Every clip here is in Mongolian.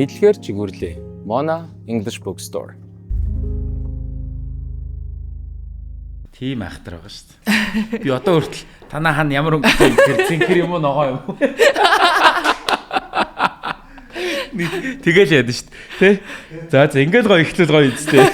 Мэдлэгээр жигүүрлээ. Mona English Bookstore. Тийм айхтар байгаа шүү дээ. Би одоо хүртэл танаа хань ямар өнгөтэй тэр зинхэр юм уу ногоо юм уу? Тэгэл яд шүү дээ. Тэ? За ингээл гоё ихлэл гоё үстэй.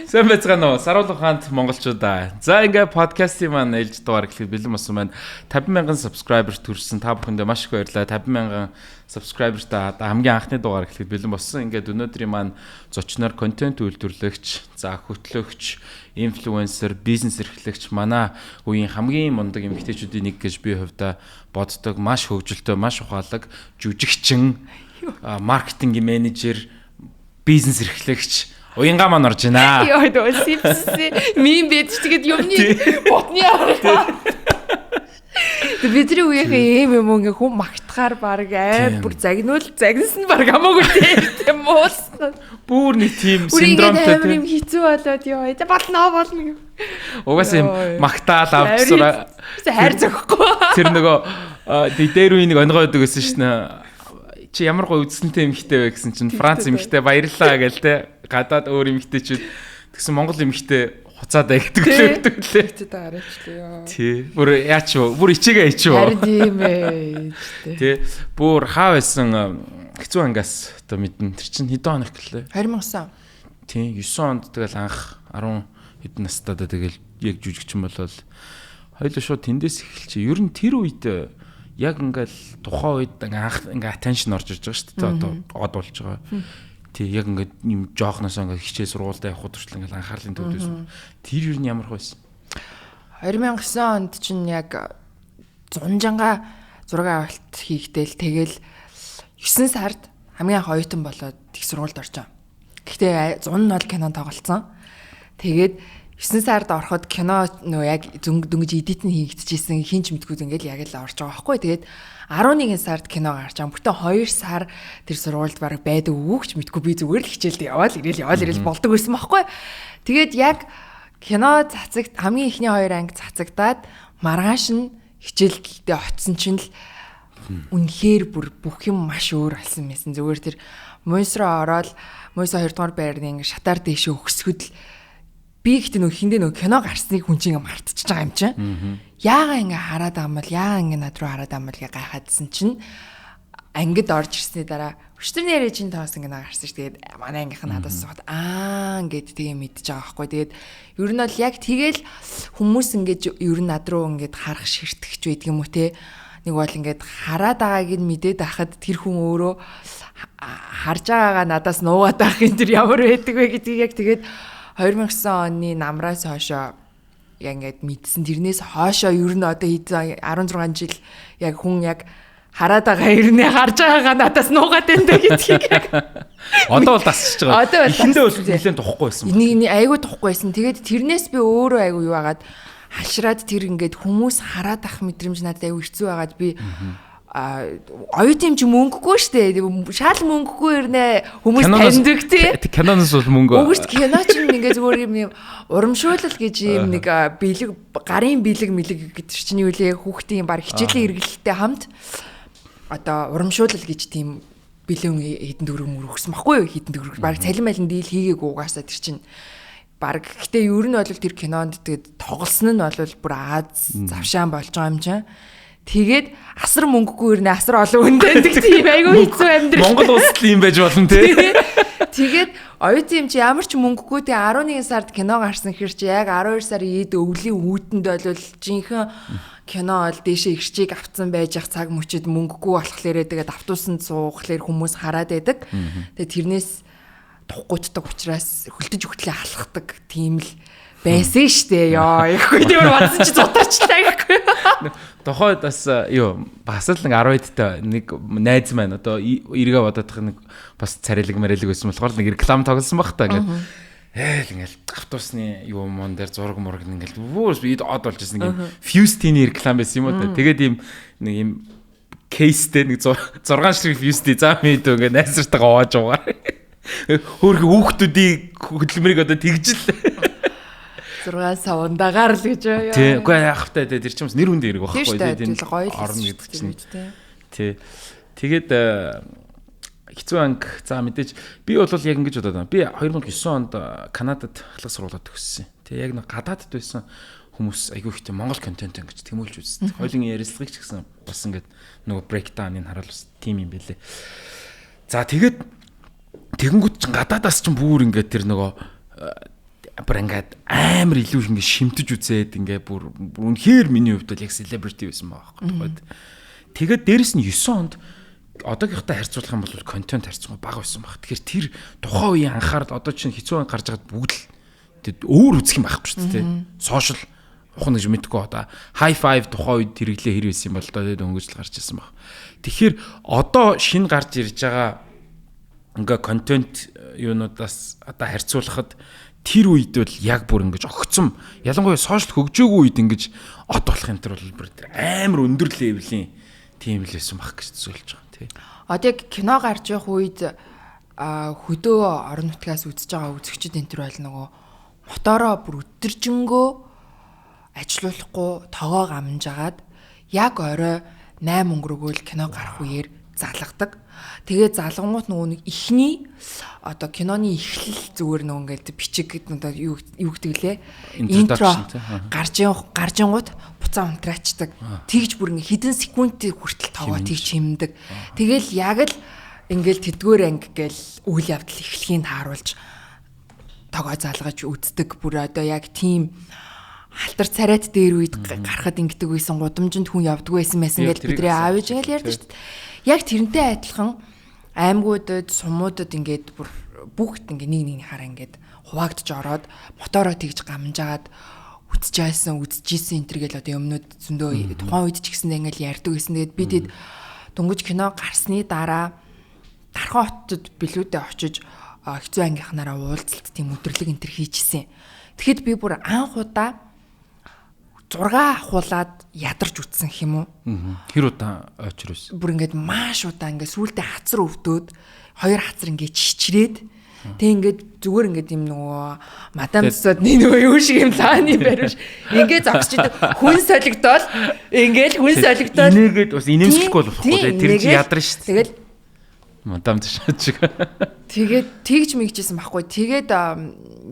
Сайн байцгаана уу? Саруулга хаант монголчуудаа. За ингээ подкастын маань ээлж дугаар эхлэх бэлэн болсон байна. 50,000 subscriber төрсөн. Та бүхэндээ маш их баярлалаа. 50,000 subscriber-тай хамгийн анхны дугаар эхлэх бэлэн болсон. Ингээд өнөөдрийн маань зочноор контент үйлдвэрлэгч, за хөтлөгч, инфлюенсер, бизнес эрхлэгч манай үеийн хамгийн мундаг эмэгтэйчүүдийн нэг гэж би хувьдаа боддог. Маш хөгжилтэй, маш ухаалаг, жүжигчин, маркетинг менежер, бизнес эрхлэгч уянга маань орж байна. Йоо дөө сипс мим бэж тэгээд юмны ботны аваа. Бидний үеийнхээ юм ингээ хүм магтахаар баг бүр загнасан баг хамаагүй тийм муулсан. Бүр нэг тийм синдромтой тийм хэцүү болоод ёо болно. Угаасаа юм магтаал авцсараа хайр зөхгүй. Тэр нөгөө дээр үе нэг онгой өгдөг гэсэн шнэ. Чи ямар гоё үзсэнтэй эмэгтэй вэ гэсэн чинь Франц эмэгтэй баярлаа гээл те. Гадаад өөр эмэгтэйчүүд тэгсэн Монгол эмэгтэй хуцаад байдаг лээ. Тэ дараачлаа. Тий. Бүр яач вэ? Бүр ичээгээ ичээ. Харин тийм ээ. Тий. Бүр хаа байсан хэцүү ангаас одоо мэдэн тэр чинь хэдэн хоног гэлээ. 2009. Тий. 9 онд тэгэл анх 10 хэдэн настайдаа тэгэл яг жүжигчин болол хоёул шууд тэндээс эхэлчихэ. Ер нь тэр үед яг ингээл тухайн үед анх ингээ attention орж иж байгаа шүү дээ. Одоо од болж байгаа. Тий, яг ингээд юм жоохноос ингээд хичээл сургуультай явах хүртэл ингээд анхаарлын төвд байсан. Тэр юу нь ямар байсан? 2009 онд чинь яг 100 зураг авалт хийгдээл тэгэл 9 сард хамгийн анх оюутан болоод их сургуульд орчоо. Гэхдээ 100 нь бол кинонд тоглолцсон. Тэгээд 9 сард ороход кино нөө яг дөнгөж эдит нь хийгдчихсэн хин ч мэдгүй ингээд яг л орж байгаа байхгүй. Тэгээд 11 сард кино гарч байгаа. Бүтэн 2 сар тэр сургуульд баг байдаг үгч мэдгүй би зүгээр л хичээлд яваал ирэл болдог байсан байхгүй. Тэгээд яг кино цацагт хамгийн ихний 2 анги цацагдаад маргааш нь хичээлдээ очисон чинь л үнэхээр бүр бүх юм маш өөр болсон байсан. Зүгээр тэр мойс руу ороод мойс 2 дугаар байрны ингээ шатаар дээшээ өгсгөд л би ихтэй нөх хиндэ нөх кино гарсныг хүн чинь мартчихж байгаа юм чинь. Яагаа ингээ хараад байгаа юм бол яагаа ингээ над руу хараад байгаа юм бол гайхаадсэн чинь ангид орж ирсний дараа өчтөр нэрээ чинь тоос ингээ гарсан ш. Тэгээд манай ангийнх нь надаас сууд ингээд тэгээ мэдчихэж байгаа байхгүй. Тэгээд ер нь бол яг тэгэл хүмүүс ингээд ер нь над руу ингээд харах ширтгэж байдаг юм уу те. Нэг бол ингээд хараад байгааг нь мэдээд байхад тэр хүн өөрөө харж байгаагаа надаас нуугаад байх юм тэр ямар байдаг вэ гэдгийг яг тэгээд 2009 оны намраас хоошоо яг ингээд мэдсэн. Тэрнээс хоошоо ер нь одоо 16 жил яг хүн яг хараад байгаа ирнэ харж байгаагаа надаас нуугаад байна гэдгийг. Одоо бол тасчихж байгаа. Эхэндээ бол нэлээд тухгүй байсан. Нэг айгүй тухгүй байсан. Тэгээд тэрнээс би өөрөө айгүй юу агаад хашраад тэр ингээд хүмүүс хараад ах мэдрэмж надад айгүй хэцүү байгаад би оюутан ч мөнгөгүй штэ. Шал мөнгөгүй ирнэ хүмүүс таньдаг тий. Киноноос бол мөнгө. Үгүйс кино ч ингээ зүгээр юм урамшуулал гэж юм нэг бэлэг гарын бэлэг мэлэг гэдэг чинь юу лээ хүүхдийн баг хичээлийн эргэлттэй хамт одоо урамшуулал гэж тийм бэлэн хэдэн төгрөг мөрөгсөн баггүй юу хэдэн төгрөг баг цалин малин дийл хийгээгүй угаасаа тэр чинь баг гэхдээ ер нь бол тэр кинонд тэгээд тоглосон нь бол бүр Аз завшаан болж байгаа юм чинь. Тэгээд асар мөнгөгүй ирнэ асар олон хүнтэй тийм айгүй хэцүү амьдрал. Монгол улсад юм байж болно тий. Тэгээд оюутан юм чи ямар ч мөнгөгүй тий 11 сард кино гарсан хэр чи яг 12 сарын ийд өвлийн үүтэнд бол жинхэнэ кино ол дээшээ ирчийг авцсан байж ах цаг мөчөд мөнгөгүй болохоор тэгээд автобусанд суухлаар хүмүүс хараад байдаг. Тэгээд тэрнээс туггуутдаг учраас хөлдөж өгтлээ алхахдаг тийм л байсан штэ ёо ихгүй тийм бодсон чи зутаачлаа ихгүй. Тохойд бас юу бас л нэг 10-д нэг найз маань одоо эргээ бодоодох нэг бас царилэг мэрэлэг байсан болохоор нэг реклам тоглосон баг та ингээд ингээл автобусны юу мон дээр зураг мураг ингээл бүр бид од болж ирсэн нэг юм Fusty-ний реклам байсан юм уу та. Тэгээд ийм нэг юм кейстэй нэг 6 ширхэг Fusty зам хийдөө ингээд найзартайгаа оож байгаа. Хөөрхөн хүүхдүүдийн хөдөлмөрийг одоо тэгжил 6 савндагаар л гэж юу. Тий, үгүй яах вэ тэр чинь нэр хүнд ирэх байхгүй тийм гоё л орно гэдэг чинь. тий. Тий. Тэгээд хэцүү анги. За мэдээж би бол яг ингэж бодоод байна. Би 2009 онд Канадад ахлах сургуулиуд төгссөн. Тэгээ яг нэг гадаадд байсан хүмүүс айгүй ихтэй Монгол контент ингэж тэмүүлж үзсэн. Хоёулын ярилцлагыг ч гэсэн бас ингэж нөгөө breakdown-ыг харуул бас тим юм бэлээ. За тэгэнгүүт ч гадаадаас ч бүр ингэж тэр нөгөө бүр ингээд амар илүү ингэ шимтэж үзээд ингээ бүр үнэхээр миний хувьд бол яг celebrity байсан байгаа байхгүй. Тэгээд дээрэс нь 9 онд одоогийнхтай харьцуулах юм бол контент харьцангуй бага байсан баг. Тэгэхээр тэр тухайн үеийн анхаарал одоо чинь хэцүү анги гарч байгаад бүгд л өөр үзэх юм байхгүй шүү дээ. Сошиал ухна гэж мэдгүй одоо high five тухайн үед хэрэглээ хэр байсан юм бол одоо дөнгөжл гарч ирсэн баг. Тэгэхээр одоо шинэ гарч ирж байгаа ингээ контент юунуудаас одоо харьцуулахад тэр үед бол яг бүр ингэж огцом ялангуяа сошиал хөгжөөгүй үед ингэж од болох юм тэр бол бүр амар өндөр левелийн тийм л байсан баг гэж зөвлөж байгаа тий. Одоо яг кино гарч явах үед хөдөө орон нутгаас үзэж байгаа үзэгчид энэ төр бол нөгөө мотороо бүр өдөржингөө ажилуулахгүй тоогоо гамжгаад яг орой 8 өнгөрөөгөө л кино гарах үеэр залгадаг. Тэгээ залгангууд нөгөө нэг ихний одоо киноны эхлэл зүгээр нөгөө ингээд бичиг гэдэг одоо юу гэдэг лээ. Интро гаржингууд буцаа унтраачдаг. Тэгж бүр ингээ хэдэн секундын хүртэл тоогоо тэгж хэмндэг. Тэгэл яг л ингээл тэдгээр анги гээл үйл явдал эхлэхийг тааруулж тоогоо залгаж үздэг. Бүр одоо яг тийм халтар царайт дээр үед гарахад ингэдэг байсан, гудамжинд хүн явдггүй байсан гэж бидний аав ээж гэл ярьдаг шүү дээ. Яг тэрнтэй адилхан аймагуудад, сумуудад ингээд бүр бүгд ингээ нэг хараа ингээд хуваагдж ороод мотороо тэгж гамжаад үзчихсэн энэ төр гэл одоо өмнөд зөндөө тухайн үед ч гэсэндээ ингээл ярьдаг гэсэн. Тэгээд бид дөнгөж кино гарсны дараа Дархан хотод билүүдээ очиж хэцүү ангийнхнаараа уулзалт тийм өдөрлөг энэ төр хийжсэн. Тэгэхэд би бүр анх удаа 6 ахуулаад ядарч үтсэн юм уу? Хэр удаа очроос. Бүр ингээд маш удаа ингээд сүултээ хацар өвдөөд 2 хацар ингээд чичрээд тэг ингээд зүгээр ингээд юм нөгөө мадам сод нөгөө юу шиг юм лааны барьж ингээд зогсчихдаг хүн солигдоод ингээд хүн солигдоод инээгээд бас инээмсэхгүй болохгүй тэр чинь ядарна шүү дээ. Тэгэл мадам шиг. Тэгээд тэгж мэгжсэн байхгүй. Тэгээд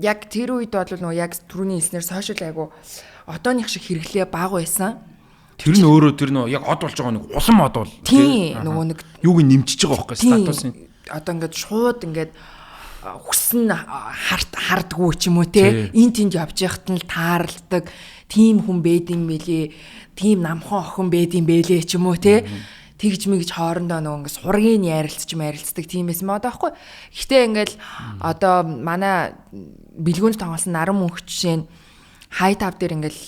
яг тэр үед бол нөгөө яг түрүүний хэлснээр сошиал айгу одооных шиг хэрэглээ бага байсан. Тэр нь өөрөө тэр нөө яг од болж байгаа нэг улам од бол тийм нөгөө нэг юуг нэмчихэж байгаа байхгүй статусын. Одоо ингээд шууд ингээд хүсн хардггүй ч юм уу те эн тэнд явж яхад нь л тааралдаг тийм хүн бэдэм бэлээ, тийм намхан охин бэдэм бэлээ ч юм уу те тэгж мэгж хоорондоо нөгөө ингээд сургийн ярилцдаг тийм байсан маа даахгүй. Гэхдээ ингээд одоо манай бэлгүүнд тоглосон наран мөнх жишээ нь хай тав дээр ингээд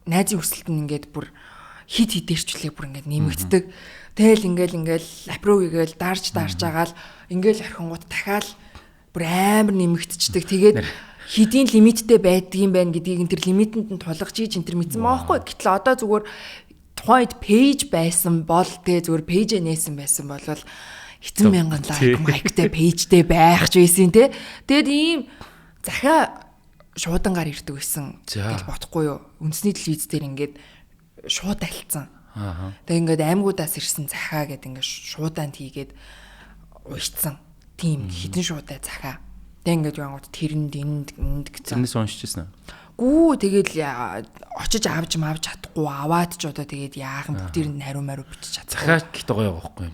найзын өсөлт нь ингээд бүр хит хидэрчлээ бүр ингээд нэмэгддэг. Тэгэл ингээл аппров хийгээл дарж агаал ингээл орхингууд дахиад бүр амар нэмэгдчихдэг. Тэгээд хэдийн лимиттэй байдаг юм байна гэдгийг энэ төр лимитэнд нь тулгаж ийж энэ төр мэдсэн байгаа байхгүй. Гэтэл одоо зүгээр тухайд пэйж байсан бол тэ зүгээр пэйжээ нээсэн байсан бол хэцэн мянган лайк майктай пэйжтэй байх ч байсан те. Тэгэд ийм захиа шуудангаар ирдэг байсан гэж бодохгүй юу. Үндэсний телевиз дээр ингээд шууд альцсан. Тэгээ ингээд аймагуудаас ирсэн захаа гэдэг ингээд шуудаанд хийгээд уйцсан. Тийм хідэн шуудаа захаа. Тэгээ ингээд яангууд тэрэнд энд гэсэн. Тэрнээс уншижсэн аа. Гүү тэгэл очиж авч чадахгүй аваад ч одоо тэгээд яахан бүгдээр нь хариу маруу бичиж чадсан. Захаа гэхдээ гоё байхгүй.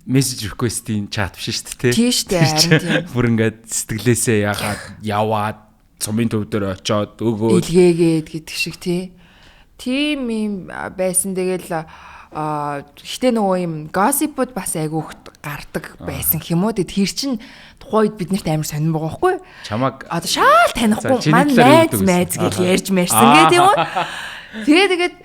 Мессеж реквестийн чат биш шүү дээ. Тийм шүү дээ. Бүр ингээд сэтгэлээсээ яагаад яваад цомын төв дээр очоод өгөө илгээгээд гэдэг шиг тийм юм байсан. Тэгэл гэхдээ нөгөө юм gossip-уд бас айгүйх гардаг байсан юм уу. Тэр чин тухайд биднэрт амар сонирн байгаа байхгүй. Чамаг одоо шаал танихгүй маань найз гэж ярьж мэрсэн гэдэг юм уу. Тэгээд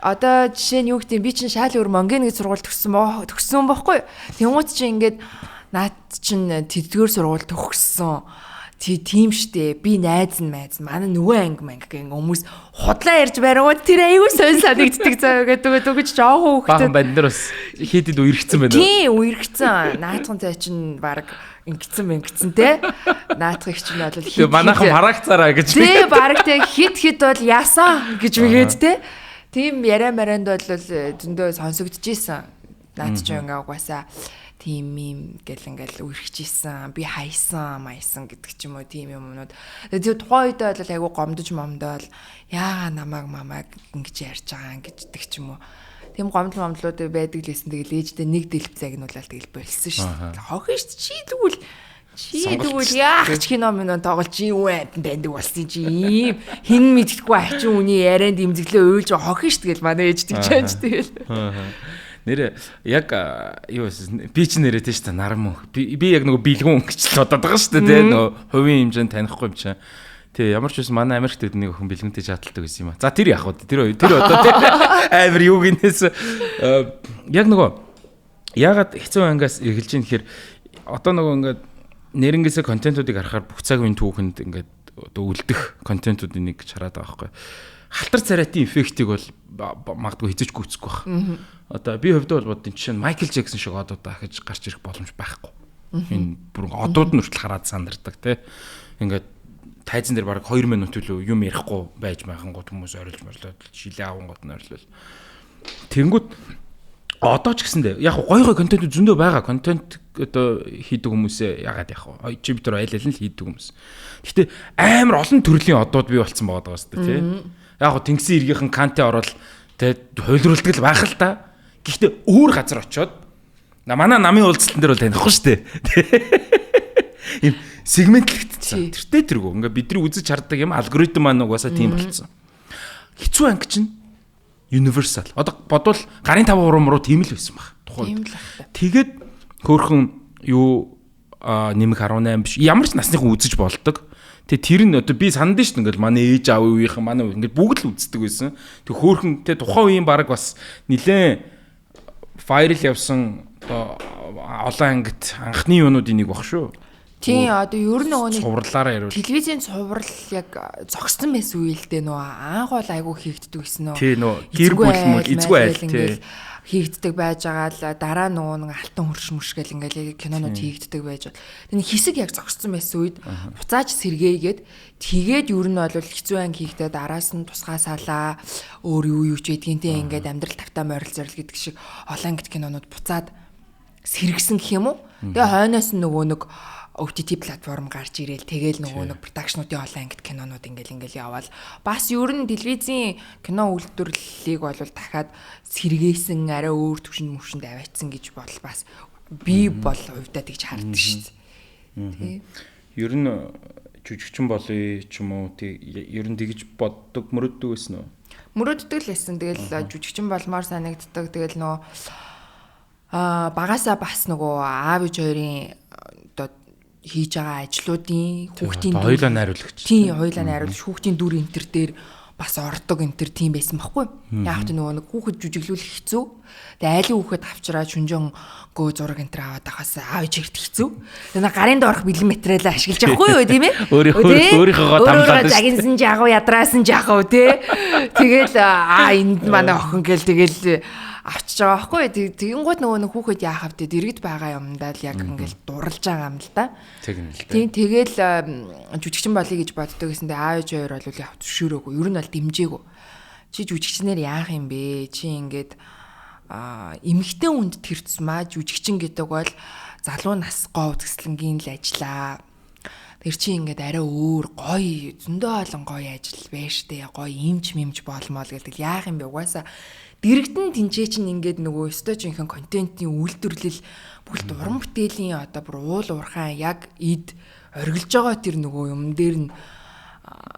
одоо жишээ нь юу гэдэг би чинь шаал өөр Монгийн нэг сургууль төгссөн байхгүй. Тэнгуут чинь ингээд наад чинь тэдгээр сургууль төгссөн. Тийм штэ би найз манай нөгөө анги гэн хүмүүс худлаа ярьж бариуд тэр аюу сонь санагддаг заа гэдэг үгэж жоохон хөхтэй банд нар бас хийдэд үерхсэн байна. Тийм үерхсэн. Наатхан цай чинь баг ингэсэн те. Наатхыг чинь бол хит манайхан харагцаараа гэж. Тий баг те хит бол яасан гэж үгээд те. Тийм яриа маранд бол зөндөө сонсогдож исэн. Наад ч ингээ угаасаа тийм юм гэл ингээл үргэлжижсэн, би хайсан, маясан гэдэг ч юм уу тийм юмнууд. Тэгээд тухайн үед бол айгу гомдож момдол яага намайг ингэж ярьж байгаа гэж гэдэг ч юм уу. Тийм гомдлууд байдаг лээсэн тэгэл ээждээ нэг дэлб загнуулаад тэгэл болсон шүү дээ. Хохин шүү дээ. Чи тэгвэл яах ч кино минь тоглож юу байдаг болсон чи ийм хин мэдхгүй ачин үний ярианд имзэглээ уйлж хохин шүү дээ манай ээж тэгж тэгэл. Нэрэ яг юу би ч нэрээ тийм шүү дээ нарам. Би яг нөгөө бэлгүүн гэж л бодоод байгаа шүү дээ нөгөө хувийн хэмжээнд танихгүй юм чинь. Тий ямар ч байсан манай Америкт нэг охин бэлгэнтэй жааталдаг байсан юм а. За тэр яг тэр одоо тий амар юу гинээс яг нөгөө ягаад хэцүү ангаас эргэлж ийн гэхээр одоо нөгөө ингээд нэрнгээсээ контентуудыг харахаар бүх цаг үеийн түүхэнд ингээд одоо үлдэх контентуудын нэг гэж хараад байгаа байхгүй. Халтар царайтын эффектийг бол магадгүй хэзээ ч гүйцэхгүй байх. Одоо би хувьдаа бол бодсон чинь Майкл Джексон шиг одууд дахиж гарч ирэх боломж байхгүй. Энэ бүр одууд нь хүртэл хараад сандардаг тий. Ингээд тайзан дээр бараг 2 минут илүү юм ярихгүй байж байхангууд хүмүүс орилж морлоод шилээ авангууд нь орилол. Тэнгүүд одоо ч гэсэндээ яг гой контент зөндөө байгаа. Контент одоо хийдэг хүмүүсээ ягаад яг чи бид нар айл нь л хийдэг хүмүүс. Гэхдээ амар олон төрлийн одууд бий болцсон байгаа даа шүү дээ тий. Яг тэнгисийн иргийнхэн контент орол тий хуйлруулдаг л байх л та. Гэхдээ өөр газар очиод манай намын уулзалтан дээр бол танихгүй шүү дээ. Ийм сегментлэгдсэн. Тэртээ тэргүү. Ингээ бидний үзэж хардаг юм алгоритм маань угаасаа тийм болцсон. Хэцүү анги чинь universal. Одоо бодвол гарын 5 урам руу тийм л байсан баг. Тухайн. Тэгээд хөөхөн юу нэмэх 18 биш. Ямар ч насныхан үзэж болдог. Тэгээ тэр нь одоо би санд нь шүү дээ. Ингээл манай ээж аав үеийнхэн манай ингээд бүгд л үздэг байсан. Тэг хөөхөн тэг тухайн үеийн баг бас нилээн viral явсан олон ангит анхны юунуудын нэг баг шүү. Тийм одоо ер нь нөгөө цувралаараа яриул. Телевизийн цуврал яг зогссон байсан үе л дээ нөгөө анх бол айгүй хийгддэг гэсэн нөө. Тийм нөө гэр бүл мөл эзгүй айл тийм хийгддэг байж байгаа л дараа нөгөө нэг алтан хөрш мөршгөл ингээл кинонууд хийгддэг байж бол. Тэгээ хэсэг яг зогссон байсан үед буцааж сэргээгээд тэгээд ер нь бол хэцүү анги хийхдээ араас нь тусгай салаа өөр юу ч гэдгийнтэй ингээд амьдрал тавтаа морил зорил гэдэг шиг олон ангит кинонууд буцаад сэргсэн гэх юм уу. Тэгээ хойноос нь нөгөө нэг OTT платформ гарч ирээл тэгэл нөгөө нэг продакшнуудын олон ангит кинонууд ингээл яваал бас ер нь телевизийн кино үйлдвэрлэлийг бол дахиад сэргээсэн арай өөр төвшин мөвшөнд аваачсан гэж бол бас би бол хувьдаа тэгж харддаг шүү дээ. Ер нь жүжигчин болъё ч юм уу ер нь тэгж боддог мөрөддөг байсан уу? Мөрөддөг л байсан. Тэгэл жүжигчин болмоор санагддаг. Тэгэл нөгөө багасаа бас нөгөө аав ээж хоёрын одоо хийж байгаа ажлуудын хүүхдийн хоёулаа найруулагч. Тийм, хоёулаа найруулагч хүүхдийн дүр энтер дээр бас ордог энтер тийм байсан байхгүй. Яг ч нөгөө нэг хүүхэд жүжиглүүлэх хэцүү. Тэгээ айлын хүүхэд авчраад шүнжэн гөө зураг энтер аваад ахаас аав ээж ихт хэцүү. Тэгээ гаринд орох бэлэн материалаа ашиглаж байхгүй юу тийм ээ? Өөрийнхөө тамлаад загинсан жагуу ядраасан жагуу тий. Тэгэл энд манай охин гэл тэгэл авчиж байгаа байхгүй. Тэгэнгүүт нөгөө хүүхэд яах вэ? Дэрэгд байгаа юмдаа л яг ингээл дурлж байгаа юм л да. Тийм тэгэл жүжигчин болъё гэж боддог гэсэндээ аав ээж хоёр бол яг зөвшөөрөөгүй. Ер нь бол дэмжээгүй. Чи жүжигчнэр яах юм бэ? Чи ингээд эмэгтэй хүнд тэрцмаа жүжигчин гэдэг бол залуу нас гоо үзэсгэлэнгийн л ажиллаа. Тэр чи ингээд арай өөр гоё зөндөө олон гоё ажил байж тээ гоё имж мэмж болмол гэдэг яах юм бэ? Угаасаа дэрэгдэн тэнцээ чинь ингээд нөгөө стожинхэн контентын үйлдвэрлэл бүгд уран бүтээлийн одоо бүр уул уурхай яг эд оргилж байгаа тэр нөгөө юм дээр нь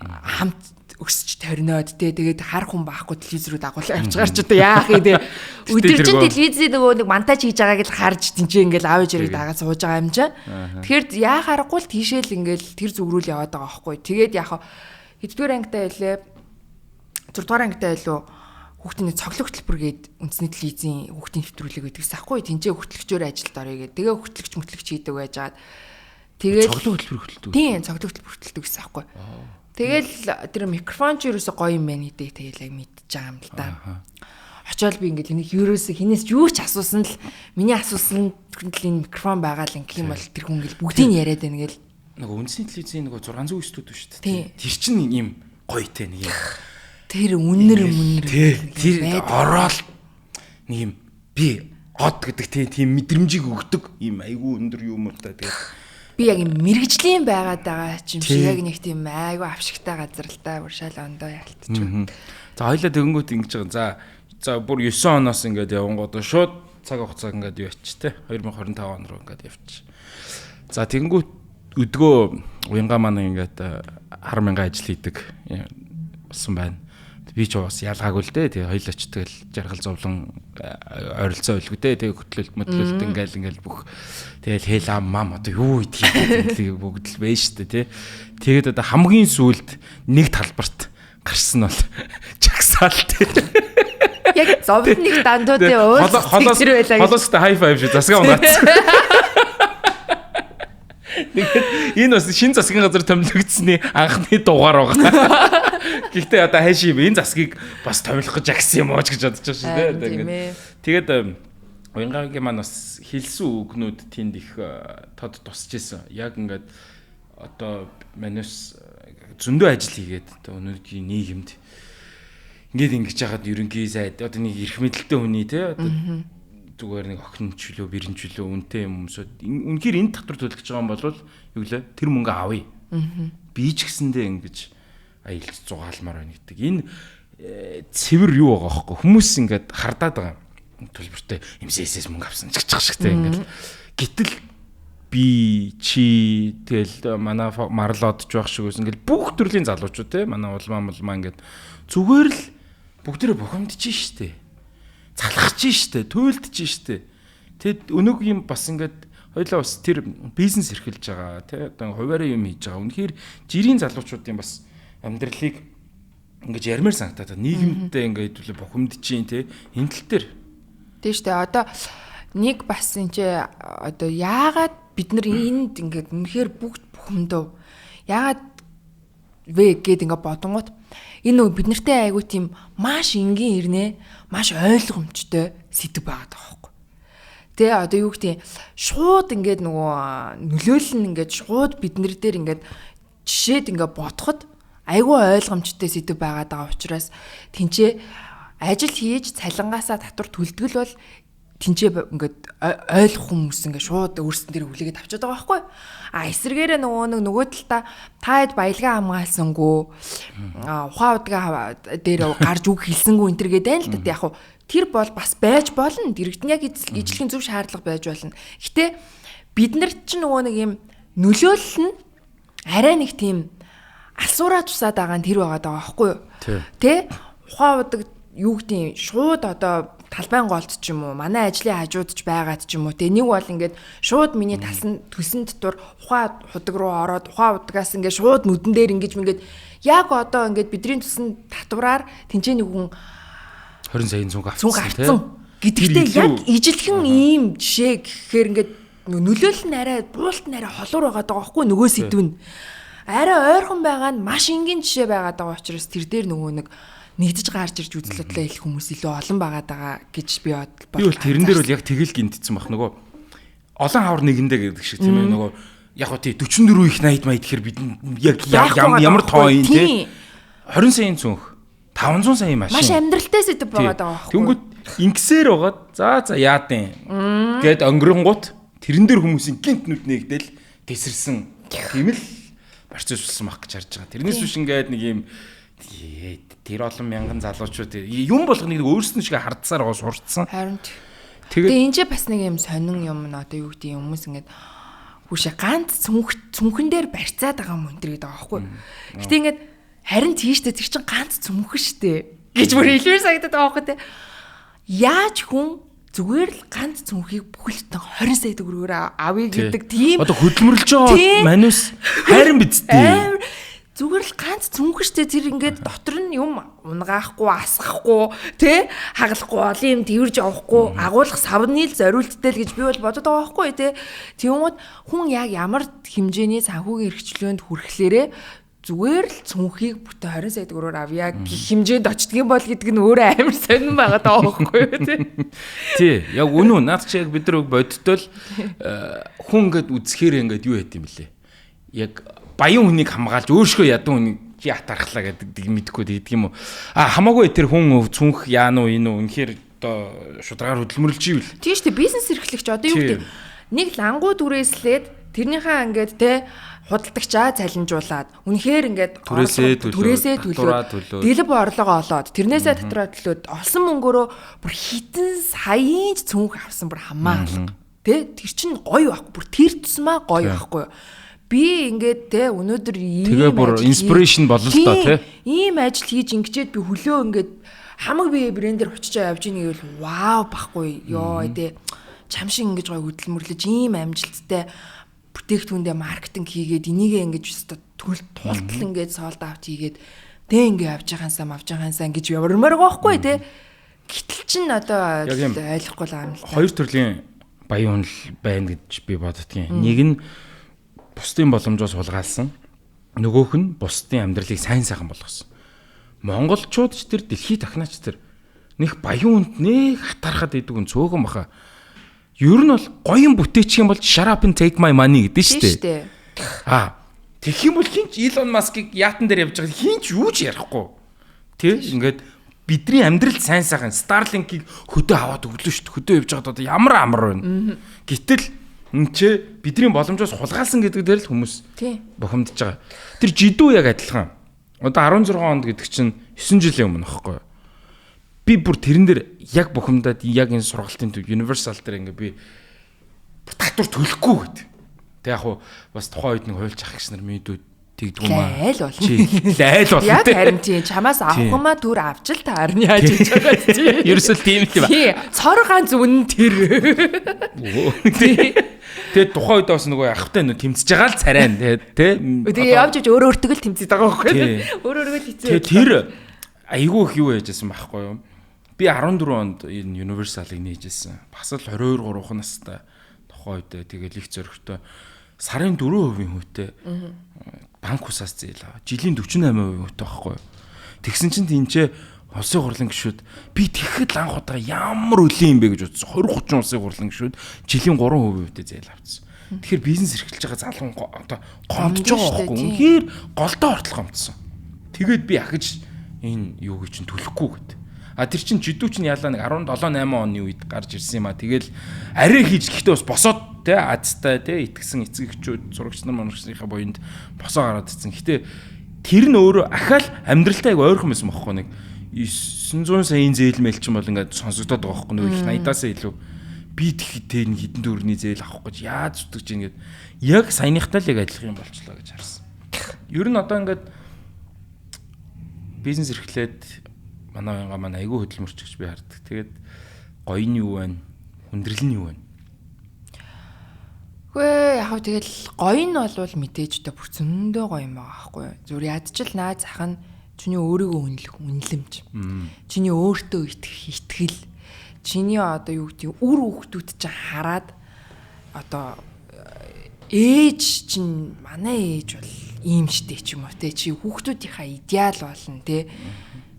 хамт өсч торниод тэгээд хар хүн баахгүй телевизрүүд агуулж авч гарч одоо яах юм бэ? Өдөржин телевизээ нөгөө нэг монтаж хийж байгааг л харж тэнцээ ингээл аав ээжэрийг дагаад сууж байгаа юм чинь. Тэгэхээр яах аргагүй л тийшээл ингээл тэр зүг рүү л яваад байгаа байхгүй. Тэгээд яах хэддүгээр ангитай байлээ 6 дугаар ангитай байлуу хүүхдийн цоглог хөтөлбөр гээд үндэсний телевизийн хүүхдийн нэвтрүүлэг гэдэгс ахгүй тэнцээ хөтлөгчөөр ажилд орё гэдэг. Тэгээ хөтлөгч хийдэг байжгаад тэгээд цоглог хөтөлбөр хөтэлдэг. Тийм цоглог хөтөлбөр хөтэлдэг гэсэн ахгүй. Тэгэл тэр микрофон ч ерөөсө гоё юм байна гэдэг тэгэл яг мэдчихэж байгаа юм л да. Очоод би ингээд энийг ерөөсө хинээс юу ч асуусан л миний асуусан энэ микрофон байгаа л ингэх юм бол тэр хүн ингээл бүгдийг яриад байна гэл. Нөгөө үндэсний телевизийн нөгөө 600 студ шүү дээ. Тэр чинь ийм гоё те нэг юм. Тэр үнэр тэр ороод нэг юм би год гэдэг тийм мэдрэмжийг өгдөг ийм айгүй өндөр юм уу та тэгээд би яг юм мэрэгжлийн байгаад байгаа юм шиг яг нэг тийм айгүй авшигтай газар л та бүр шал ондоо ялтчих. За хоёлаа тэгэнгүүт ингэж байгаа. За бүр 9 оноос ингээд явангууд шууд цаг хугацаа ингээд юу яч те 2025 он руу ингээд явчих. За тэгэнгүүт өдгөө уянга маань ингээд 10,000 ажил хийдэг болсон байна. Би ч бас ялгаагүй л дээ. Тэгээ хоёлаач тэгэл жаргал зовлон ойролцоо өлгөө дээ. Тэгээ хөтлөлт мотлөлт ингээл бүх тэгэл хэл ам мам одоо юу идэх бүгд л байж штэ тий. Тэгээд одоо хамгийн сүүлд нэг талбарт гарсан бол чагсаал тий. Яг зовлоныг дандуудын уус тэр байлаа. Холоостой хай файв шүү засгаа унаацсан. Энэ бас шинэ засгийн газар томилогдсны анхны дугаар байгаа. Гэхдээ одоо хайшаа энэ засгийг бас томилох гэж агсан юм уу гэж бодож байгаа шүү дээ. Тэгээд уянгагийн маань бас хэлсэн үгнүүд тэнд их тод тусч исэн. Яг ингээд одоо манайс зөндөө ажил хийгээд одоо өнөөдрийн нийгэмд ингээд ингэж яхад ерөнхий сайд одоо нэг эрх мэдэлтэй хүний те одоо зүгээр нэг охин чөлөө бэрэн чөлөө үнтэй юм өмсөд үнэхээр энэ татвар төлөх гэж байгаа юм бол юу гэлээ тэр мөнгө авъя. Би ч гэсэндээ ингэж аялж зугаалмаар байна гэдэг. Энэ цэвэр юу байгаа хөөхгүй хүмүүс ингээд хардаад байгаа. Төлбөртэй MCS-с мөнгө авсан ч гэж шигтэй ингээд. Гэтэл би чи тэгэл манай марлоод ч байх шиг байсан. Ингээд бүх төрлийн залуучууд те манай улмаа ингээд зүгээр л бүгдээрээ бухимдчих штэ. Залхаж штэ, туйлдж штэ. Тэгэд өнөөгийн бас ингээд хоёлаа бас тэр бизнес эрхэлж байгаа тий одоо хуваараа юм хийж байгаа. Үнэхээр жирийн залуучуудын бас амьдралыг ингэж ярмаар санагдаад нийгэмдээ ингээд бухимдж чинь тий энэ тал дээр. Тий штэ одоо нэг бас энэ ч одоо яагаад бид нар энд ингээд үнэхээр бүгд бухимдав. Яагаад вэ гэд ингээд бодонгууд энэ нөгөө бид нартэй айгуу тийм маш энгийн ирнэ, маш ойлгомжтой сэдв байгаа даахгүй. Тэ одоо юу гэдэг шууд ингээд нөгөө нөлөөлөл нь ингээд шууд бид нар дээр ингээд жишээд ингээд бодоход айгуу ойлгомжтой сэдв байгаа даа учраас тэнцээ ажил хийж цалингаасаа татвар төлдөг бол тэнцээ ингээд ойлгох хүмүүс ингээд шууд өөрсдөн дээр хүлээгээд авчаад байгаа байхгүй. А эсвэргээрээ нөгөө талдаа таад баялгаа хамгаалсангүй ухаан удгаа дээр гарч үг хэлсэнгүй энэ төр гэдэг л да яг хуу тэр бол бас байж болно. Дэрэгдэн яг ижлэхийн зөв шаардлага байж болно. Гэтэ бид нар ч нөгөө нэг юм нөлөөлөл нь арай нэг тийм алсуураа тусаад байгаа нь тэр байгаа даа байхгүй юу? Тэ ухаан удаг юу гэдэг шууд одоо талбайн голд ч юм уу манай ажлын хажууд ч байгаад ч юм уу те нэг бол ингээд шууд миний талсан төлсөн дотор ухаан худаг руу ороод ухаан удагаас ингээд шууд нүдэн дээр ингээд яг одоо ингээд бидний төлсөн татвараар тэнцээ нэг хүн 20 сая цүнх авсан гэдэгтээ яг ижилхэн ийм жишээ гэхээр ингээд нөлөөлөл нь арай буулт нь арай холуур байгаа даа байхгүй нөгөө сэдвэн арай ойрхон байгаа нь маш энгийн жишээ байгаа даа учраас тэр дээр нөгөө нэг нэгдэж гарч ирж үзлэлтлээ хэлэх хүмүүс илүү олон байгаа гэж би бодлоо. Би бол тэрэн дээр бол яг тэгэл гинтсэн баг нөгөө олон хавар нэгэндээ гэдэг шиг тийм ээ нөгөө яг го тий 44 их 80 маяг гэхэр бид яг ямар тоо юм тий 20 саяын цүнх 500 сая машин маш амьдралтай сэдв байгаа даа байхгүй. Тэнгүүт ингэсээр байгаад за яадын гэд өнгөрөнгут тэрэн дээр хүмүүсийн гинт нүд нэгдэл тесэрсэн тийм л процессулсан мах гэж харж байгаа. Тэрнээс биш ингээд нэг юм тэр олон мянган залуучууд юм болгоныг өөрсдөө шиг хардсаар гоо сурцсан. Харин тэгээ энэ ч бас нэг юм сонин юм одоо юу гэдэг юм хүмүүс ингээд хүүшээ ганц цүнхэн дээр барьцаад байгаа юм энэ гэдэг байгаа байхгүй. Гэтэ ингээд харин тийштэй тэр чин ганц цүнхэн штэ гэж бүр илүүр санагдаад байгаа байхгүй те. Яаж хүн зүгээр л ганц цүнхийг бүхэлдэн 20 сая төгрөгөөр авъя гэдэг тийм одоо хөдөлмөрлж байгаа манус хайрын бидтэй. Зүгээр л ганц цүнхэштэй тэр ингээд дотор нь юм унгаахгүй, асгахгүй, тэ хагалахгүй, олон юм тэрж авахгүй, агуулгах савны л зориулттай л гэж би бол бодод байгаа байхгүй тэ. Тэгмүүд хүн яг ямар хэмжээний санхүүгийн эрхчлөөнд хүрэхлээрээ зүгээр л цүнхийг бүтэн 20 сая төгрөгөөр авъя гэх хэмжээнд очдгийм бол гэдэг нь өөрөө амар сонирн байгаа даа байхгүй юу тэ. Тий, яг үнэн наад чи яг бид нар бодтол хүн ингээд үзэхээр ингээд юу яд юм бэлээ. Яг баян хүнийг хамгаалж өөршгөө ядуу хүнийг чи атархлаа гэдэг мэдхгүй гэдэг юм уу. А хамаагүй тэр хүн цүнх яа нү энэ үү үнэхээр одоо шударгаар хөдөлмөрлж ивэл. Тийм шүү дээ. Бизнес эрхлэгч одоо юу гэдэг нэг лангууд үрээслээд тэрнийхээ ингээд те худалдагчаа цалинжуулаад үнэхээр ингээд түрээсээ төлөөд дэлб орлогоо олоод тэрнээсээ дотроо төлөөд олсон мөнгөөрөө бүр хитэн саяын ч цүнх авсан бүр хамаалга те тэр чинь гоё байхгүй бүр тэр тусмаа гоё байхгүй юу. Би ингээд те өнөөдөр тэгээ бүр инспирэшн болол та те ийм ажил хийж ингэчээд би хөлөө ингээд хамаг бие брендээр очиж явж ийн гэвэл вау байхгүй ёо те чам шиг ингэж гоё хөдөлмөрлөж ийм амжилттай бүтээгдэхүүндээ маркетинг хийгээд энийгээ ингэж өстө тултал ингэж соолд авч хийгээд тэ ингэ авч байгаансаа ингэж явармаар байгаа байхгүй те гэтэл чин одоо ойлгохгүй л юм л хоёр төрлийн баян хүнл байна гэж би боддгийн. Нэг нь бусдын боломжоос сулгаалсан, нөгөөх нь бусдын амьдралыг сайн сайхан болгосон. Монголчууд ч тэр дэлхийд дахнаач тэр нэг баян хүнд нэг хатархад идэг нь цөөхөн баха. Ер нь бол гоё бүтээчих юм бол shut up and take my money гэдэг шүү дээ. Тэгэх юм бол хинч Elon Musk-ыг яатан дээр явж байгаа хинч юу ч ярихгүй. Тэ ингээд бидний амьдрал сайн сайхан Starlink-ийг хөдөө аваад өглөө шүү дээ. Хөдөө явж байгаад одоо ямар байна. Гэтэл энэ ч бидний боломжоос хулгаалсан гэдэг дээр л хүмүүс бухимдаж байгаа. Тэр жидүү яг адилхан. Одоо 16 онд гэдэг чинь 9 жилийн өмнө аахгүй. Би бүр тэрэн дээр яг бухимдаад яг энэ сургалтын төв Universal дээр ингээ би татвар төлөхгүй гэд. Тэг яг хуу бас тухайн үед нэг хуульч ах гис нар мэдүүд тэгдэг юм аа. Айл болно. Яг харин тийм чамаас авахмаа түр авч л таарна яаж хийж байгаа тийм. Ерөөсөө тийм л юм. Тий. Цоргаан зүн тэр. Тэгээд тухайн үед бас нөгөө ахтай нөө тэмцэж байгаа л царай тий. Тэгээ явж өөрөө өөртөө л тэмцээд байгаа байхгүй тий. Өөрөө л хэцүү. Тэгээд тэр айгүй их юу яжсэн байхгүй юу? Би 14 онд энэ Universal-ыг нээжсэн. Бас л 22 3 настай тухайн үед тэгэл их зөрөгтэй сарын 4% хүүтэй банк усаас зээл аваа. Жилийн 48% хүүтэй байхгүй юу? Тэгсэн чинь тэнцээ улсын хурлын гишүүд би тэгэхэд анх удаа ямар өлийн юм бэ гэж бодсон. 20 30 улсын хурлын гишүүд жилийн 3% хүүтэй зээл авчихсан. Тэгэхээр бизнес эрхэлж байгаа залган одоо гомдож байгаа байхгүй юу? Үнэхээр голдоо ортол гомдсон. Тэгээд би ахиж энэ юуг чинь төлөхгүй гэдэг. Тэр чин жидүү чин яалаа нэг 17 8 оны үед гарч ирсэн юм а. Тэгэл арай хийж гэхдээ бас босоод те азтай те итгэсэн эцэгчүүд зурагч нар монорчныхаа боёнд босоо гараад ирсэн. Гэтэ тэр нь өөрөө ахаал амьдралтай аяг ойрхон байсан байхгүй нэг 900 саяын зээл мэл ч юм бол ингээд сонсогдоод байгаа байхгүй нэг 80-аас илүү би тэгэхдээ нэг хідэн төгрөний зээл авах гэж яаж зүтгэж ингээд яг саяныхтай л яг адилхан юм болчлоо гэж харсан. Ер нь одоо ингээд бизнес эрхлээд манай янга маань айгүй хөдөлмөрч гэж би хардаг. Тэгээд гоё нь юу вэ? Хүндрэл нь юу вэ? Хөөе яг тэгэл гоё нь бол мэдээж та бүр зөндөө гоё юм байгаа байхгүй юу? Зүр ядчил наад зах нь чиний өөрийгөө үнэлэмж. Чиний өөртөө итгэл. Чиний одоо юу гэдэг үр хүүхдүүд чинь хараад одоо ээж чинь манай ээж бол ийм штэ ч юм уу те чи хүүхдүүдийнхаа идеал болно те.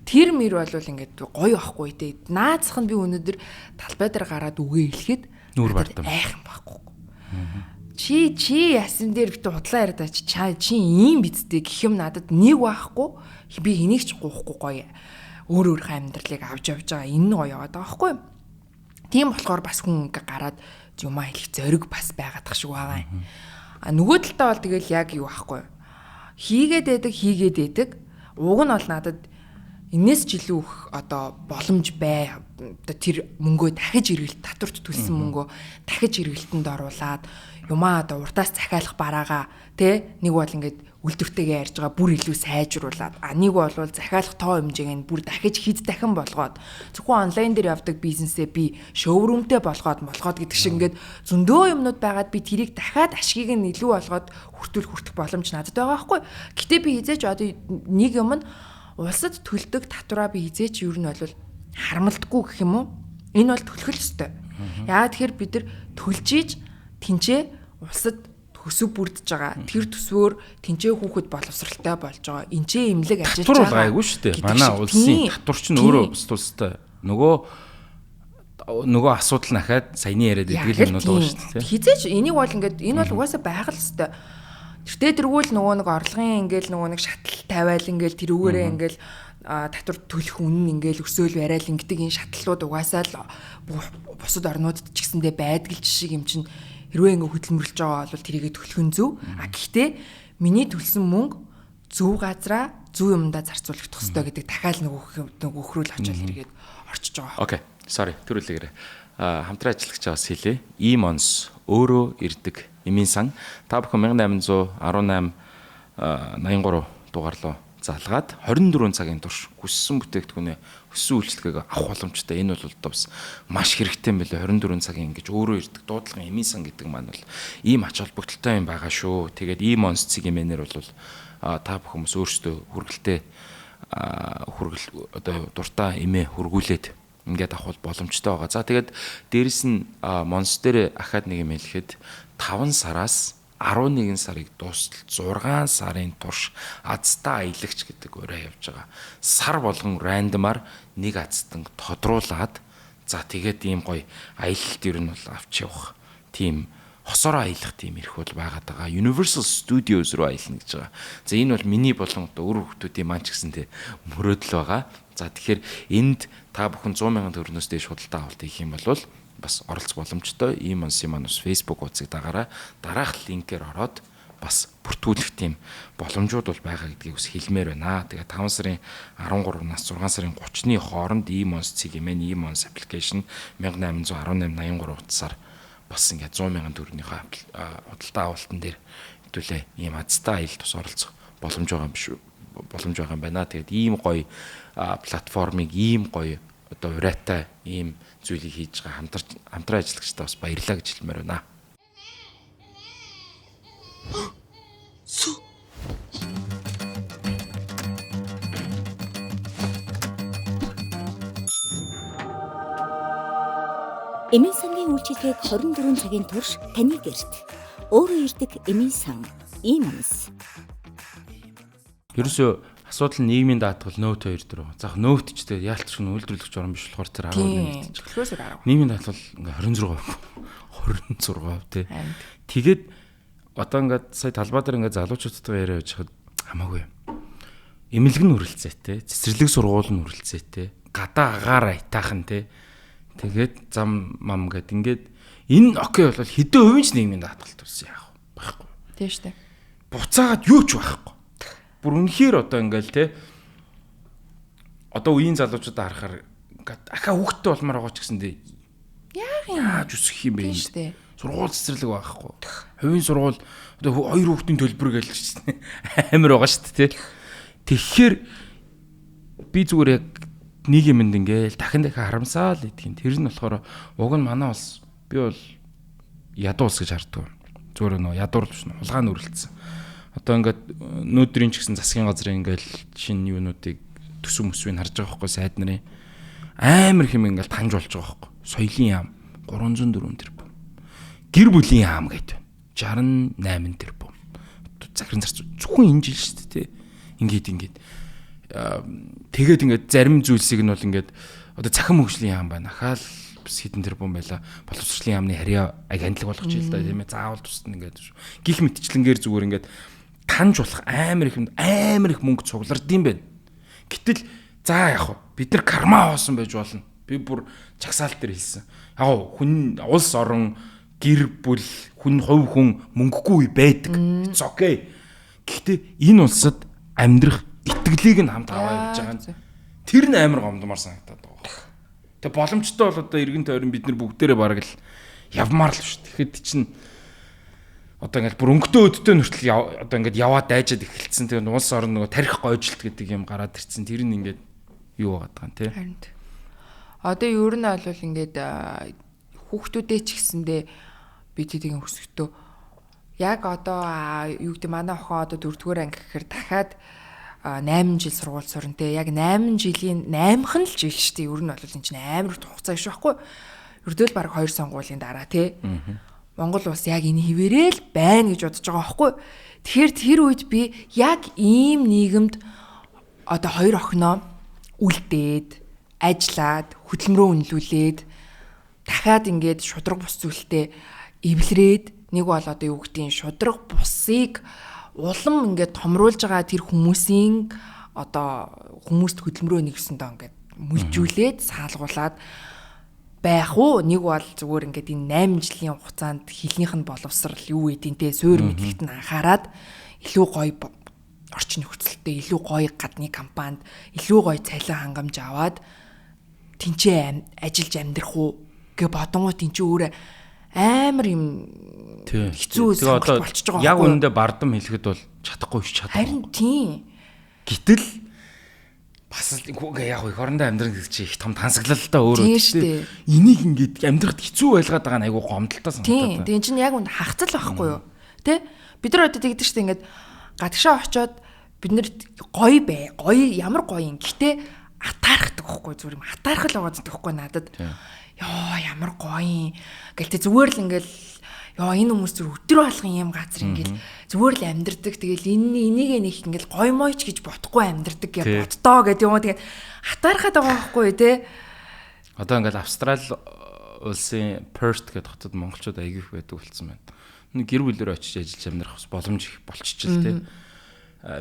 Тэр мэр бол ингээд гоё ахгүй те. Наацх нь би өнөөдөр талбай дээр гараад үгээ хэлэхэд нүур бардам айхан байхгүй. Чи ясан дээр битүү худлаа яриад чи ийм бидтэй гэх юм надад нэг байхгүй. Би энийг ч гоохгүй гоё. Өөрийнхөө амьдралыг авч явж байгаа энэ гоё яваад байгаа байхгүй. Тийм болохоор бас хүн ингээ гараад юмаа хэлэх зориг бас байгаадах шиг байгаа юм. Нөгөө талдаа бол тэгэл яг юу байхгүй. Хийгээд байдаг. Уг нь бол надад энэс ч илүү их одоо боломж бай. Одоо тэр мөнгөө дахиж эргэлт татварт төлсөн мөнгөө дахиж эргэлтэнд оруулаад юмаа одоо уртаас захиалах бараагаа тэ нэг бол ингээд үйлдвэртэйгээ ярьж байгаа бүр илүү сайжруулад нэг бол захиалах тоо хэмжээг нь бүр дахиж хэд дахин болгоод зөвхөн онлайн дээр явдаг бизнесээ би шоурумтэй болгоод гэдэг шиг ингээд зөндөө юмнууд байгаад би тэрийг дахиад ашгийг нь илүү болгоод хүртэх боломж надад байгаа байхгүй. Гэтэ би хизээч одоо нэг юм нь улсад төлдөг татвараа би хизээч юу нь бол харамлдаггүй гэх юм уу? Энэ бол төлөх л ёстой. Яагаад тэгэхээр бид нар төлж ийж тэнцээ улсад төсөв бүрдэж байгаа. Тэр төсвөөр тэнцээ хүүхэд боловсралтай болж байгаа. Энчээ имлэг ажиллаж байгаа. Татвар гайгүй шүү дээ. Манай улсын татвар чинь өөрөө бус тустай. Нөгөө асуудал нахаад саяны яриад идэг юмнууд байгаа шүү дээ. Хизээч энийг бол ингээд энэ бол угаасаа байх л ёстой. Тэртээ тэргүүл нөгөө нэг орлогын ингээл нөгөө нэг шатал тавиал ингээл тэрүүгээрээ ингээл татвар төлөх үнэн ингээл өсөөл барайл ингэдэг энэ шатлалууд угаасаа л бусад орнуудад ч гэсэндээ байдаг л жишээ юм чинь хэрвээ ингээ хөдөлмөрлөж байгаа бол тэрийгэ төлөх нь зөв. Гэхдээ миний төлсөн мөнгө зөв газараа зөв юмдаа зарцуулагдах хэрэгтэй гэдэг дахиад нөхрөл очоод хэрэгэд орчиж байгаа. Окей. Sorry. Төрүүлээрэй. Хамтран ажиллагч бас хэлээ. E-Mons өөрөө ирдэг эмийн сан. Та бүхэн 1818 83 дугаарлуу залгаад 24 цагийн турш хүссэн бүтээгдэхүүнээ хүссэн үйлчлэгийг авах боломжтой. Энэ бол бас маш хэрэгтэй юм билээ. 24 цагийн ингэж өөрөө ирдэг дуудлагын эмийн сан гэдэг маань бол ийм ач холбогдолтой юм байгаа шүү. Тэгээд E-Mons цэгийн мэнэр бол та бүхэн хүмүүс өөрсдөө хүргэлтээ одоо дуртай эмээ хөргүүлээд ингээд авах боломжтой байгаа. За тэгээд дээрэс нь Mons дээр ахаад нэг юм хэлэхэд 5 сараас 11 сарыг дуустал 6 сарын турш азтай аялагч гэдэг ураа явж байгаа. Сар болгон рандомаар нэг азтан тодруулаад за тэгээд ийм гоё аялалт ер нь бол авч явах. Тийм хосороо аялах тийм ирэх бол байгаад байгаа. Universal Studios руу аялна гэж байгаа. За энэ бол миний болон өөр хүмүүсийн маань ч гэсэн тэ мөрөөдөл байгаа. За тэгэхээр энд та бүхэн 100,000 төгрөгнөөс дээш худалдаа авалт хийх юм бол бас оролцох боломжтой. E-Mons-ийн маань бас Facebook хуудсыг дагаараа дараах линкээр ороод бас бүртгүүлэх тийм боломжууд бол байгаа гэдгийг бас хэлмээр байна. Тэгээ 5 сарын 13-наас 6 сарын 30-ны хооронд E-Mons цэгийн E-Mons application 181883 утсаар бас ингээд 100,000 төгрөгнийхөө худалдаа авалтан дээр хэдүүлээ ийм азтай аялалд бас оролцох боломж байгаа юм байна. Тэгээд ийм гоё платформыг ийм гоё одоо урайтай ийм зүйлийг хийж байгаа хамтран ажиллагчдаа бас баярлалаа гэж хэлмээр байна. Эмийн сангийн үйлчилгээг 24 цагийн турш таны гэрт. Өөрөө ирдэг эмийн сан E-Mons. Ерөөсөө асуудал нь нийгмийн даатгал нөөт 2 дөрөв. За нөөт ч тэгээ яалтч нь үйлдвэрлэгч орон биш болохоор тэр 11 гэж. Нийгмийн даатгал ингээ 26% тий. Тэгээд одоо ингээд сая талбай дээр ингээ залуучуудтай яриа байж хад хамаагүй. Эмнэлэг нь үрэлцээтэй, цэцэрлэг сургууль нь үрэлцээтэй, гадаа агаар айтаахан тий. Тэгээд зам мам гэд ингээд энэ окей бол хэдэн хувийн ч нийгмийн даатгалт болсон яах вэ? Байхгүй. Тийм шүү дээ. Буцаагаад юу ч байхгүй. Бүр үнэхээр одоо ингээл те одоо үеийн залуучуудаа харахаар ингээд ахаа хүүхдтэй болмоор байгаа ч гэсэндээ яаж үсэх юм бэ энэ? Сургууль цэцэрлэг байхгүй. Хувийн сургууль одоо 2 хүүхдийн төлбөр гэлж амар байгаа шүү дээ те. Тэгэхээр би зүгээр яг нэг юмд ингээл дахин харамсаа л идэх юм. Тэр нь болохоор уг нь манай улс би бол ядуу улс гэж харддаг. Зүгээр нөө ядуур биш нөө улгаан үрэлцсэн. Одоо ингээд нөөдрийн ч гэсэн засгийн газрын ингээл шинэ юунуудыг төсөв мөсвийг харж байгаа байхгүй сайд нарын амар хэм ингээл таньж болж байгаа байхгүй. Соёлын яам 304 тэрбум. Гэр бүлийн яам гэдэг 68 тэрбум. Захирын зарц зөвхөн энэ жил шүү дээ. Ингээд тэгээд ингээд зарим зүйлсийг нь бол ингээд одоо цахим хөгжлийн яам байна. Ахаал бас хэдэн тэрбум байла. Боловсролын яамны харьяа хандлага болгож ийл да тийм ээ. Заавал тусна ингээд гих мэтчлэнгээр зүгээр ингээд таньж болох амар их мөнгө цуглардсан байна. Гэтэл за яг бид нар карма хоосон байж болно. Би бүр чагсаалт дээр хэлсэн. Яг хүн улс орон гэр бүл хувь хүн мөнгөгүй байдаг. It's okay. Гэхдээ энэ улсад амьдрах итгэлийг нь хамт аваа явж байгаа. Тэр нь амар гомдмаар санагдаад байгаа. Тэг боломжтой бол одоо эргэн тойрон бид нар бүгдээрээ бараг л явмаар л шүү. Тэгэхэд чинь одоо ингээл бүр өнгөтэй өдтэй нүртэл одоо ингээд яваад дайжаад эхэлсэн. Тэгээд улс орон нөгөө тарих гойжилт гэдэг юм гараад ирсэн. Тэр нь ингээд юу байгаа даа тий. Харин. Одоо ер нь бол ингээд хүүхдүүдээ ч гэсэндээ бид тэдгийн өсөктөө яг одоо юу гэдэг манай охин одоо 4-р анги гэхээр дахиад 8 жил сургууль сурна те. Яг 8 жилийн 8хан л жил шүү дээ. Ер нь бол энэ чинь амар хугацаа шүү байхгүй. Ердөө л баг 2 сонгуулийн дараа те. Монгол улс яг энэ хിവэрэл байна гэж бодож байгаа байхгүй. Тэгэхээр тэр үед би яг ийм нийгэмд одоо 2 охиноо үлдээд, ажиллаад, хөдөлмөрөө үнэлүүлээд дахиад ингээд шудраг бус зүйлтэй эвлэрээд нэг бол одоо юу гэдгийг шудраг бусыг улам ингээд томруулж байгаа тэр хүмүүсийн одоо хүмүүст хөдөлмөрөө нэгсэн доо ингээд мүлжүүлээд саалгуулад байх уу? Нэг бол зүгээр ингээд энэ 8 жилийн хугацаанд хилнийх нь боловсрал юу гэдэнтэй суур мэдлэгт нь анхаарад илүү гоё орчин нөхцөлтэй, илүү гоё гадны компанид, илүү гоё цалин хангамж аваад тэнцээ ажиллаж амьдрах уу гэ бодонгууд энэ чи өөрөө амар юм хэцүү сонголт болчихж байгаа. Яг үүндээ бардам хэлэхэд бол чадахгүй ш чадахгүй. Харин тийм. Гэтэл бас яг их орондоо амьдрах гэж чи их том тансаглалтай өөрөө тийм. Энийг ингээд амьдрахад хэцүү байлгаад байгаа нь айгу гомдолтой санагдаад. Тийм чинь яг үнд хагцал байхгүй юу? Тэ? Бид нар одоо тэгдэг чинь ингээд гадагшаа очиод бид нар гоё бай. Гоё ямар гоё юм. Гэтэ атаархдаг байхгүй зүгээр юм. Атаархал байгаа гэхгүй надад. Яа ямар гоё юм. Гэлтэй зүгээр л ингээл яа энэ хүмүүс зүр өдөр болгон юм газар ингээл зүгээр л амьдэрдэг. Тэгэл энийг нэг ингээл гоё мойч гэж бодохгүй амьдэрдэг гэж боддоо гэдэг юм. Тэгээд атаархаад байгаа байхгүй те. Одоо ингээл Австрали улсын Perth гэдэг хотод монголчууд аяг их байдаг болсон байна. Гэр бүлээр очиж ажиллаж амьдрах бас боломж их болчихчихл те.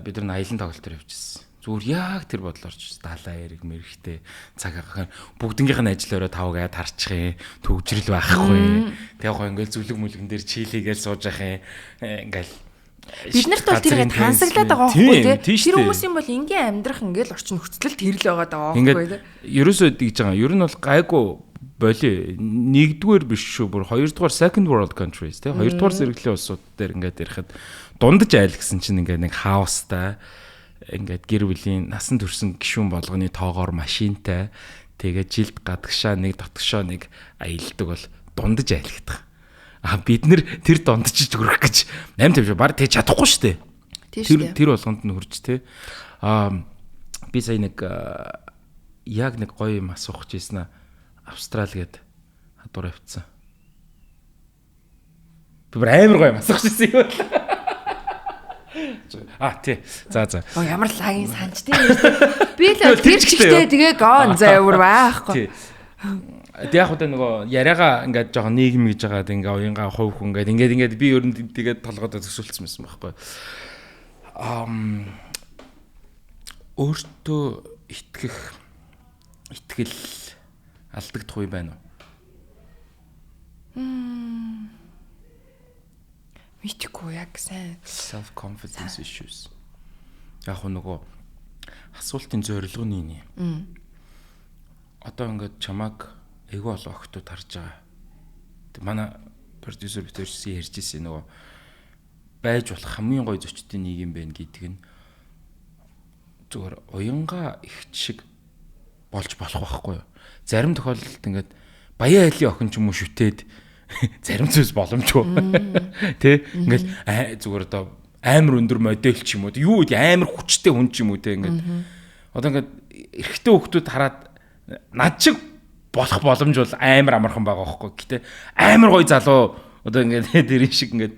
Бид нар аялын тоглолтоор явчихсан. Зүгээр яг тэр бодлоор ч далаа эрг мэрэгтэй цаг агаахаар бүгднгийнх нь ажиллаараа тавгаад харчих юм. Төгжрөл байхгүй. Тэгээ гоо ингээл зүлэг мүлгэн дээр чийлийгээл сууж ах юм. Ингээл бид нарт бол тэр ингээд тансаглаад байгаа байхгүй те. Тэр хүмүүсийн бол ингийн амьдрах ингээл орчин нөхцөлд тэрл байгаа даа байхгүй те. Ерөөсөө гэж байгаа. Ер нь бол гайгүй боли нэгдүгээр биш шүү бүр хоёрдугаар second world countries те хоёрдугаар зэрэглэлийн улсууд дээр ингээд ирэхэд дундаж айл гэсэн чинь ингээд нэг хаустай ингээд гэр бүлийн насан турш гишүүн болгоны тоогоор машинтай тэгээд жилд гадагшаа нэг дотгошоо нэг аялдаг бол дундаж айл гэдэг. Бид нэр тэр дундаж хүрэх гэж 8 тавь баг тэг чадахгүй шүү дээ. Тэр болгонд нь хүрч те. Би сая нэг яг нэг гоё юм асуух гэжсэн аа. Австрали гээд хадуур авцсан. Би бүр амар гоё масах шийсэн юм байна. Тий. За. Ямар лагийн санч тийм. Би л тэр чигтэй тэгээ гон заа бүр байхгүй. Тэг яг удаа нөгөө яриагаа ингээд жоохон нийгэм гэж байгаад ингээ уянгаа хувь хүн ингээд би ер нь тэгээд толгойдоо төсөөлсөн байсан байхгүй. Өөртөө итгэл алдагдах үе байна уу? Мэдгүй яг сайн. Self confidence issues. Яг нөгөө асуултын зорилгоны юм. Одоо ингээд чамаг эйгүү олон охтууд харж байгаа. Тэг манай продюсер битэрсэн ярьж ирсэн нөгөө байж болох хамгийн гоё зочдын нэг юм байна гэдэг нь зүгээр уянга ихч шиг болж болох байхгүй юу? Зарим тохиолдолд ингээд баян айлын охин ч юм уу шүтээд зарим зүйлс боломжгүй. Тэ ингээд зүгээр одоо амар өндөр модель ч юм уу юу гэдэг амар хүчтэй хүн ч юм уу те ингээд одоо ингээд эрэгтэй хүмүүс хараад над шиг болох боломж бол амар амархан байгаа байхгүй. Гэтэ амар гоё залуу одоо ингээд тэр шиг ингээд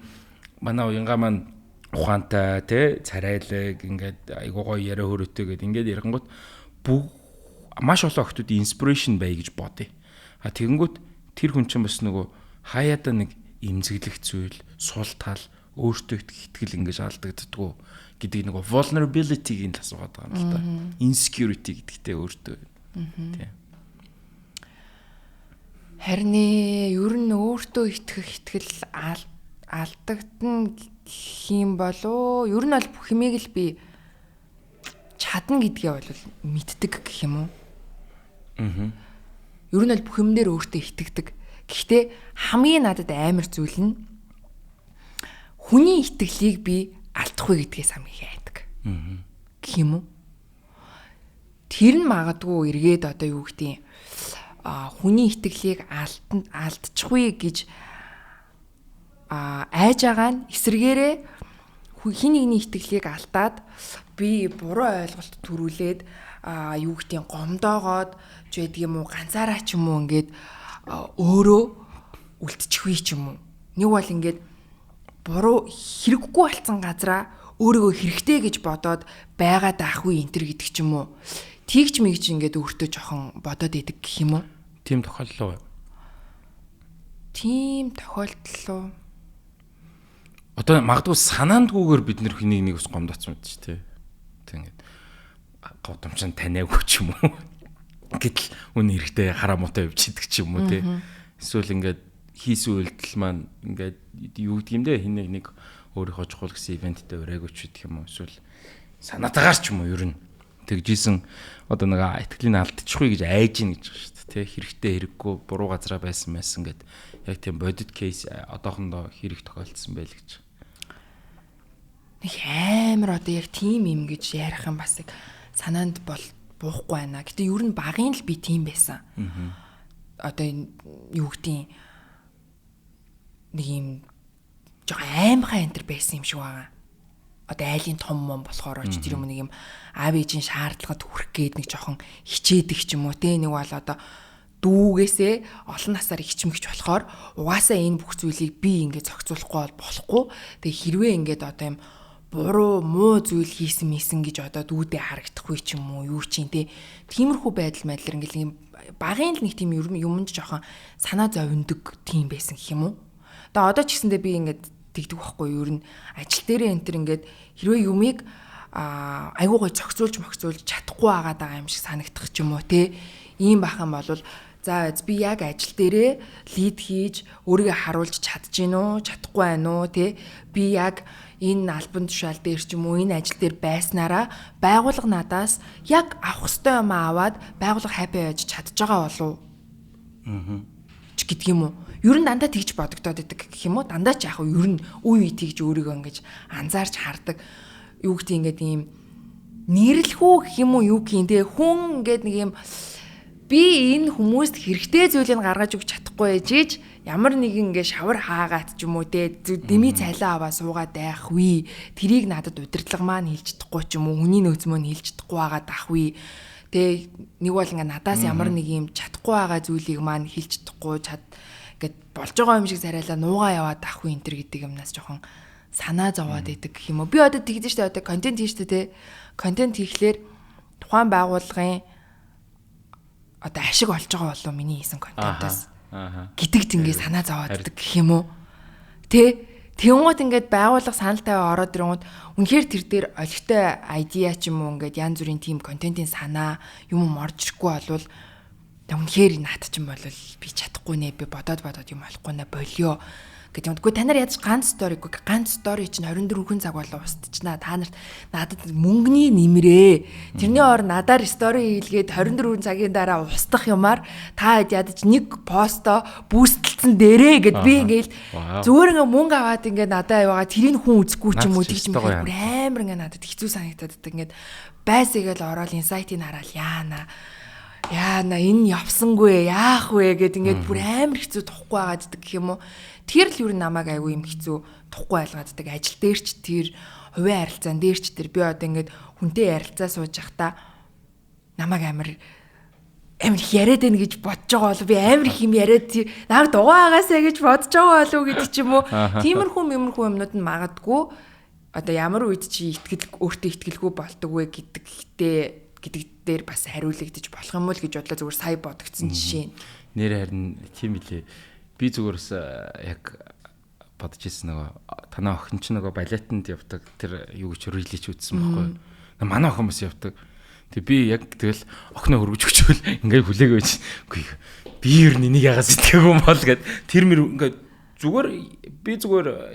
манай уянга маань ухаантай те царайлаг ингээд айгуу гоё яриа хөрөөтэй гэдэг ингээд ярангууд маш олон охтууд инспирэшн бай гэж бодъё. Тэгэнгүүт тэр хүн чинь бас нөгөө хаяада нэг эмзэглэх зүйл, сул тал, өөртөө итгэл ингэж алдагддгүү гэдэг нөгөө vulnerability-гийн л асуугаад байгаа юм л да. Insecurity гэдэгтэй өөртөө. Тийм. Харин ер нь өөртөө итгэх итгэл алдагдана гэх юм болоо. Ер нь бол бүх юмыг л би чадна гэдгээ бол мэддэг гэх юм уу? Ер нь бол бүх юм дээр өөртөө итгэдэг. Гэхдээ хамгийн надад амар зүйл нь хүний итгэлийг би алдахгүй гэдгээс хамгийн хайдаг. Гэх юм уу? Тэр нь магадгүй эргээд одоо юу гэдэг хүний итгэлийг алдчихгүй гэж айж байгаа нь эсрэгээрээ хин нэгний итгэлийг алдаад би буруу ойлголт төрүүлээд юу гэдгийг гомдоогоод ч байдаг юм уу ганцаараа ч юм уу ингээд өөрөө үлдчихвээ ч юм уу. Нэг бол ингээд буруу хэрэггүй болсон газараа өөрийгөө хэрэгтэй гэж бодоод байгаад ахгүй энэ төр гэдэг ч юм уу. Тэгж мэгж ингээд өөртөө жоохон бодоод идэг гэх юм уу? Тийм тохиолдол уу? Тийм тохиолдол уу? Одоо магадгүй санаандгүйгээр бид нэр хэнийг нэг ус гомдоцсон мэт ч тий. Тэг ингээд гудамжинд таниагүй ч юм уу. Гэтэл үн хэрэгтэй хараа муутай явчихдаг ч юм уу те. Эсвэл ингээд хийсэн үйлдэл маань ингээд юу гэдэг юм бэ? Хин нэг өөрийнхөө чухал гэсэн ивенттэй өрөөгөө ч гэдэг юм уу. Эсвэл санаатаагаар ч юм уу ер нь тэгжсэн одоо нэг итгэлийн алдчихгүй гэж айж ийн гэж байна шүү дээ. Тэ хэрэгтэй хэрэггүй буруу газараа байсан гэд яг тийм бодит кейс одоохондоо хэрэг тохиолдсон байл гэж. Нэг амар одоо яг тийм юм гэж ярих юм бас яг санаанд буухгүй байна. Гэтэ ер нь багын л би тийм байсан. Одоо юу гэдгийг нэг юм жоо аймхаа энтер байсан юм шиг байгаа. Одоо айлын том мом болохоор ч тэр юм нэг юм аав ээжийн шаардлагад хүрэх гээд нэг жоохон хичээдэг ч юм уу те нэг бол одоо дүүгээсээ олон насаар хичмэгч болохоор угаасаа энэ бүх зүйлийг би ингээд зохицуулахгүй болохгүй. Тэгээ хэрвээ ингээд одоо юм буруу муу зүйл хийсэн гэж одоо дүүдээ харагдахгүй ч юм уу юу чинь те тиймэрхүү байдал ингээд юм багын л нэг тийм юмд жоохон санаа зовндөг тийм байсан гэх юм уу. Тэгээ одоо ч гэсэндээ би ингээд тэгдэг байхгүй юу ер нь ажил дээрээ энэ төр ингээд хэрвээ юмыг айгуугой зохицуулж чадахгүй байгаа юм шиг санагдах ч юм уу те ийм бахан болвол за би яг ажил дээрээ лид хийж өөрийгөө харуулж чадчихэв үү чадахгүй байна уу те би яг энэ албан тушаал дээр ч юм уу энэ ажил дээр байснараа байгууллага надаас яг авах ёстой юм аваад байгууллага хайпаа яаж чадж байгаа болов ч гэдэг юм уу. Ер нь дандаа тэгж бодогдоод идэг гэх юм уу. Дандаа ч яг ер нь үе тэгж өөрийгөө ингэж анзаарч хардаг. Юу гэдэг ингээд ийм нэрлэхүү гэх юм уу юу гэх юм те хүн ингээд нэг юм би энэ хүмүүст хэрэгтэй зүйлийг гаргаж өгч чадахгүй ээжиж ямар нэг ингээ шавар хаагаад ч юм уу те дэмий цайлаа аваа суугаад байхгүй тэрийг надад удирдлага маань хэлж чадахгүй ч юм уу хүний нөөц мөн хэлж чадахгүй байгаад ахгүй те нэг бол ингээ надаас ямар нэг юм чадахгүй байгаа зүйлийг маань хэлж чадахгүй гэд болж байгаа юм шиг царайлаа нуугаа яваад ахгүй энэ төр гэдэг юмнаас жоохон санаа зовоод идэг гэх юм уу. Би одоо тэгдэж штэ одоо контент хийж штэ те. Контент хийхлээр тухайн байгууллагын одоо ашиг олж байгаа болов миний хийсэн контентоос. Гэдэг зингээ санаа зовоод идэг гэх юм уу. Тэ Тэнгууд ингээд байгууллага санал тавиа ороод ирэнгууд үнэхээр тэр дээр олигтой айдиа ч юм уу ингээд янз бүрийн тим контентын санаа юм орж ирэхгүй болвол үнэхээр наад ч юм бол би чадахгүй нэ би бодоод юм болохгүй нэ болио гэдэг юм. Үгүй та нар яаж ганц стори чинь 24 хүн цаг болоо устчихна. Та нарт надад мөнгөний нэмрээ. Тэрний ор надаар стори хийлгээд 24 цагийн дараа устгах юмар та ядаж нэг посто бүүсгэлцэн дээрээ гэд би ингээл зүгээр ингээ мөнгө аваад ингээ надаа яваа тэрийг хүн үзэхгүй ч юм уу тийч юм амар ингээ надад хэцүү санагдаад ингээд байсгээл ороод инсайтыг хараал яана энэ явсангүй яах вэ гэд ингээд бүр амар хэцүү тухгүй байгаад гэх юм уу. Тэр л юу намайг айгүй юм хэцүү тухгүй байлгааддаг. Ажил дээр ч тэр хувийн харилцаан дээр ч тэр би одоо ингээд хүнтэй ярилцаа сууж явахдаа намайг амар их яриад байна гэж бодож байгаа болов би амар их юм яриад намайг дугаагаасаа гэж бодож байгаа болов гэдэг ч юм уу. Тиймэрхүү юмнууд нь магадгүй одоо ямар үед чи өөртөө итгэлгүй болдог вэ гэдэг дээр бас хариулагдаж болох юм уу л гэж бодлоо зүгээр сая бодогдсон жишээ. Нэр харин тийм билээ. Би зүгээрс яг бодож ирсэн нөгөө танаа охин ч нөгөө балетанд явдаг тэр юу гэж рилич үзсэн байхгүй. Манай охин бас явдаг. Тэг би яг тэгэл охиноо хөргөж өчвөл ингээд хүлээгөө байж. Үгүй би ер нь энийг ягаас итгэв юм бол гэд тэр мэр ингээд зүгээр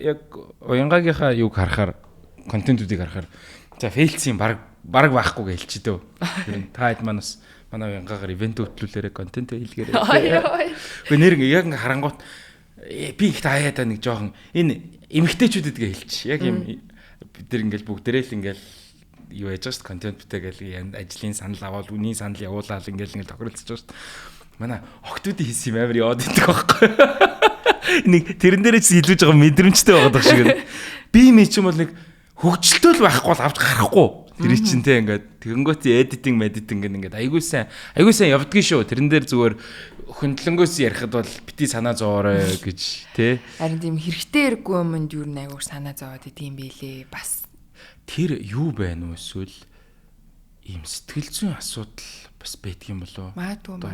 яг уянгаагийнхаа юг харахаар контентуудыг харахаар за фейлцийн баг байхгүй гэж хэлчихэ дөө. Та хэд манаас манай уянгаагаар ивент хөтлүүлээрэ контент хийлгээрээ. Гэхдээ нэр яг ингээ харангуут би их таяада нэг жоохон энэ эмгтээчүүдэд гээ хэлчих. Яг юм бид нар ингээл бүгдээрээ л ингээл юу яаж байгаа шүү контент бүтээгээл ажлын санал аваад үний санал явуулаад ингээл тохиролцож байгаа шүү. Манай охтуудын хийсэн юм амар яваад идэх байхгүй. Нэг тэрэн дээрээ ч илүүж байгаа мэдрэмжтэй байгаа дах шиг. Би юм ч юм бол нэг хөгжилтөө л байхгүй бол авч гарахгүй. Тэр чинь те ингээд тэгэнгүүт эдитинг ингээд айгуу сайн явдгийн шүү. Тэрэн дээр зүгээр хөндлөнгөөс ярихад бол бити санаа зовоорой гэж те. Харин тийм хэрэгтэй хэрэггүй юмд юу нэг айгуу санаа зовоод идэм байлээ бас. Тэр юу байна уу эсвэл ийм сэтгэл зүйн асуудал бас байдаг юм болов. Магадгүй.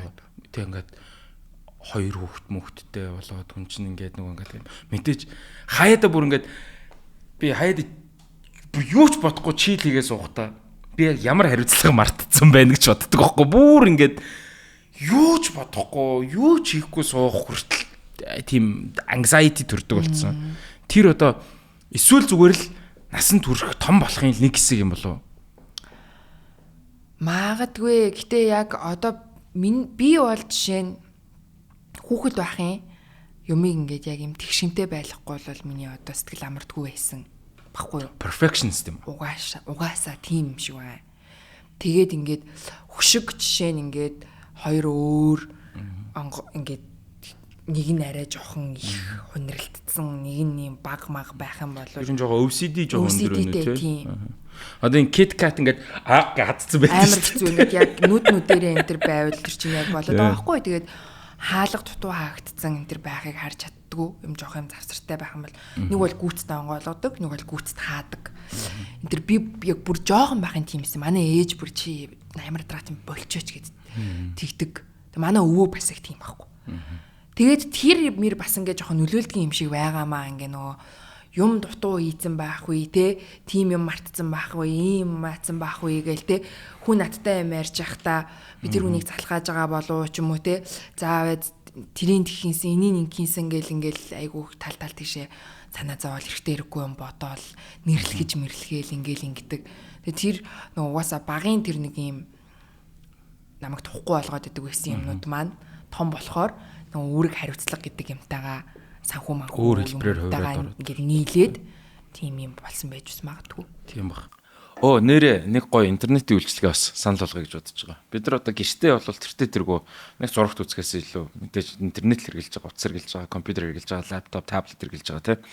Тэг ингээд хоёр хүүхдтэй болоод хүн чинь ингээд нөгөө ингээд мэдээж хаяада бүр ингээд би хаяада юу ч бодохгүй чийл хийгээ суух та. би яг ямар хариуцлага мартцсан байна гэж боддог байхгүй. Бүр ингээд юу ч бодохгүй, юу ч хийхгүй суух хүртэл тийм anxiety төрдөг болсон. Тэр одоо эсвэл зүгээр л насан турш том болохын нэг хэсэг юм болов уу? Магадгүй. Гэтэ яг одоо би бол жишээ нь хүүхэд байхын юмыг ингээд яг юм тэгшинтэй байхгүй бол миний одоо сэтгэл амардгүй байсан баггүй юу? Perfectionist юм. Угаасаа тийм юм шиг байна. Тэгээд ингээд хөшиг жишээ нь ингээд хоёр өөр ингээд нэг нь арай жоохон их хүнрэлтсэн, нэг нь юм баг маг байх юм бол Тэр нь жоохон OCD жоохон өндөр тийм. Одоо энэ KitKat ингээд гадцсан байх. Амар хэцүү ингээд яг нүднүүдээрээ энэ төр байвал тэр чинь яг болоод байгаа байхгүй. Тэгээд хаалга дутуу хаагдцсан энэ төр байхыг харж чаддгүй юм жоох юм завсартай байх юм бол нэг бол гүйцэд онгойлгодог, нэг бол гүйцэд хаадаг. Энэ төр би яг бүр жоохон байхын тийм юмсан. Манай ээж бүр чи амар драт юм болчооч гэд тэгдэг. Манай өвөө бас яг тийм байхгүй. Тэгээд тэр мэр бас ингээд жоохон нөлөөлдөг юм шиг байгаамаа ингээ нөгөө юм дутуу хийцэн байх үе те тийм юм мартцсан байх үе ийм маацсан байх үе гээл те хүн надтай юм ярьж явахдаа би тэр хүнийг залхааж байгаа болов ч юм уу те заавал тэрийн тхийнсэн энийг инкийнсэн ингээл айгу тал тийшээ санаа зовоол хэрэгтэй хэрэггүй юм бодоол нэрлэхэж мэрлэгээл ингээл ингэдэг. Тэгээ тэр нөгөө угаасаа багын тэр нэг юм намайг тухгүй болгоод идэг байсан юмнууд маань том болохоор нөгөө үүрэг хариуцлага гэдэг юмтайгаа санхүү манхүү өөр хэлбэрээр хувираад ингээд нийлээд тийм юм болсон байж ус магадгүй. Тийм баг. Нэрээ нэг гоё интернетийн үйлчилгээ бас санал болгоё гэж бодож байгаа. Бид нар одоо гэртээ бол тэртээ тэргүү нэг зурагт үзэхээс илүү мэдээж интернет хэрэглэж байгаа, утас хэрэглэж байгаа, компьютер хэрэглэж байгаа, лаптоп, таблет хэрэглэж байгаа тийм.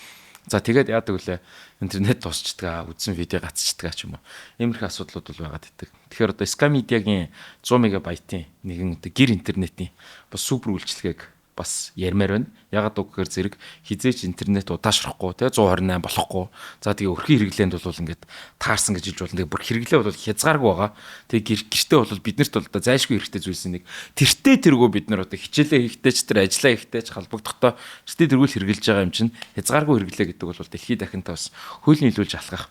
За тэгээд яадаг вүлээ интернет дуусчдаг, үзсэн видео гацчдаг ч юм уу. Иймэрхүү асуудлууд бол байгаад идэг. Тэгэхээр одоо Sky Media-гийн 100 мегабайтын нэгэн гэр интернетийн бас супер үйлчилгээг бас ярмаар байна. Ягаад гэвэл зэрэг хизээч интернет удаашрахгүй те 128 болохгүй. За тэгээ өрхийн хэрэглээнд бол ингээд таарсан гэж хэлж болно. Тэгээ бүр хэрэглээ бол хязгааргүй байгаа. Тэгээ гэртээ бол биднэрт бол одоо зайлшгүй хэрэгтэй зүйлс нэг тэртээ тэргөө бид нар одоо хичээлээ хийхдээ ч тэр ажиллаа хийхдээ ч холбогдохдоо тэртээ тэргүүл хэрэгжилж байгаа юм чинь хязгааргүй хэрэглээ гэдэг бол дэлхийд дахинтай бас хуулийн нийлүүлж алхах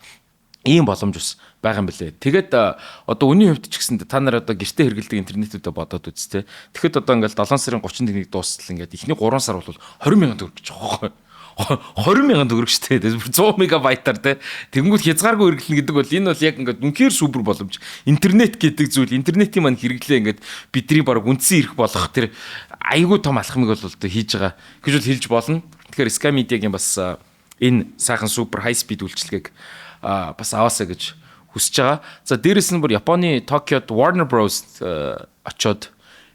ийм боломж ус байгаа юм билээ. Тэгээд одоо үнийн хувьд ч гэсэн та нар одоо гэртээ хэрэглэдэг интернетүүдэд бодоод үзтээ. Тэгэхэд одоо ингээл 7 сарын 31-ний дуустал ингээд эхний 3 сар бол 20,000 төгрөг гэж байгаа. 20,000 төгрөг шүү дээ. 100 мегабайтаар те. Тэгэнгүүт хязгааргүй хэрэглэнэ гэдэг бол энэ бол яг ингээд үнэхээр супер боломж. Интернет гэдэг зүйл, интернетийн маань хэрэглээ ингээд бидний баг үндсэн ирэх болох тэр айгүй том алхмыг бол хийж байгаа гэж бол хэлж болно. Тэгэхээр Sky Media-гийн бас энэ сайхан супер high speed үйлчилгээг бас аваасаа гэж хүсэж байгаа. За дээрэс нь бүр Японы Токиод Warner Bros очоод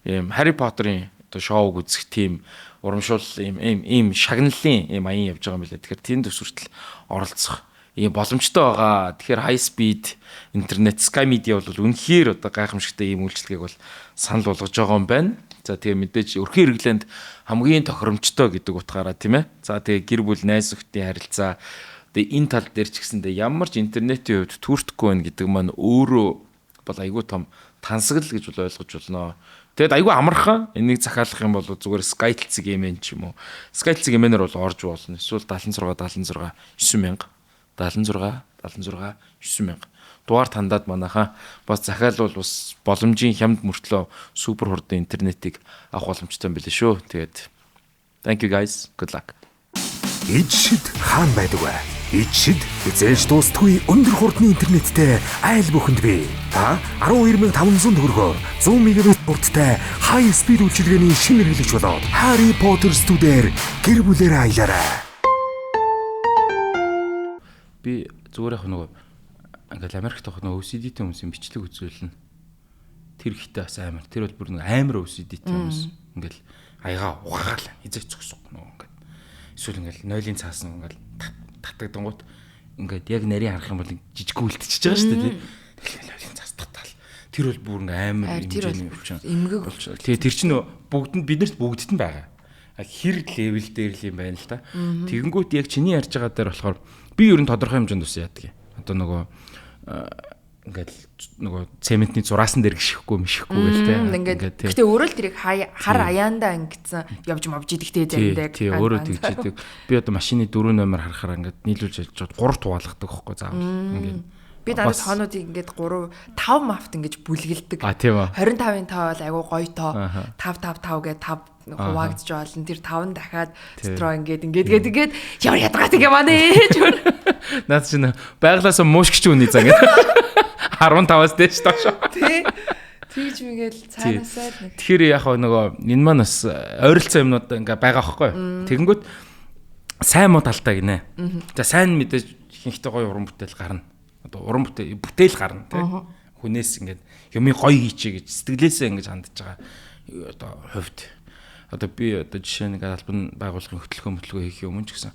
ийм Harry Potter-ын одоо шоуг үзэх тийм урамшуул ийм шагналлын ийм аян явж байгаа юм билээ. Тэгэхээр тэнд төсвөртөл оролцох ийм боломжтой байгаа. Тэгэхээр high speed интернет Sky Media бол үнэхээр одоо гайхамшигтай ийм үйлчилгээг бол санал болгож байгаа юм байна. За тэгээ мэдээж өрхийн хэрэглээнд хамгийн тохиромжтой гэдэг утгаараа тийм ээ. За тэгээ гэр бүл найз нөхдийн харилцаа тэгээ энэ тал дээр ч гэсэндээ ямар ч интернетийн хувьд түүртэхгүй байна гэдэг маань өөрөө бол айгүй том тансагл гэж бол ойлгож болно. Тэгэд айгүй амархан энийг захиалах юм бол зүгээр Sky Telceg MN ч юм уу. Sky Telceg MN-ээр бол орж болно. Эсвэл 76 9000 дугаар тандаад манайхаа бас захиалвал бас боломжийн хямд мөртлөө супер хурдан интернетийг авах боломжтой юм билээ шүү. Тэгээд thank you guys. Good luck. Ичшид хаан байдаг вэ? Ичшид зээж дуустгүй өндөр хурдны интернеттэй айл бүхэнд бий. Та 12,500 төгрөгөөр 100 мегабайт хурдтай high speed үйлчилгээний шинэ хэрэглэгч болоод Harry Potter студиэр гэр бүлээрээ аялаарай. Би зүгээр яг нөгөө ингээл Америкт тохоо нөгөө OCD-тэй хүмүүсийн бичлэг үзүүлнэ. Тэр ихтэй бас амар. Тэр бол бүр нэг амар OCD-тэй хүмүүс. Ингээл аяга угаагаал хизээч зогсох нөгөө ингээд. Эсвэл ингээл нойлын цаас нь ингээл татагдангууд ингээд яг нарийн харах юм бол жижиг үлдчихэж байгаа шүү дээ. Тэгэл нойлын цаас татал. Тэр бол бүр ингээ амар хэмжээний өвчин. Эмгэг болчихоо. Тэгээ тэр чинь бүгдэнд биднэрт бүгдд нь байгаа. Хэр левел дээр л юм байна л та. Тэгэнгүүт яг чиний ярьж байгаа дээр болохоор би ер нь тодорхой хэмжээнд ус яадаг юм. Одоо нөгөө ингээд нөгөө цементний зураасан дээр гიშхгүй мишхгүй гэл те. Ингээд гэтээ өөрөө л тэрийг хар аяандаа ингэсэн явж мовж идэгтэй заримдаг. Тий өөрөө тэгжээдэг. Би одоо машины 4 номер харахаар ингээд нийлүүлж ажиллаж 3 тугаалгадаг хөхгүй заавал. Ингээд Би дандаа тоонуудыг ингээд 3 5 мафт ингэж бүлгэлдэг. Тийм үү. 25-ын тоо бол айгу гоё тоо. 5 гээд 5 хуваагдж болно. Тэр 5 дахиад дотор ингээд ямар ядгаат юм аа нэ. Наад чинь байглаасаа муушгч үний заа ингээд 15-аас дээш доош. Тий. Тэгж мэгэл цаанаасаа нэг. Тэгэхээр яг нөгөө энэ маань бас ойролцоо юмнууд ингээ байгаа байхгүй. Тэгэнгүүт сайн муу талтай гинэ. За сайн мэдээж ихэнхдээ гоё уран бүтээл гарна. Одоо уран бүтээл гарна тий. Хүнээс ингээд юмыг гоё хийчээ гэж сэтгэлээсээ ингэж хандж байгаа. Одоо хувьд одоо би одоо жишээ нэг албан байгууллагын хөтөлбөр хийх юм ч гэсэн.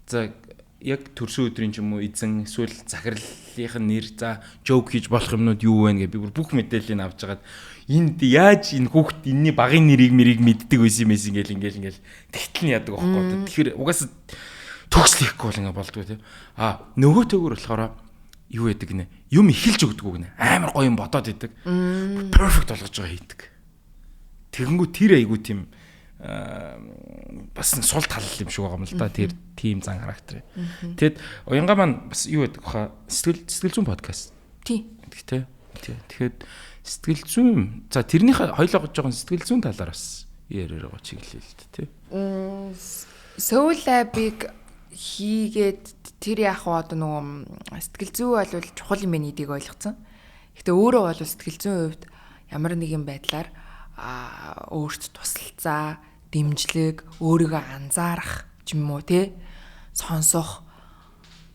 За яг төрсөн өдрийн ч юм уу эзэн эсвэл захирлынх нь нэр за жоок хийж болох юмнууд юу вэ гэж би бүх мэдээллийг авч хагаад энд яаж энэ хүүхд энэний багын нэрийг мэддэг байсан юм эс ингээл тэгтэл нь яадаг байхгүй. Тэгэхээр угаасаа төгслөхгүй бол ингээ болдгоо тийм. Нөгөө төгөр болохоор юу яадаг гинэ юм эхэлж өгдөг гинэ амар гоё юм бодоод идэг. Perfect болгож байгаа хийдэг. Тэгэнгүү тэр айгуу тийм бас сул тал юм шиг байгаа юм л да. Тэр тим зан характер. Тэгэд уянга маань бас юу гэдэг баха сэтгэл зүйн подкаст. Тий. Тэгэхэд сэтгэл зүйн за тэрнийх хоёлоо гож байгаа сэтгэл зүйн талаар бас яриад байгаа чиглэлээ л дээ тий. Soul Lab-ыг хийгээд тэр яг одоо нөгөө сэтгэл зүй бол чухал юм байна гэдгийг ойлгоцсон. Гэхдээ өөрөө бол сэтгэл зүйн хувьд ямар нэгэн байдлаар өөрт тусалцаа, дэмжлэг, өөрийгөө анзаарах ч юм уу те сонсох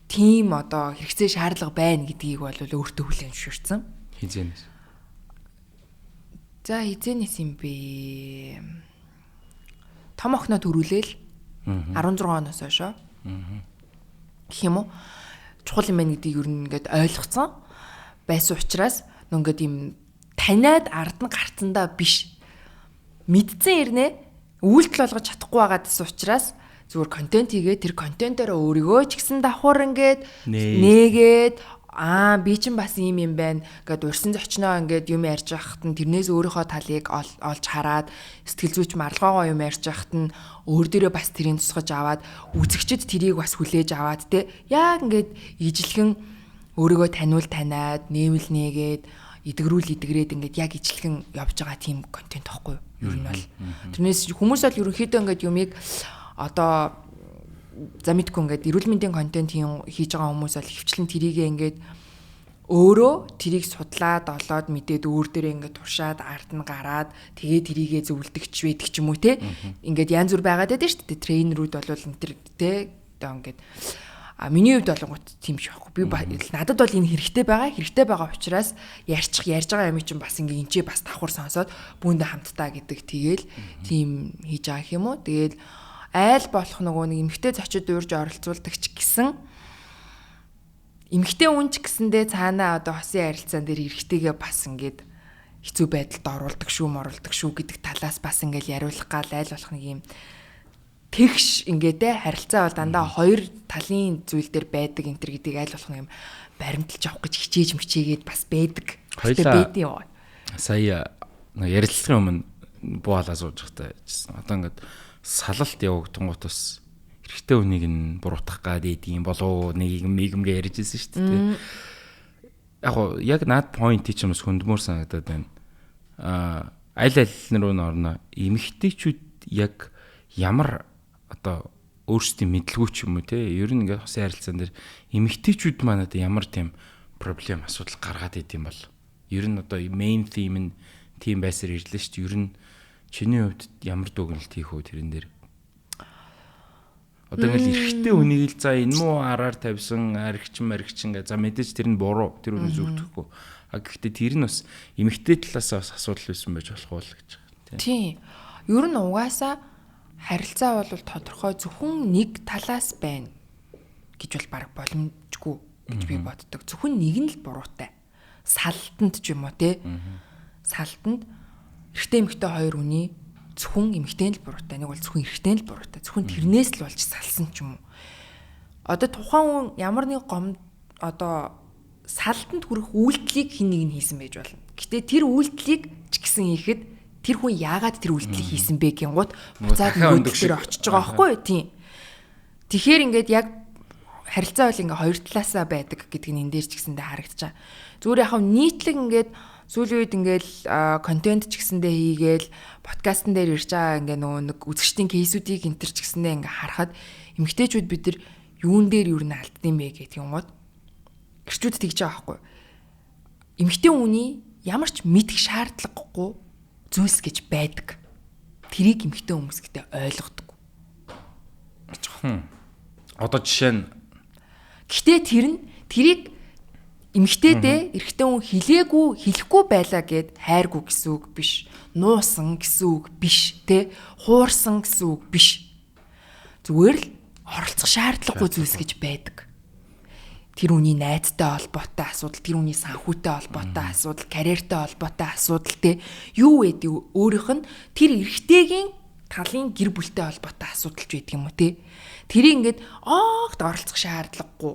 тийм одоо хэрэгцээ шаардлага байна гэдгийг бол өөртөө хүлээн зөвшөөрсөн. Хизэнээс. За хизэнээс юм бэ? Том охиноо төрүүлээл 16 оноос хойш. Гэх юм уу? Чухал юм байна гэдгийг юу нэгээд ойлгоцсон байсан учраас нөгөө юм таниад ард нь гарцсандаа биш. Мэдсэн ирнэ үйлдэл болгож чадахгүй байгаадас учраас зүгээр контент хийгээд тэр контентоор өөрийгөө ч гэсэн давхар ингээд нээгээд би чинь бас юм байна гэд урьсан зочноо ингээд юм ярьж байхад нь тэрнээс өөрийнхөө талыг олж хараад сэтгэл зүйч марлгоогоо юм ярьж байхад нь өөр дөрөө бас тэрийг тусгаж аваад үзэгчд тэрийг бас хүлээж аваад те яг ингээд ижилхэн өөрийгөө таниад нээвэл нээгээд идэгрээд ингээд яг ижилхэн явж байгаа тийм контент тохгүй юу ер нь бол тэрнээс хүмүүс бол ерөнхийдөө ингээд юмыг одоо за мэдгүй ингээд эрүүл мэндийн контент хийж байгаа хүмүүс бол хөвчлэн тэрийгээ ингээд өөрөө тэрийг судлаад олоод мэдээд өөр дээрээ ингээд туршаад ард нь гараад тэгээ тэрийгээ зөвлөдөгч байдаг ч юм уу те ингээд янз бүр байгаад байдаг шүү дээ трейнерүүд бол энэ төр те одоо ингээд миний хувьд болгоот тийм ч байхгүй. Би надад бол энэ хэрэгтэй байгаа учраас ярьж байгаа юм чинь бас ингээ энэчээ бас давхар сонсоод бүүндээ хамтдаа гэдэг тэгээл тийм хийж байгаа юм уу. Тэгээл айл болох нөгөө нэг эмгтэй зочид уурж оролцуулдаг ч гэсэн эмгтэй үнч гэсэндээ цаанаа одоо хосын харилцаан дээр эрэгтэйгээ бас ингээд хэцүү байдалд оруулдаг шүү гэдэг талаас бас ингээл яриулах гал айл болох нэг юм тэгш ингээд харилцаа бол дандаа хоёр талын зүйл дээр байдаг энэ төр гэдгийг айл болох юм баримталж авах гэж хичээгээд бас байдаг. Хоёлаа сая ярилцлагын өмнө бууалаа сууж байхдаа одоо ингээд салалт явагдангууд бас эрэгтэй хүнийг нь буруутгах гад идэм болоо нийгэмгээ ярьж ирсэн шүү дээ. Яг над point ч юмс хөндмөр санагдаад байна. Аль руу норно эмэгтэйчүүд яг ямар одоо өөрсдийн мэдлгүй ч юм уу те ер нь ингээд хосын харилцаан дээр эмэгтэйчүүд маань одоо ямар тийм проблем асуудал гаргаад идэм бол ер нь одоо main theme нь тийм байсаар ирлээ шүү дээ. Ер нь чиний хувьд ямар дүгнэлт хийх вэ тэрэн дээр? Одоо ингээл эрэгтэй хүнийг л за энэ муу араар тавьсан аригчин гэ за мэдээж тэр нь буруу тэр үнэ зүгдэхгүй. Гэхдээ тэр нь бас эмэгтэй талаас бас асуудал байсан байж болох уу гэж байна. Тийм. Ер нь угаасаа харилцаа бол тодорхой зөвхөн нэг талаас байна гэж бол баг боломжгүй гэж би боддог. Зөвхөн нэг нь л буруутай. Салтанд ч юм уу те. Салтанд эрэгтэй эмэгтэй хоёр хүний зөвхөн эмэгтэй л буруутай. Нэг бол зөвхөн эрэгтэй л буруутай. Зөвхөн тэрнээс л болж салсан ч юм уу. Одоо тухайн хүн ямар нэг гом одоо салтанд хүрэх үйлдэлийг хин нэг нь хийсэн байж болно. Гэтэ тэр үйлдэлийг ч гэсэн хийхэд тэр хүн яагаад тэр үйлдэлийг хийсэн бэ гингууд буцаад нөгөөдөр очиж байгаа байхгүй юу? Тийм. Тэгэхээр ингээд яг харилцаа бол ингээ хоёр талаасаа байдаг гэдэг нь энэ дээр ч гэсэндээ харагдаж байгаа. Зүгээр яг нийтлэг ингээд сүүлийн үед ингээл контент ч гэсэндээ хийгээл подкастн дээр ирж байгаа ингээ нөгөө нэг үзэгчдийн кейсүүдийг энтер ч гэсэндээ ингээ харахад эмэгтэйчүүд бид нар юун дээр юу н алдсан бэ гэдэг юм гот гэрчүүд тэгж байгаа байхгүй. Эмэгтэй хүний ямар ч мэдэх шаардлагагүй зүйлс гэж байдаг. Тэрийг эмэгтэй хүмүүс гэдэг ойлгодог. Одоо жишээ нь гэхдээ тэрийг эмэгтэйдээ эрэгтэй хүн хэлэхгүй байлаа гэд хайргүй гэсэн үг биш. Нуусан гэсэн үг биш, тэ? Хуурсан гэсэн үг биш. Зүгээр л оролцох шаардлагагүй зүйлс гэж байдаг. Тэр хүний найзтай холбоотой асуудал, тэр хүний санхүүтэй холбоотой асуудал, карьертэй холбоотой асуудал, тэ? Юу гэдэг өөрийнх нь тэр эрэгтэйгийн талын гэр бүлтэй холбоотой асуудалч байдаг юм уу, тэ? Тэрийг ингээд огт оролцох шаардлагагүй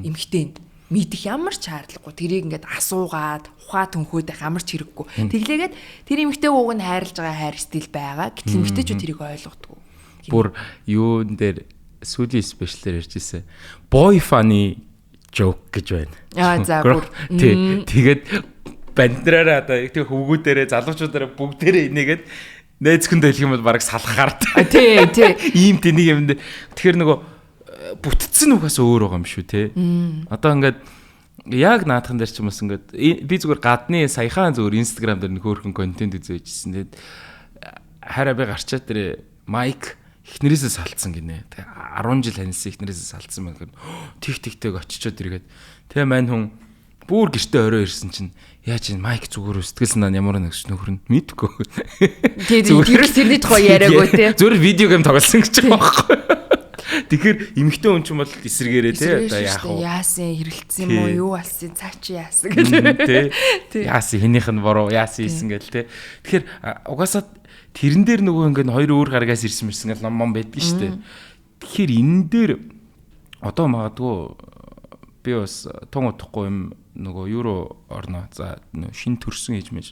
эмэгтэй мэдих ямар ч шаардлагагүй. Тэрийг ингээд асуугаад ухаа төнхөөд ямар ч хэрэггүй. Тэглээгээд тэр эмэгтэй ууг нь хайрлаж байгаа хайр стил байгаа. Гэтэл эмэгтэйчүүд тэрийг ойлгодгүй. Бүр юун дээр сүүлийн спешиалээр ярьж ирсэн. Boy funny joke гэж байна. За бүр тэгээд бандраараа одоо тэг хөвгүүдээрээ залуучуудаараа бүгдээрээ инегээд найзхэндээ хэлэх юм бол бараг салхахаар. Тий. Ийм тэнийг юм. Тэгэхээр нөгөө бүтцэн угаас өөр байгаа юм шүү те. Одоо ингээд яг наадхан дээр ч юм бас ингээд би зүгээр гадны саяхан зүгээр Instagram дээр нөхөрхөн контент үзээжсэн. Тэгээд хараа би гарчаад тэр майк эхнэрээсээ салцсан гинэ. Тэгээ 10 жил таньсан эхнэрээсээ салцсан байх. Тэг очичоод иргээд тэгээ мань хүн бүр гэртээ орой ирсэн чинь яаж энэ майк зүгээр сэтгэл санаа ямар нэгс нөхөр нь мэдгүй. Тэр тэрний тухай яриаггүй те. Зүгээр видео гейм тоглосон гэж байгаа байхгүй. Тэгэхээр эмэгтэй хүн ч юм бол эсэргээрээ те одоо яах вэ? Яасан хэрэлцсэн юм уу? Юу алсын цаг чи яасан гэдэг. Яасан хинийх нь буруу, яасан ийсэн гэл те. Тэгэхээр угаасаа тэрэн дээр нөгөө ингээд хоёр өөр гаргаас ирсэн мэрсэн гэл ном байдаг шүү дээ. Тэгэхээр энэ дээр одоо магадгүй би бас тун утахгүй юм нөгөө юуруу орно. За шин төрсөн гэж мэж.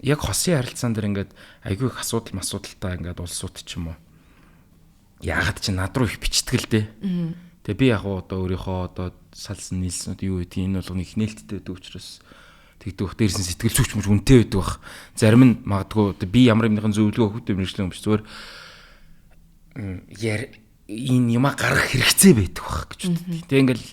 Яг хосын харилцаан дээр ингээд айгүй их асуудалтай ингээд улсууд ч юм уу. Яагаад чи над руу их бичтгэл дээ. Тэгээ би яг одоо өөрийнхөө одоо салсан нийлсэн юу гэдэг энэ болгоны их нээлттэй байдаг учраас тэгдэх дээрсэн сэтгэл зүйч мөч үнэтэй байдаг бах. Зарим нь магадгүй би ямар нэгэн зөвлөгөө өгөхтэй мэржлэн өмч зүгээр энэ юма гарах хэрэгцээ байдаг бах гэж боддог. Тэгээ ингээл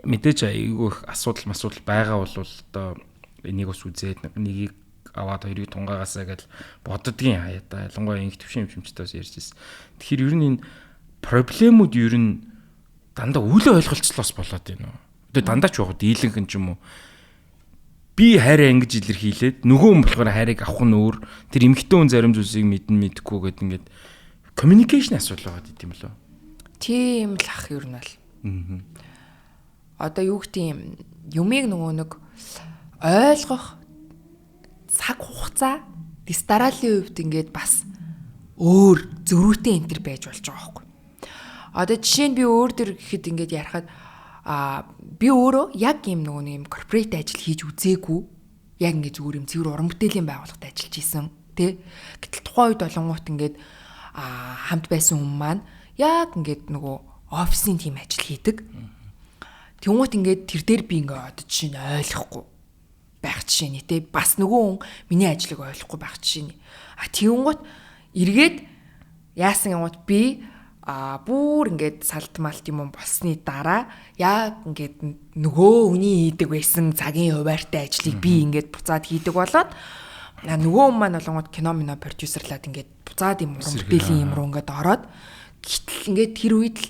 мэдээж айгүй их асуудал байгаа бол одоо энийг бас үзээд нэгийг аваад хоёрыг тунгаагаасаа гэж боддгийн хаяада ялангуяа инх төвшин юмчтаас ярьжсэн. Тэгэхээр ер нь энэ проблемууд ер нь дандаа үл ойлголцлоос болоод байна уу? Тэгээ дандаа ч яг дийлэнх юм ч юм уу? Би хайраа ингэж илэрхийлээд нөгөө хүн болохоор хайрыг авах нь өөр. Тэр эмэгтэй хүн зарим зүйлсийг мэдэхгүй гэдэг ингээд communication асуудал байгаа гэдэг юм лөө. Тийм л ах ер нь бол. Одоо юу гэдэг юмыг нөгөө нэг ойлгох цаг хугацаа дистаралын хувьд ингээд бас өөр зөрүүтэй энтер байж болж байгаа байхгүй. Одоо жишээ нь би өөр дөр гэхэд ингээд ярахад би өөрөө яг юм нөгөө юм корпорат ажил хийж үзээгүй. Яг ингээд зүгээр юм цэвэр уран бүтээлийн байгууллагад ажиллаж исэн тий. Гэтэл тухайн үед олонгууд ингээд хамт байсан хүмүүс маань яг ингээд нөгөө офисын тим ажил хийдэг. Тэнгуут ингээд тэр дээр би ингээд одоо жишээ нь ойлгохгүй байх жишээ нь тий. Бас нөгөө хүн миний ажлыг ойлгохгүй байх жишээ нь. Тэнгуут эргээд яасан юмуут би бүр ингээд салтмалт юм болсны дараа яг ингээд нөгөө хүний хийдэг байсан цагийн хуваартай ажлыг би ингээд буцаад хийдэг болоод нөгөө хүн маань болгоод кино продюсерлаад ингээд буцаад юм уран бүтээлийн юм руу ингээд ороод гэтэл ингээд тэр үед л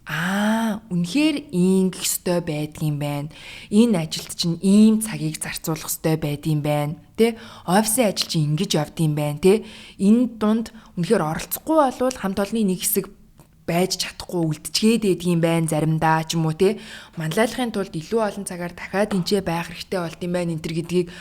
үнэхээр ингэх ёстой байдгийм байна. Энэ ажилд чинь ийм цагийг зарцуулах ёстой байдгийм байна. Тэ офисын ажил чинь ингэж явдгийм байна. Тэ энэ дунд үнэхээр оролцохгүй болвол хамт олонны нэг хэсэг байж чадахгүй үлдчихэд байдгийм байна заримдаа ч юм уу те манлайлахын тулд илүү олон цагаар дахиад тэнцээ байх хэрэгтэй болд юм байна энэ төр гэдгийг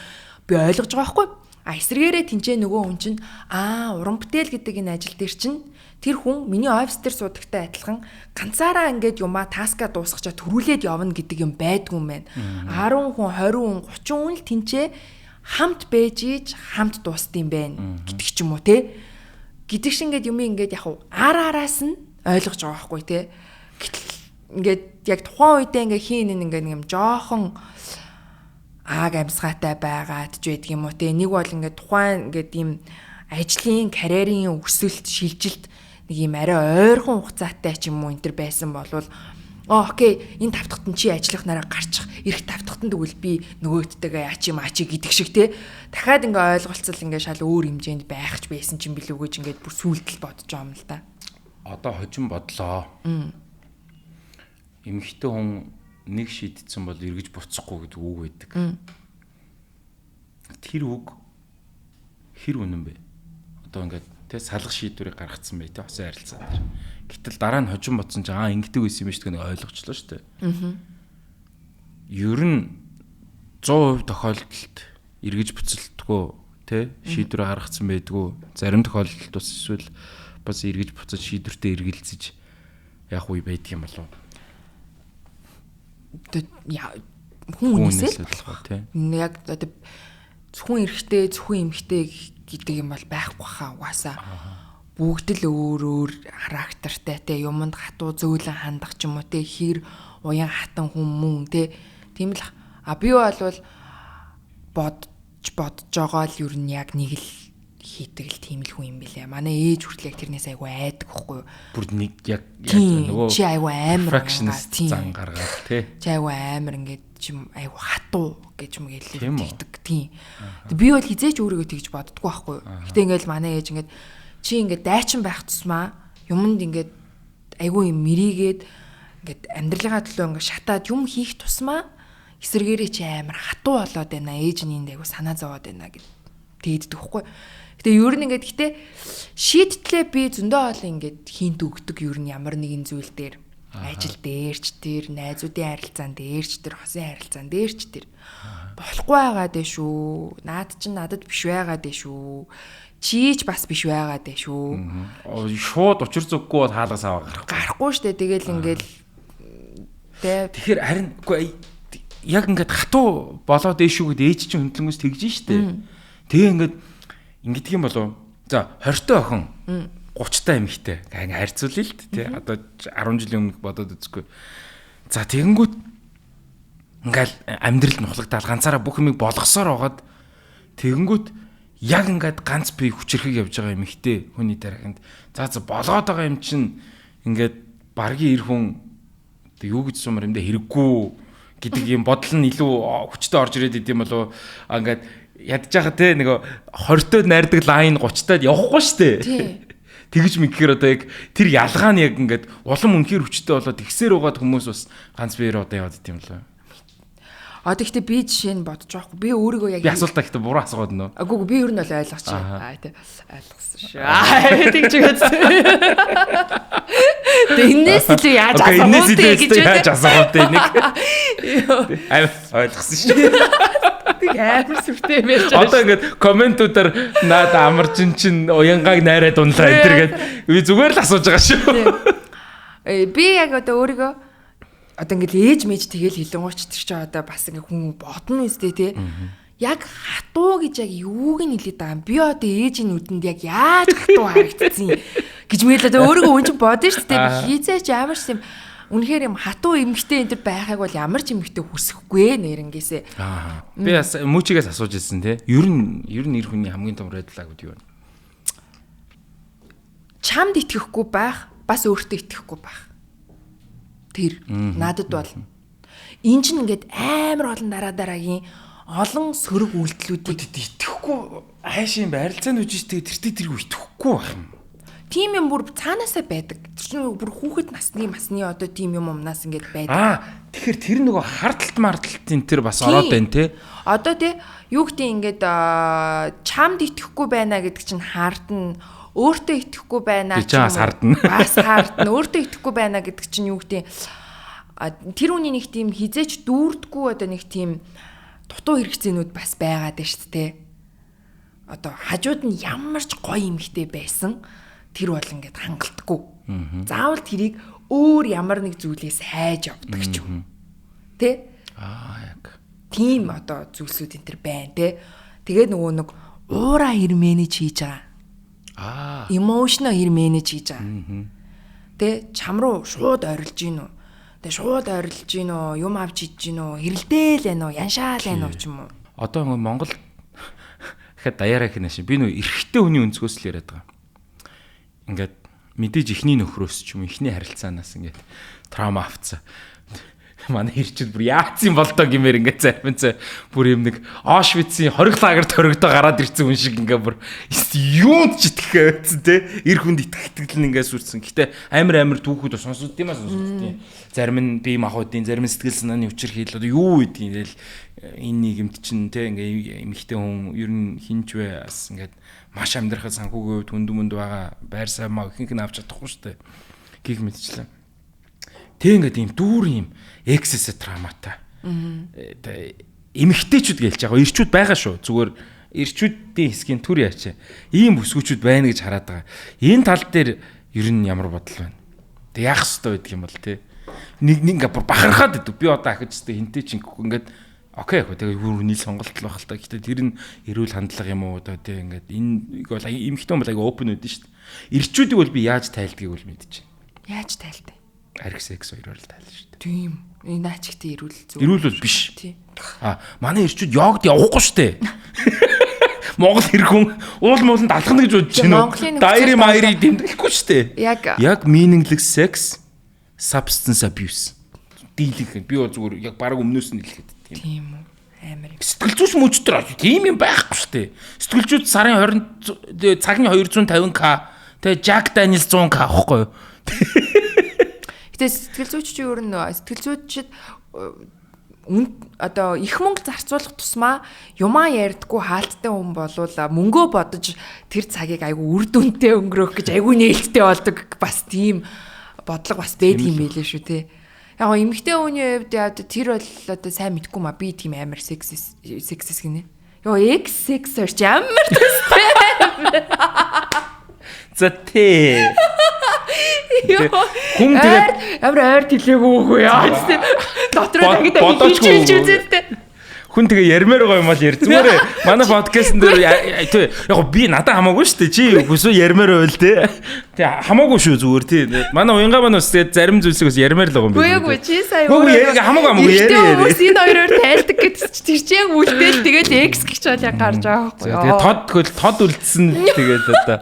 би ойлгож байгаа байхгүй. Эсрэгээрээ тэнцээ нөгөө хүн чинь уран бүтээл гэдэг энэ ажил дээр чинь тэр хүн миний офис дээр суудагтай адилхан ганцаараа ингээд юмаа таскаа дуусгачаа төрүүлээд явна гэдэг юм байдгүй юм байна. 10 хүн 20 хүн 30 хүн л тэнцээ хамт байж ийж хамт дуустсан юм байна гэдэг ч юм уу те. Гэдэг шиг ингээд юм ингээд яг ар араас нь ойлгож байгаа байхгүй те. Ингээд яг тухайн үедээ ингээ хин ингээд юм жоохон аг амьсгаатай байгаад ч байдаг юм уу те. Нэг бол ингээд тухайн ингээд ийм ажлын карьерийн өсөлт шилжилт нэг юм арай ойрхон хугацаатай ч юм уу энэ төр байсан болвол окей, энэ тавтахтан чи ажиллах нараа гарчих. Ирэх тавтахтан тэгвэл би нөгөөдтэйгээ яач юм аачи гэдэг шиг те. Дахиад ингээ ойлголцол ингээ шал өөр хэмжээнд байхч байсан ч юм билүү гэж ингээд бүр сүулдэл бодож байгаа юм л да. Одоо хожим бодлоо. Эмэгтэй хүн нэг шийдсэн бол эргэж буцахгүй гэдэг үг байдаг. Тэр үг хэр үнэн бэ? Одоо ингээд тэ салах шийдвэрийг гаргацсан бай тэ хосын харилцаа дээр. Гэтэл дараа нь хожим ботсон ч ингэдэг байсан юм шиг нэг ойлгочлоо шүү дээ. Ер нь 100% тохиолдолд эргэж буцалтгүй тэ шийдвэр гаргацсан байдгүй. Зарим тохиолдолд бас эсвэл бас эргэж буцаж шийдвэртээ эргэлзэж явах үе байдаг юм болов. Хүн үнэсэл тэ. Яг одоо зөвхөн эрэгтэй, зөвхөн эмэгтэй гэдэг юм бол байхгүй хаа угаасаа. Бүгд л өөр характертай те юмд хатуу зөөлөн хандах ч юм уу те хэр уян хатан хүмүүс те тийм л би бол бодож байгаа л ер нь яг нэг л хийдэг л тийм л хүн юм билээ. Манай ээж хүртэл яг тэрнээс айгу айдаг байхгүй юу? Бүр нэг яг нөгөө чи айгу амар зан гаргаад те. Чи айгу амар ингээд чим айгу хатуу гэж юм гэлээ тэгдэг тийм. Би бол хизээч өөрийгөө тэгж боддгоо байхгүй юу? Гэтэ ингээд манай ээж ингээд чи ингээд дайчин байх тусмаа юмд ингээд айгүй юм мэрийгээд ингээд амьдралынхаа төлөө ингээд шатаад юм хийх тусмаа эсэргээрээ чи амар хатуу болоод байна. Ээж нь энд айгүй санаа зовоод байна гэд тэгдэг байхгүй. Гэтэ ер нь ингээд гэтээ шийдтлээ би зөндөө олон ингээд хинт өгдөг ер нь ямар нэгэн зүйл дээр ажил дээрч тэр найзуудын харилцаан дээрч тэр хосын харилцаан дээрч тэр болохгүй байгаа дээ шүү. Наад чинь надад биш байгаа дээ шүү. Чийч бас биш байгаа дээ шүү. Шууд учир зүггүй бол хаалгаас аваа гарахгүй штэ. Тэгэл ингээл тэгэхээр харин яг ингээд хатуу болоод дэшүү гэд ээж чинь хөндлөнгөөс тэгж штэ. Тэгээ ингээд ингэдэг юм болов. За 20 охин 30 та эмэгтэй харьцуулъя л тий. Одоо 10 жилийн өмнөх бодоод үзгүй. За тэгэнгүүт ингээл амьдрал нь ухлагдаал ганцаараа бүх юмыг болгосоор байгаад тэгэнгүүт яг ингээд ганц бие хүчрэхийг явж байгаа эмэгтэй хүний дарааганд за болоод байгаа юм чинь ингээд баргийн эр хүн юу гэж сумар юмдаа хэрэггүй гэдэг юм бодол нь илүү хүчтэй орж ирээд идэм болов ингээд ядж байгаа те нэг 20-тод найрдаг лайн 30-тад явахгүй штэ. Тэгж мэгхээр одоо яг тэр ялгаа нь яг ингээд улам үнэхээр хүчтэй болоод тэгсээр угаад хүмүүс бас ганц биеэр одоо яваад идэм болов. Гэхдээ би жишээ нь бодож байгаа хгүй. Би өөрийгөө яг би асуултаа ихтэй буруу асуугаад нөө. Үгүй би ер нь бол ойлгочих. Тий. Ойлгосон шүү. Тэгж үгүй. Энэс илүү яаж асуух вэ гэж яаж асуух вэ нэг. Ойлгосон шүү. Тэг амар сүртэй юм ярьж байгаа. Одоо ингээд комментуудаар наад амарчин чин уянгааг найраад унлаа энэ төр гээд би зүгээр л асууж байгаа шүү. Би яг одоо өөрийгөө одоо ингээд ээж мэж тэгэл хилэнгуйч тэр чи одоо бас ингээд хүн бодно үстэй тий. Яг хатуу гэж яг юуг нь хэлээд байгаа юм. Би одоо ээжийн нүдэнд яг яаж хатуу харагдсан гэж мэлээ одоо өөрийгөө үн чинь бодно шүү дээ. Хизээч ямар ч юм үнэхээр юм хатуу эмгтэй энэ төр байхаг бол ямар ч эмгтэй хүсэхгүй нэрнгээсээ. Би бас мөчигээс асууж ирсэн тий. Ер нь эр хүний хамгийн том red flag юу вэ? Чамд итгэхгүй байх, бас өөртөө итгэхгүй байх. Тэр надад бол энэ чинь ингээд амар олон дараагийн олон сөрөг үйлдэлүүдийг итгэхгүй хайшийн байралцаанд үжижтэй тэртээ итгэхгүй байх юм. Тим юм бүр цаанаасаа байдаг. Тэр чинь бүр хүүхэд насны одоо тим юм умнаас ингээд байдаг. Тэгэхээр тэр нөгөө хардталт марталтын тэр бас ороод байна те. Одоо те юу гэдэг ингээд чамд итгэхгүй байна гэдэг чинь хардна. Өөртөө итгэхгүй байна ч юм уу. Бас хардна. Өөртөө итгэхгүй байна гэдэг чинь юу гэдэг тэр үний нэг тийм хизээч дүүрдггүй одоо нэг тийм дутуу хэрэгцээнүүд бас байгаад байна шүү дээ. Одоо хажууд нь ямар ч гоё эмэгтэй байсан тэр бол ингээд хангалтгүй. Заавал тэрийг өөр ямар нэг зүйлээс хайж авдаг ч юм. Тэ? Яг. Тийм одоо зүйлсүүд энэ төр байна те. Тэгээд нөгөө нэг уура хэр менеж хийж байгаа. Emotional хэр менеж хийж байгаа. Тэ чам руу шууд орилж гин үү? Тэ шууд орилж гин үү? Юм авч идэж гин үү? Хэрэлдээл байна уу? Яншаал байна уу ч юм уу? Одоо ингээ Монгол дахиад даяараа хийнэ шин. Би нөө эрэгтэй хүний өнцгөөс л яриад байгаа. Ингээд мэдээж ихний нөхрөөс ч юм ихний харилцаанаас ингээд траума авцсан. Манай хэрчүүд бүр яац юм бол тоо гэмээр ингээд заримцаа бүр юм нэг Auschwitz-ийн хориг лагерт хоригдоо гараад ирсэн хүн шиг ингээд бүр юунд ч итгэхээ байсан те эр хүнд итгэл ингээд сүрсэн. Гэтэ амар түүхүүд сонсоод тийм аа сонсоод тийм. Зарим нь бие махбодын, зарим нь сэтгэл санааны учир хийл одоо юу гэдгийг тэгэл энэ нийгэмд чинь те ингээд эмэгтэй хүн ер нь хинч вэ бас ингээд маш амьдрахад санхүүгийн хувьд хүнд байгаа байр саймаа ихэнх нь авч чадахгүй шүү дээ. Гих мэдчлээ. Тэг ингээд ийм дүүр ийм excess травматай. Эмэгтэйчүүд гэлж байгаа. Ирчүүд байгаа шүү. Зүгээр ирчүүдийн хэсгийн түр яачаа. Ийм бүсгүүчүүд байна гэж хараад байгаа. Энэ тал дээр ер нь ямар бодол байна? Тэг яах ёстой байдаг юм бол те. Нэг ингээд бүр бахархаад идэв. Би одоо ахиж тест хинтээ чинь ингээд окей яг тэгээ бүр нийл сонголт л байх л та. Гэтэ тэр нь эрүүл хандлага юм уу одоо те ингээд энэ бол эмэгтэй хүн бол аяга open үүдэн шүү дээ. Ирчүүдийг бол би яаж тайлдгийг бол мэдчихэв. Яаж тайлтай? Арикс X хоёроор л тайлна шүү дээ. Тийм. Энэ наачигтэй эрүүл зөв. Эрүүл бол биш. Тийм. Манай ирчүүд йогд явахгүй шүү дээ. Монгол хэрэг хүн уул мууланд алхна гэж бодож байна уу? Дайри майри дэмдэглэхгүй шүү дээ. Яг meaningless sex, substance abuse. Дийлэх. Би зүгээр яг баг өмнөөс нь хэлэхэд тийм үү. Амар. Сэтгэл зүйч мөчтөр тийм юм байхгүй шүү дээ. Сэтгэлзүйч сарын 20 цагийн 250k тэгээ Jack Daniels 100k аахгүй юу? Гэтэ сэтгэл зүйч чи ер нь сэтгэл зүйчид одоо их мөнгө зарцуулах тусмаа юмаа ярьдаггүй хаалттай хүн болвол мөнгөө бодож тэр цагийг айгу үр дүнтэй өнгөрөөх гэж айгу нээлттэй болдог бас тийм бодлого бас байдаг юм байлээ шүү те. Яг гоо эмэгтэй хүний хувьд тэр бол одоо сайн мэдгүй маа би тийм амар сексис гинэ. Йоо XX орч амар төстэй. За тий. Хүн тэгээд амар ойр тэлээгүй үгүй яа. Дотроо дахиад хийж үзээдтэй. Хүн тэгээ ярмаар байгаа юм бол яр. Зүгээр манай подкастн дээр яг би надад хамаагүй шүү дээ. Чи хүсв ярмаар байл те. Тэг хамаагүй шүү зүгээр тий. Манай уянга маань бас тэгээд зарим зүйлсийг бас ярмаар л байгаа юм байна. Үгүй чи сая хамаагүй яриа. Энэ хоёроор тайлдаг гэдэг чи тэр яг үлдээл тэгээд X гэж бол яг гарч байгаа байхгүй юу. Тэгээд тод үлдсэн тэгээд одоо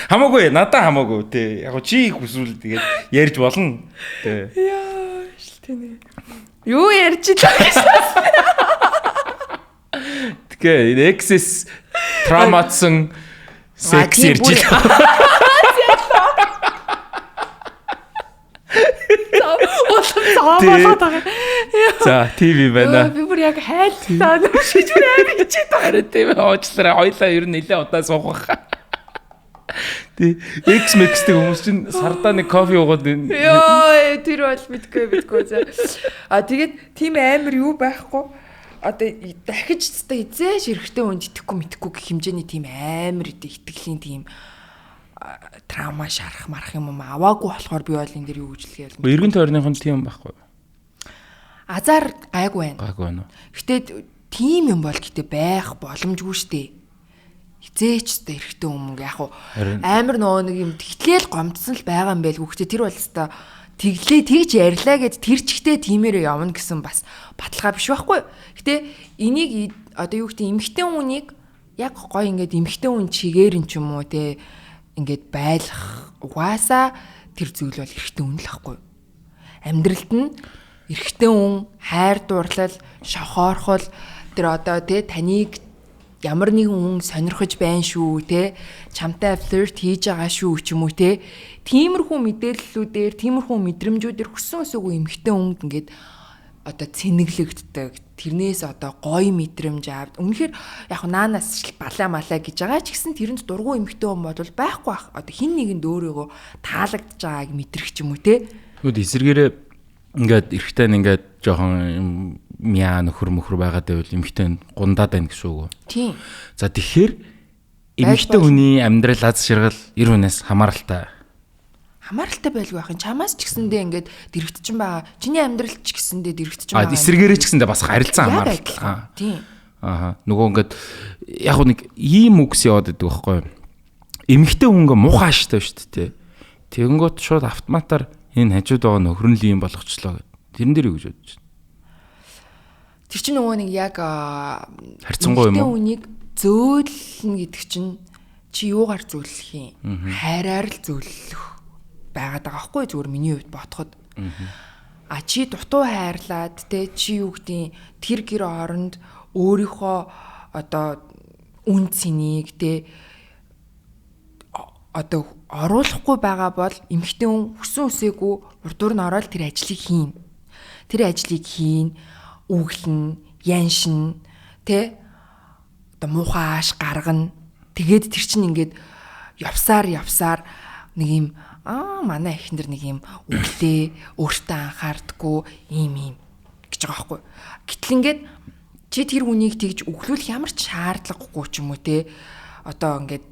хамаагүй надад хамаагүй тий. Яг чи хүсвэл тэгээд ярьж болно. Тий. Яа шилтэнэ. Юу ярьж байгаа Тэгээ excess травматсан секс ярьж байгаа. За ТV байна. Би бүр яг хайлтаа шиж бүр амар хичээд байгаа. Тийм уучлаарай. Хоёлаа ер нь нэлээ удаа суух байх. Тэ X-Max-тэй хүмүүс чинь сардаа нэг кофе уугаад байна. Йоо тэр бол мэдгүй за. Тэгээд тийм амар юу байхгүй. Одоо дахиж та эзээш эрэхтэй хүнд итгэхгүй гэх хэмжээний тийм амар итгэлийн тийм траума шарах марах юм аваагүй болохоор би бол энэ дэр юу гэж хэлгээл. Эргэн тойрныхон тийм байхгүй. Азар гайгүй байна. Гайгүй байна уу? Гэтэ тийм юм бол гэтэ байх боломжгүй штэ. Хизээчтэй эрэхтэй хүмүүс яг амар нөгөө нэг юм тэгтлээл гомдсон л байгаа юм байлгүй. Гэтэ тэр бол өстой тэглээ тэгж ярьлаа гэд тэр чигтээ тиймэрээ явна гэсэн бас баталгаа биш байхгүй. Гэтэ энийг одоо юу гэдэг эмэгтэй хүнийг яг гой ингээд эмэгтэй хүн чигээр нь ч юм уу те ингээд байлах угаасаа тэр зүйл бол эрэхтэй хүн л байхгүй. Амьдралд нь эрэхтэй хүн хайр дурлал, шохоорхол тэр одоо те таныг ямар нэгэн хүн сонирхож байна шүү те чамтай флирт хийж байгаа шүү ч юм уу те тиймэрхүү мэдээллүүдээр тиймэрхүү мэдрэмжүүдээр хүссэн үсэгүй эмхтэн хүнд ингээд одоо цэнэглэгддэг тэрнээс одоо гоё мэдрэмж авд үнэхээр яг наанаас балаа малаа гэж байгаа ч гэсэн тэрэнд дургуй эмхтэн хүн бодвол байхгүй бах одоо хин нэгэнд өөрийгөө таалагдж байгааг мэдрэх ч юм уу те тэгвэл эсэргээрээ ингээд эрэхтэй нь ингээд жоохон мяа нөхөр байгаад байвал эмхтэн гундаад байна гэсэн үг үү? Тийм. За тэгэхээр эмхтэн хүний амьдрал аз жаргал эр хүнээс хамааралтай. Хамааралтай байлгүй байх юм. Чамаас ч гэсэндээ ингээд дэрэгдчихэн байгаа. Чиний амьдрал ч гэсэндээ дэрэгдчихэн байгаа. Эсэргээрээ ч гэсэндээ бас харилцан хамааралтай. Тийм. Нөгөө ингээд яг нэг ийм үгс яваад байдаг байхгүй юу? Эмхтэн хүн ингээ муухай аштай шүү дээ. Тэгэнгүүт шууд автоматар энэ хажууд байгаа нөхрөнл юм болгочлоо гэд. Тэрэн дээр юу гэж бодож байна? Тэр чинь нөгөө нэг яг харьцангуй юм уу? Үнийг зөөлнө гэдэг чинь чи юугаар зөөлөх юм? Хайраар л зөөлөх байгаад байгаа байхгүй зүгээр миний хувьд бодоход. Чи дутуу хайрлаад те чи юу гэдгийг тэр гэр оронд өөрийнхөө одоо үн цэнийг те одоо оруулахгүй байгаа бол эмэгтэй хүн хүсэн үсээгүй урдуур нь ороод тэр ажлыг хийн. Тэр ажлыг хийн, үглэн, яншин, тэ одоо муухай ааш гаргана. Тэгээд тэр чинь ингээд явсаар нэг юм манай эхнэр нэг юм үглээ, өөртөө анхаардаггүй ийм гэж байгаа байхгүй. Гэтэл ингээд чи тэр хүнийг тэгж өглөөлөх ямар ч шаардлагагүй ч юм уу те. Одоо ингээд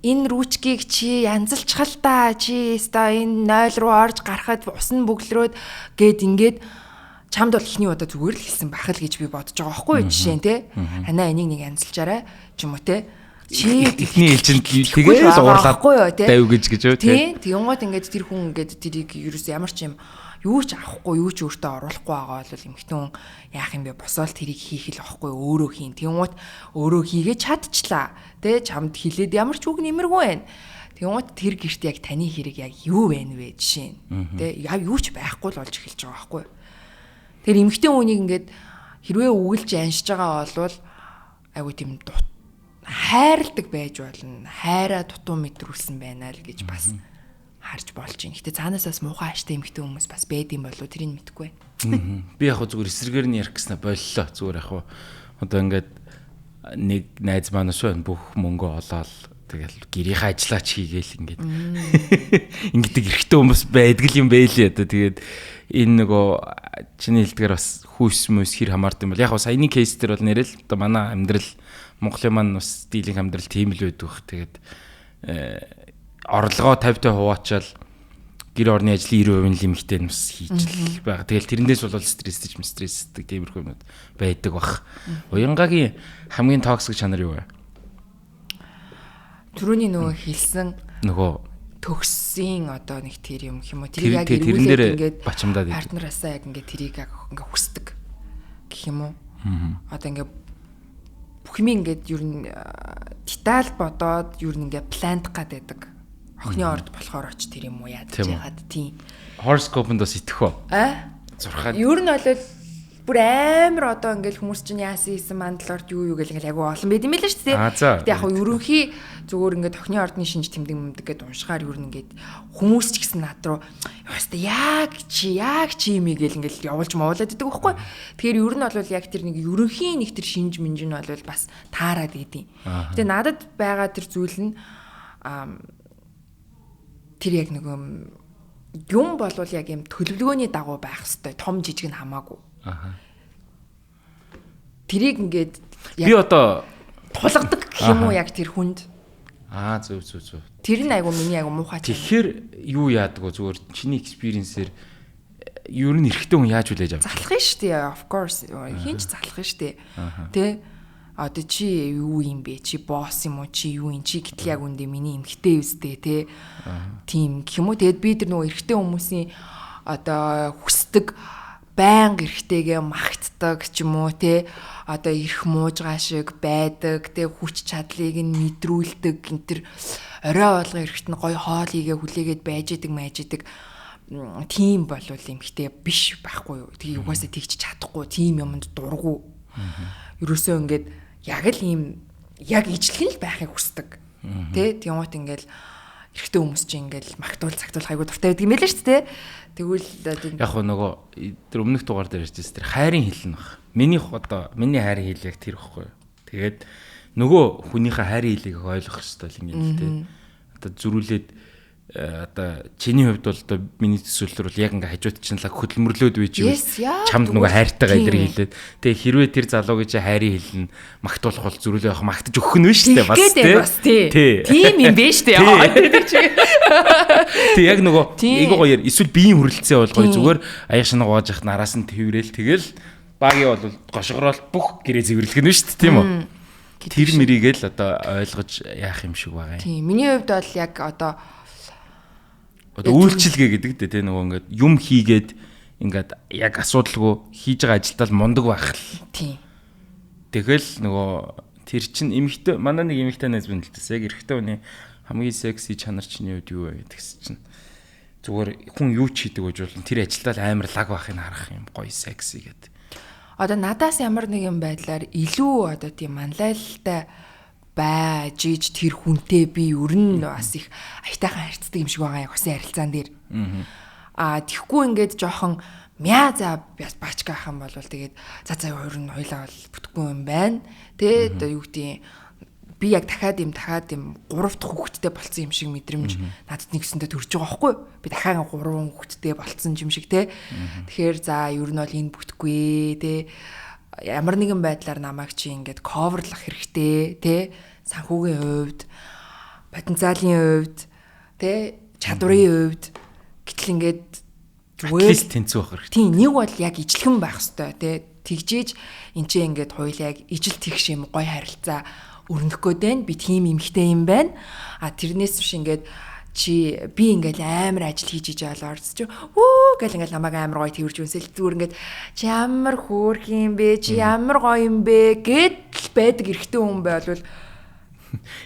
энэ рүүчгийг чи янзалчихал та чи өста энэ 0 руу орж гарахад ус нь бөглөрөөд гээд ингээд чамд бол ихний удаа зүгээр л хэлсэн байх л гэж би бодож байгаа байхгүй юу жишээ нь те. Ханаа энийг нэг янзалчаарай ч юм уу те. Чи ихний ээлжинд тэгээд л уурлаад дайв гэж үү те. Тэгэнгүүт ингээд тэр хүн ингээд тэрийг ерөөс ямар ч юм юу ч авахгүй юу ч өөртөө оруулахгүй байгаа бол эмэгтэй хүн яах юм бэ? Босоол тэрийг хийх л авахгүй өөрөө хийн. Тэгэнгүүт өөрөө хийгээ чадчихлаа. Тэ чамд хилээд ямар ч үг нэмэргүй байна. Тэгэнгүүт тэр гэрт яг таны хэрэг яг юу байна вэ жишээ нь. Тэ яа юу ч байхгүй л болж эхэлж байгаа байхгүй. Тэр эмэгтэй хүнийг ингээд хэрвээ үгэлж аншиж байгаа бол айгуу тийм хайрладаг байж болно. Хайраа дутуу мэдрүүлсэн байна л гэж бас харж болж байна. Гэтэ цаанаас бас муухай аштай эмэгтэй хүмүүс бас байд юм болов тэрийг мэдэхгүй байна. Би яг зүгээр эсрэгээр нь ярих гэснэ боллоо. Зүгээр яг одоо ингээд нэг найз маань шүү бүх мөнгө олоод тэгэл гэрийнхээ ажиллаач хийгээл ингээд ингээд эрэгтэй хүмүүс байдаг юм байлээ одоо тэгээд энэ нөгөө чиний хэлдгээр бас хүүс мүс хэр хамаард юм бол яг саяны кейс дээр бол нэрэл одоо манай амьдрал Монголын маань бас дийлэнх амьдрал тийм л байдаг. Тэгээд орлогоо 50% хуваачаал гэр орны ажлын 90% нь лимиттэй нь бас хийж л байгаа. Тэгэл тэрнээс бол стресстэй тиймэрхүү юмуд байдаг бах. Уянгагийн хамгийн токсик чанар юу вэ? Түрүүний нөгөө хэлсэн нөгөө төгссөн одоо нэг тэр юм юм уу? Тэр яг эргүүлээд ингээд бачамдаад партнераасаа яг ингээд тэрийг яг ингээд хүсдэг гэх юм уу? Одоо ингээд бүх юм ингээд юу н деталь бодоод юу н ингээд плант гадбайдаг. Охны орд болохоор оч тэр юм уу яаж яагаад тийм. Horoscope-нд бас итгэх үү? Зурхаад. Ер нь бол бүр амар одоо ингээд хүмүүс чинь яасан хийсэн мандалорд юу гэл ингээд агай олон байд юм байл шүү дээ. Гэтэ яг хуу ерөнхий зүгээр ингээд охны ордны шинж тэмдэг мэмдэг гэдээ уншихаар ер нь ингээд хүмүүс ч гэсэн над руу яста яг чи юм гэл ингээд явуулж муулаад идэг байхгүй. Тэгэхээр ер нь бол яг тэр нэг ерөнхий нэг тэр шинж минж нь бол бас таарад идэв. Гэтэ надад байгаа тэр зүйл нь тэр яг нэг юм болвол яг юм төлөвлөгөөний дагуу байх хэвээр том жижиг нь хамаагүй. Тэрийг ингээд би одоо тулгадаг гэх юм уу яг тэр хүнд. Зөв. Тэр нь айгу миний айгу муухай. Тэгэхээр юу яадаг вэ? Зүгээр чиний экспириенсээр ер нь эрэгтэй хүн яаж хүлээж авах? Залах нь шүү дээ. Of course. Хинч залах нь шүү дээ. Тэ? Одоо чи юу юм бэ? Чи босс юм уу? Чи юу юм? Чи гэтэл яг үндэ миний эмэгтэй үстэй тэ. Тийм гэх юм уу? Тэгэд би тэр нөгөө эрэгтэй хүмүүсийн одоо хүсдэг байнга эрэгтэйгээ магтдаг ч юм уу те одоо эрх муужгаа шиг байдаг те хүч чадлыг нь мэдрүүлдэг энэ төр орой болгоо эрэгт нь гоё хоол игээ хүлээгээд байж идэг тийм болвол эмэгтэй биш байхгүй юу. Тэгээ угаасаа тэгч чадахгүй тийм юмд дургу. Ерөөсөө ингээд яг л ийм яг ижлэх л байхыг хүсдэг. Тэ тэгмот ингээл эрэгтэй хүмүүс чинь ингээл магтуул цагтуулах айгу дуртай байдаг юм байлаа шүү дээ. Тэгвэл яг нөгөө тэр өмнөх дугаар дээр ярьжсэн тэр хайрын хил нь баг. Миний хайрын хил яг тэр ихгүй юу. Тэгээд нөгөө хүнийхээ хайрын хилийг ойлгох хэрэгтэй л юм л тэ. Одоо зөрүүлээд одоо чиний хувьд бол одоо миний төсөөлөл бол яг ингээ хажууд чинлаг хөдөлмөрлөөд үе чи чамд нөгөө хайртайгаа илэрхийлээд тэгээ хэрвээ тэр залуугийн чи хайрын хил нь магтуулах бол зөрүүлээ явах магтаж өгөх нь биш үү бас тий. Тийм юм биш үү. Тэг яг нөгөө эйгоо гоёэр эсвэл биеийн хүрэлцээ бол гоё зүгээр аяг шинаг гоож яхад нараас нь тэрэл тэгэл багийн бол гошгороол бүх гэрээ зэвэрлэх нь шүү дээ тийм үү. Тэр мэрийгэл одоо ойлгож яах юм шиг байгаа юм. Тийм миний хувьд бол яг одоо Одоо үйлчилгээ гэдэг дээ те нөгөө ингээд юм хийгээд ингээд яг асуудалгүй хийж байгаа ажилтаа мундаг байх л. Тийм. Тэгэл нөгөө тэр чин эмэгтэй манай нэг эмэгтэй найз бэлдсэн. Яг эрэгтэй хүний хамгийн секси чанар чинь юу вэ гэдгс чинь зүгээр хүн юу ч хийдэг гэж бол тэр ажилтаа амар лаг байхыг харах юм гоё секси гэдэг. Одоо надаас ямар нэгэн байдлаар илүү одоо тийм манлайлалтай байж иж тэр хүнтэй би ер нь бас их аятайхан харьцдаг юм шиг байгаа яг усын харилцаан дээр. Тэгэхгүй ингээд жоохон мяа за баачка ахын бол тэгээд за хоёр нь хоёлаа бол бүтэхгүй юм байна. Тэ одоо юу гэдэг би яг дахиад юм 3 дахь хүүхэдтэй болцсон юм шиг мэдрэмж надад нэгсэндээ төрж байгаа байхгүй. Би дахиад 3 хүүхэдтэй болцсон юм шиг те. Тэгэхээр за ер нь бол энэ бүтэхгүй те. Ямар нэгэн байдлаар намайг чи ингээд коверлах хэрэгтэй те. Санхүүгийн хувьд, потенциалын хувьд, тэ чадварын хувьд гэтэл ингээд зүгээр тэнцүү байх хэрэгтэй. Тийм нэг бол яг ижлэхэн байх хэвээр тэ тэгжээж эн чинь ингээд хоёул яг ижил тэгш юм гой харилцаа өрнөх гээд байна. Би тийм эмхтэй юм байна. Тэрнээс биш ингээд чи би ингээд амар ажил хийж байгаа орц чи гэл ингээд намайг амар гоё тэрж үнсэл зүгээр ингээд чи ямар хөөрх юм бэ? Чи ямар гоё юм бэ гэд байдаг эрэгтэй хүн байвал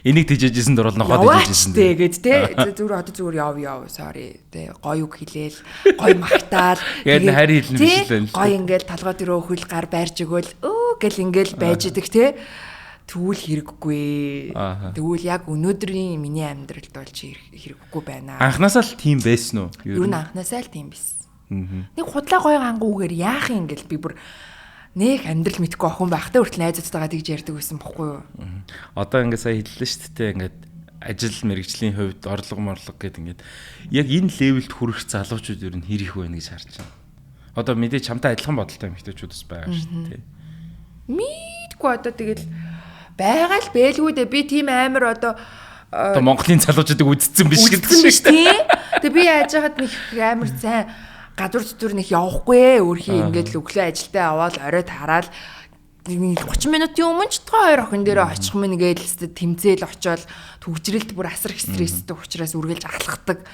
энийг тэжээжсэн дөрвөл нохоод тэжээжсэн тэгээд тэ зүгээр яв sorry тэ гоё үг хэлээл гоё магтаал яг харин хэлнэ биш л гоё ингээл толгой дөрөө хөл гар байрж өгөөл гэл ингээл байж идэг тэ тэгвэл хэрэггүй тэгвэл яг өнөөдрийн миний амьдралд бол чи хэрэггүй байна анхнаасаа л тийм байсан уу ер нь анхнаасаа л тийм байсан нэг худлаа гоё гангуугаар яах юм гэл би бүр нэг амьдрал мэдгүй охин байхтай хүртэл найзуудтайгаа тэгж ярьдаг байсан бохгүй юу. Одоо ингээд сая хэллээ шүү дээ ингээд ажил мэргэжлийн хувьд орлого гэдэг ингээд яг энэ левелд хүрэх залуучууд ер нь хэр их байна гэж харж байна. Одоо мэдээ чамтай адилхан бодолтой эмэгтэйчүүд бас байгаа шүү дээ. Мэдгүй одоо тэгэл байгаа л бэлгүй дээ би тийм амар одоо Монголын залуучуудыг үдцсэн биш гэдэг шүү дээ. Тэгээ би яаж яхад нэг амар сайн гадуур зүтүр нэг явахгүй өөрхий ингээд л өглөө ажилдаа аваад оройд хараад 30 минутын өмнө ч хоёр охин дээрээ очих мэн гээл тэмцээл очоод төгжрэлт бүр асар их стресстэй учраас үргэлж алхахдаг.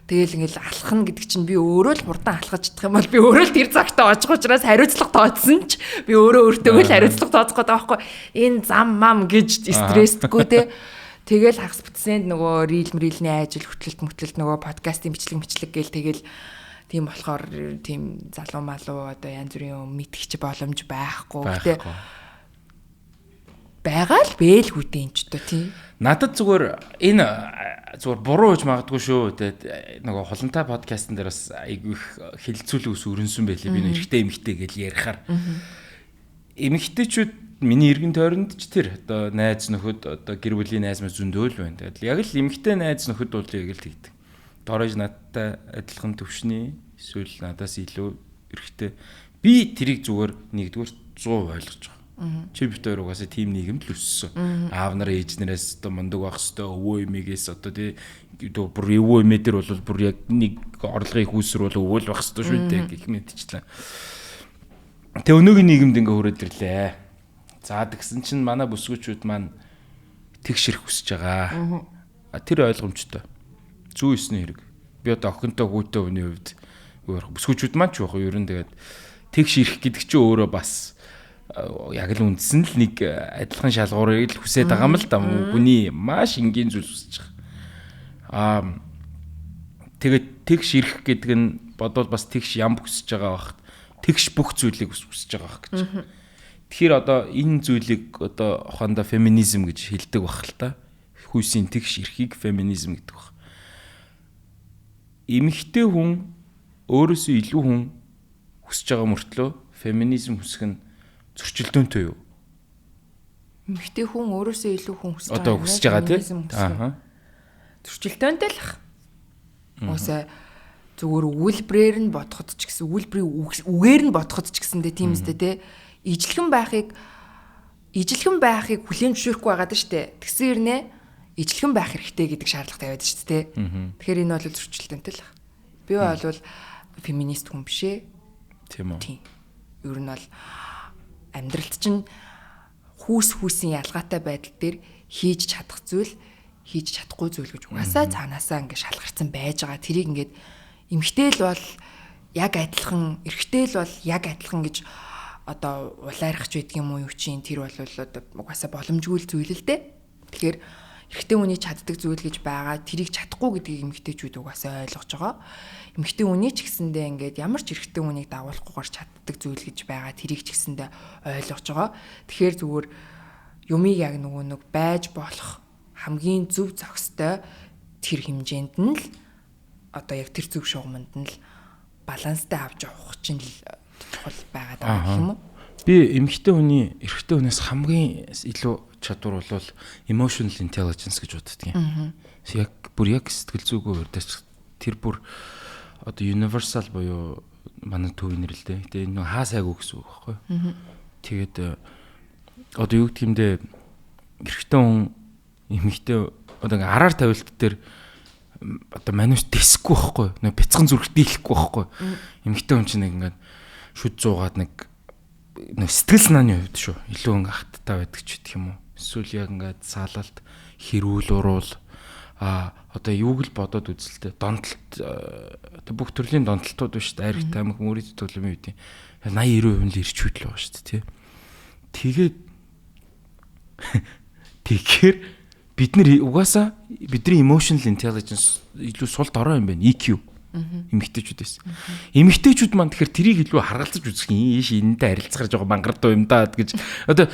Тэгээл ингээл алхах гэдэг чинь би өөрөө л хурдан алхаж чадах юм бол би өөрөө л тэр цагтаа очих учраас хариуцлага тооцсон ч би өөрөө өөртөө л хариуцлага тооцох гэдэг байхгүй. Энэ зам мам гэж стрессдэггүй те. Тэгээл хагас бүтсэнд нөгөө рилний ажил хөтлөлт нөгөө подкастын бичлэг гээл тэгээл тийм болохоор тийм залуу малуу одоо янз бүрийн мэдгч боломж байхгүй гэдэг. Байгаа л бэлгүйтэй энэ ч одоо тийм. Надад зүгээр буруу гэж магадгүй шүү. Тэгээд нөгөө холонтой подкастн дээр бас айгүй их хилцүүлэг ус өрнсөн байлээ. Би эрэгтэй эмэгтэй гэж ярихаар. Эмэгтэйчүүд миний эргэн тойронд ч тэр одоо найз нөхөд одоо гэр бүлийн найз маа зөндөөл байна. Тэгээд яг л эмэгтэй найз нөхөд бол яг л тэгдэг. Дорож надтай адилхан төвшний эсвэл надаас илүү эрэгтэй. Би тэрийг зүгээр нэгдүгээр 100% ойлгож байгаа. Чи бит хоёр угаасаа тийм нийгэмд л өссөн. Аав нар ээж нараас одоо мундаг байх хэвээр өвөө эмээгээс одоо тий бүр өвөө эмээ дээр бол бүр яг нэг орлогын хүүсэр бол өвөл байх хэвээр шүү дээ гэх мэдчихлээ. Тэ өнөөгийн нийгэмд ингээ хүрээд ирлээ. За тэгсэн чинь манай бүсгүүчүүд маань тэгш ирэх хүсэж байгаа. Тэр ойлгомжтой. Зүү өсний хэрэг. Би одоо охинтой хүүтэй хүний хувьд бүсгүүчүүд маань ч яг ер нь тэгээд тэгш ирэх гэдэг чинь өөрөө бас яг л үндсэн л нэг адилхан шалгуурыг л хүсэж байгаа юм л да. Хүний маш энгийн зүйл хүсэж байгаа. Тэгээд тэгш ирэх гэдэг нь бодвол бас тэгш ям хүсэж байгаа бахт тэгш бүх зүйлийг хүсэж байгаа бах гэж. Тэгэхээр одоо энэ зүйлийг одоо хондо феминизм гэж хэлдэг бах л та. Хүйсийн тэгш ирэхийг феминизм гэдэг бах. Эмэгтэй хүн өөрөөсөө илүү хүн хүсэж байгаа мөртлөө феминизм хүсэх нь зөрчилдөөнтэй юу? Эмэгтэй хүн өөрөөсөө илүү хүн хүсэж байгаа. Одоо хүсэж байгаа тийм. Зөрчилдөөнтэй л ах. Уусаа зүгээр үйлбрээр нь бодоход ч гэсэн үйлбрийн үгээр нь бодоход ч гэсэндээ тийм үстэй те. Ижлэхэн байхыг хүлээн зөвшөөрөхгүй байгаад штэ. Тэгсэн хэрнээ ижлэхэн байх хэрэгтэй гэдэг шаардлага тавиад штэ те. Тэгэхээр энэ бол зөрчилдөөнтэй л ах. Би бол феминист хүн биш ээ. Тийм үү? Тийм. Ер нь бол амьдралд чинь хүүсийн ялгаатай байдал дээр хийж чадах зүйл хийж чадахгүй зүйл гэж угаасаа цаанаасаа ингээд шалгарсан байж байгаа. Тэрийг ингээд эмгтэл бол яг адилхан, эрэгтэй л бол яг адилхан гэж одоо улайрахч байдаг юм уу юу чинь тэр бол одоо угаасаа боломжгүй зүйл л дээ. Тэгэхээр эрэгтэй хүний чаддаг зүйл гэж байгаа. Тэрийг чадахгүй гэдгийг эмгтэйчүүд угаасаа ойлгож байгаа. Эмгтэй хүний ч гэсэндээ ингээд ямар ч эрэгтэй хүнийг дагуулахгүйгээр чаддаг зүйл гэж байгаа. Тэрийг ч гэсэндээ ойлгож байгаа. Тэгэхээр зүгээр юмыг яг нэг байж болох хамгийн зөв зохистой тэр хэмжээнд нь л одоо яг тэр зөв шугамд нь л баланстай авч явах чинь л чухал байгаад байгаа гэх юм уу? Би эмэгтэй хүний эрэгтэй хүнээс хамгийн илүү чадвар бол emotional intelligence гэж боддог юм. Яг бүр яг сэтгэл зүйгээр дэс тэр бүр одоо universal буюу манай төвийн нэрлэлтэй. Тэгээ энэ хаа сайгүй гэсэн үг байхгүй. Тэгээд одоо юу гэх юм бэ? Эрэгтэй хүн эмэгтэй одоо ингээ араар тавилт дээр одоо манус дэсэхгүй байхгүй. Нэг бяцхан зүрх дийлэхгүй байхгүй. Эмэгтэй хүн чинь ингээ шүд зуугаад нэг сэтгэл санааны хувьд шүү. Илүү ингээ хаттай байдаг ч гэх юм уу. Эсвэл яг ингээ саалалт хэрүүл уруул одоо юуг л бодоод үзэлтэй. Донтолт одоо бүх төрлийн донтолтууд биш шүү. Ариг тамхи мөрөд төлөмийн үеийн 80-90% нь л ирчүүд л байгаа шүү дээ, тий. Тэгээд тэгэхээр бид нар угаасаа бидний emotional intelligence илүү сул дорой юм байна. EQ. Эмэгтэйчүүдээс. Эмэгтэйчүүд маань тэгэхээр тэрийг илүү харгалзаж үзэх юм. Ийш энэнтэй харилцахаар жоо мангардуу юм да гэж. Одоо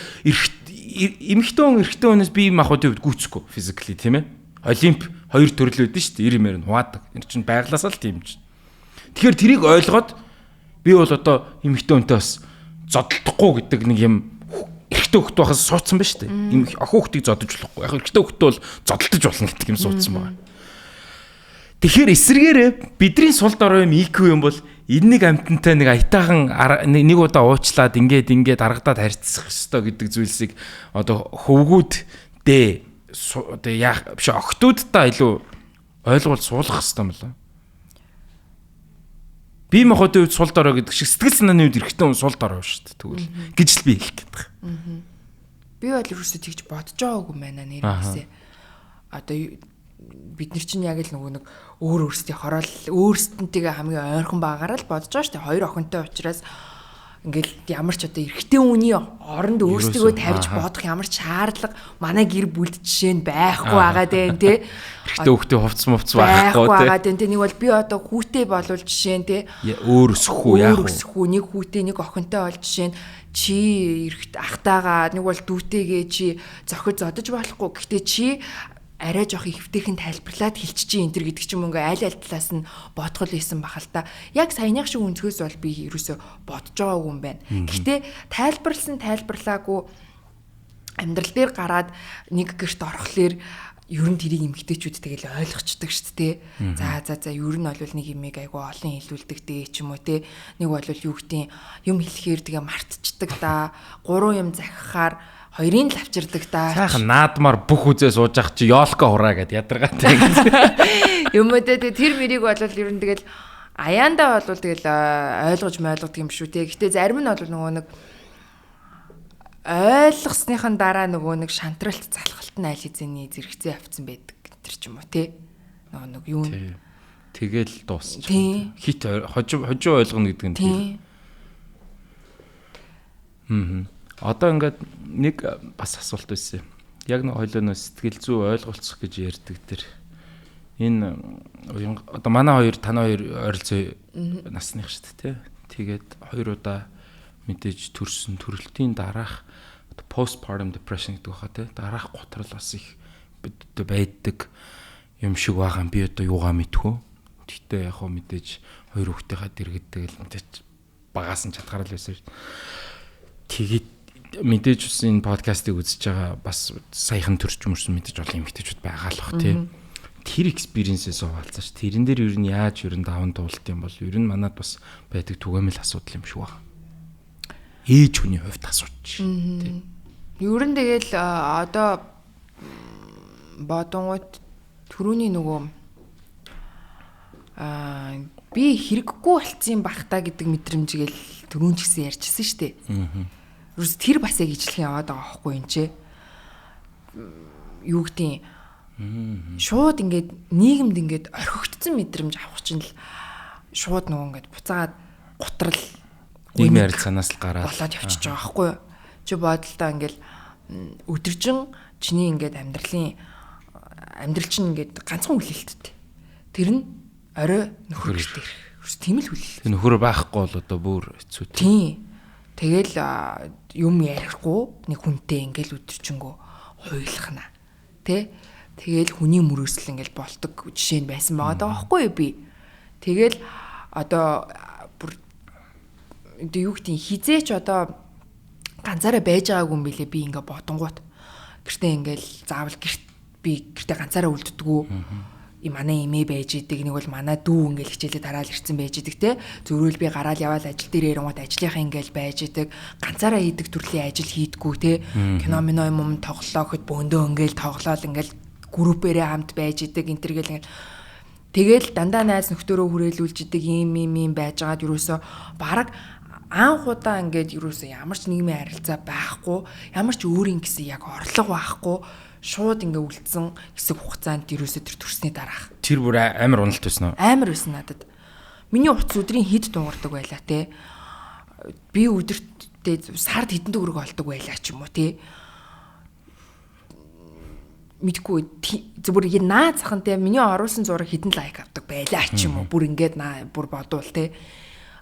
эмэгтэй хүн эрэгтэй хүнээс бие махбодын хувьд гүйцэхгүй physically тийм ээ. Олимп хоёр төрөл үүдэн шүү дээ. 90 хуваадаг. Энэ чинь байглаасаа л тийм чинь. Тэгэхээр тэрийг ойлгоод би бол одоо эмэгтэй хүнтэй бас зодтолдохгүй гэдэг нэг юм эрэгтэй хөлт байхаас суудсан ба шүү дээ. Охин хөлтийг зодож болохгүй. Яг эрэгтэй хөлтөө бол зодтолдож болно гэдэг юм суудсан байгаа. Тэгэхээр эсэргээрээ бидний сул дорой юм IQ юм бол энэ нэг амтантай нэг аятаахан нэг удаа уучлаад ингээд аргадаад харьцах ёстой гэдэг зүйлсийг одоо хөвгүүддээ одоо яах биш охтуудтай илүү ойлгуул суулгах ёстой юм байна. Бие махбодын үед сул дорой гэдэг шиг сэтгэл санааны үед эрэгтэй хүн сул дорой шүү дээ тэгвэл гэж л би хэлэх гээд байгаа. Би бол ерөөсөө тэгж бодож байгаагүй байна нэрээсээ. Одоо бид нар чинь яг л нэг өөр өөрсдийн хороол өөрсдөнтэйгээ хамгийн ойрхон байгаараа л бодож байгаа шүү дээ. Хоёр охинтой учраас ингээл ямар ч одоо эрэгтэй хүний оронд өөрсдөө тавьж бодох ямар ч шаардлага манай гэр бүлд жишээ нь байхгүй байгаа дээ тий. Эрэгтэй хүүхдээ хувцс мувц байхгүй тий. Нэг бол би одоо хүүтэй болвол жишээ нь тий. Өөр өсөхгүй яах вэ? Өөр өсөхгүй нэг хүүтэй нэг охинтой бол жишээ нь чи эрэгт ахтайгаа нэг бол дүүтэйгээ чи зохиж зодож болохгүй. Гэхдээ чи арай жоох ихвтэйхэн тайлбарлаад хэлчихэж энэ төр гэдэг ч юм уу ингээл аль талаас нь бодгол ийсэн бахал та. Яг саяных шиг өнцгөөс бол би ерөөсө бодож байгаагүй юм байна. Гэхдээ тайлбарлаагүй амьдрал дээр гараад нэг гэрт орохлоор ер нь тэрийг эмгтээчүүд тэгэл ойлгочдөг шүү дээ. За ер нь бол нэг юмыг айгу олон хэлүүлдэг дээ ч юм уу те. Нэг бол юу гэдгийг юм хэлэхээр тэгээ мартчихдаг да. 3 юм захихаар хоёрын л авчирдаг да. Сайхан наадмаар бүх үзээ сууж ах чи ёолко хураа гэд ядаргаатай гэж. Юм уу те тэр мэрийг бол ер нь тэгэл аяандаа бол тэгэл ойлгож ойлгодог юм шүү те. Гэтэ зарим нь бол нөгөө нэг ойлгосныхан дараа нөгөө нэг шантралт залхалт нь аль хэзээний зэрэгцээ авцсан байдаг тэр ч юм уу те. Нөгөө нэг юу н тэгэл дуусч. Хит хожим ойлгоно гэдэг нь тийм. Одоо ингээд нэг бас асуулт байсан. Яг нэг хоёлоо нөө сэтгэл зүй ойлголцох гэж ярьдаг тэр. Энэ одоо манай хоёр танай хоёр ойролцоо насных шүү дээ, тий. Тэгээд 2 удаа мэдээж төрсөн төрөлтийн дараах postpartum depression гэдэг баха тий. Дараах готрол бас их байдаг юм шиг байгаа. Би одоо юугаа мэдхүү. Тэгтээ яг хөө мэдээж хоёр хүүхдийнхаа дэргэдэг л мэдээж багаас нь чадхаар л байсан. Тэгээд мэдээж ус энэ подкастыг үзэж байгаа бас саяхан төрч мөрсөн мэдээж олон эмэгтэйчүүд байгаа л бах тий. Тэр экспириенсээс хуваалцаач. Тэрэн дээр ер нь яаж ер нь даван туулт юм бол ер нь манад бас байдаг түгээмэл асуудал юм шиг байна. Ээж хүний хувьд асуудал тий. Ер нь тэгэл одоо бодонгууд түрүүний нөгөө би хэрэггүй болцсон бах та гэдэг мэдрэмжгээл түрүүн ч гэсэн ярьчихсан шүү дээ. Ерөөс тэр бас яг ижлэх яваад байгаа байхгүй юм чи. Юу гэдгийг Шууд ингээд нийгэмд ингээд орхигдсон мэдрэмж авах чинь л шууд нөгөө ингээд буцаад гутрал нийгмийн харилцаанаас л гараад болоод явчихж байгаа байхгүй юу? Чи бодолтой ингээд өдөржин чиний ингээд амьдрал чинь ингээд ганцхан хүлээлттэй. Тэр нь орой нөхөр гэртээ ирэх. Ерөөс тийм л хүлээлт. Тэр нөхөр байхгүй бол одоо бүр хэцүү тийм. Тэгэл юм ярихгүй нэг хүнтэй ингээл өдөржингөө хуйлахна. Тэ? Тэгэл хүний мөрөөсөл ингээл болдог жишээ нь байсан байгаа даа байхгүй юу би. Тэгэл одоо бүр юу гэдэг хизээч одоо ганцаараа байж байгаагүй юм билээ би ингээ бодонгууд. Гэртээ ингээл заавал би гэртээ ганцаараа үлддэггүй. Манай эмээ байж идэг, нэг бол манай дүү ингээл хичээлээ тараал ирсэн байж идэг те. Зөрөөл би гараал яваал ажил дээр ирэнгууд ажлынхаа ингээл байж идэг. Ганцаараа хийдэг төрлийн ажил хийдэггүй те. Кино юм тоглооход бөөндөө ингээл тоглоал ингээл группээрээ хамт байж идэг энтергээл ингээл тэгэл дандаа найз нөхдөөрөө хүрээлүүлж идэг юм байжгаад юусоо баг анх удаа ингээд юусоо ямар ч нийгмийн харилцаа байхгүй, ямар ч өөрийн гэсэн яг орлого байхгүй шууд ингээ үлдсэн хэсэг хугацаанд юусоо тэр төрсний дараах. Тэр бүр амар уналт байсан уу? Амар байсан надад. Миний утас өдрийн хэд дунгардаг байлаа те. Би өдөртөө сард хэдэн төгрөг олдог байлаа ч юм уу те. Мэдгүй зөвөр наад захын те миний оруулсан зураг хэдэн лайк авдаг байлаа ч юм уу. Бүр ингээд бүр бодвол те.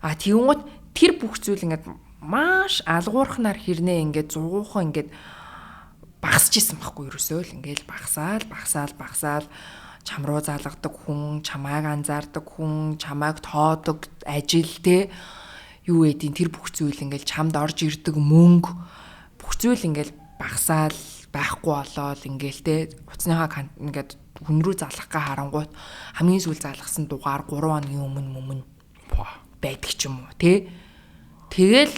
Тэгвэл тэр бүх зүйл ингээд маш алгуурхнаар хэрнээ ингээд зугуухан ингээд багасч исэн байхгүй ерөөсөө л ингээд багасаал чам руу залгадаг хүн, чамайг анзаардаг хүн, чамайг тоодог ажил те юу гэдیں тэр бүх зүйл ингээд чамд орж ирдэг мөнгө бүх зүйл ингээд багасаал байхгүй болоод ингээд те уцсныхаа ингээд хүн рүү залгах га харангуут хамгийн сүүл залгасан дугаар 3 хоногийн өмнө байдаг ч юм уу те. Тэгэл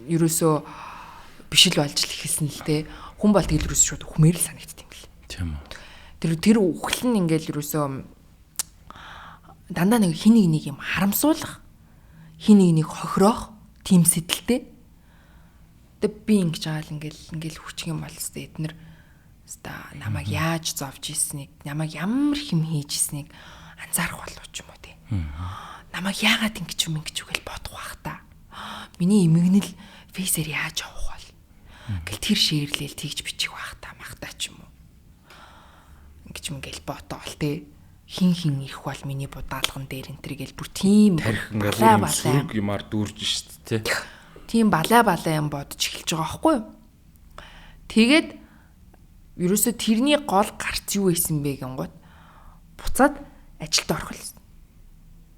ерөөсөө биш л болж л ихсэн л те. Хүн бол тэгэл ерөөсөө шууд хүмээр л санагддаг юм бэл. Тийм үү. Тэр үхэл нь ингээл ерөөсөө дандаа нэг хин нэг юм харамсуулах, хин нэг хохироох тийм сэтэлтэй. Тэг би ингэж байгаа л ингээл хүчих юм бол өстэй эднэр өстой намайг яаж зовж ийснийг, намайг ямар хэм хийж ийснийг анзаарах болов ч юм уу те. Намайг яагаад ингэж үгэл бодох бах та. Миний эмгэнэл фейсээр яаж явах бол. Гэл тэр шээрлэл тэгж бичих бах та махтаа ч юм уу. Ингэж мгэл ботоол те. Хин ирэх бол миний будаалган дээр энэ төр гэл бүр тийм сүрэг юмар дүүрж шít те. Тийм балаа юм бодож эхэлж байгаа байхгүй юу? Тэгээд ерөөсө тэрний гол гарц юу байсан бэ гингууд буцаад ажилд орох болсон.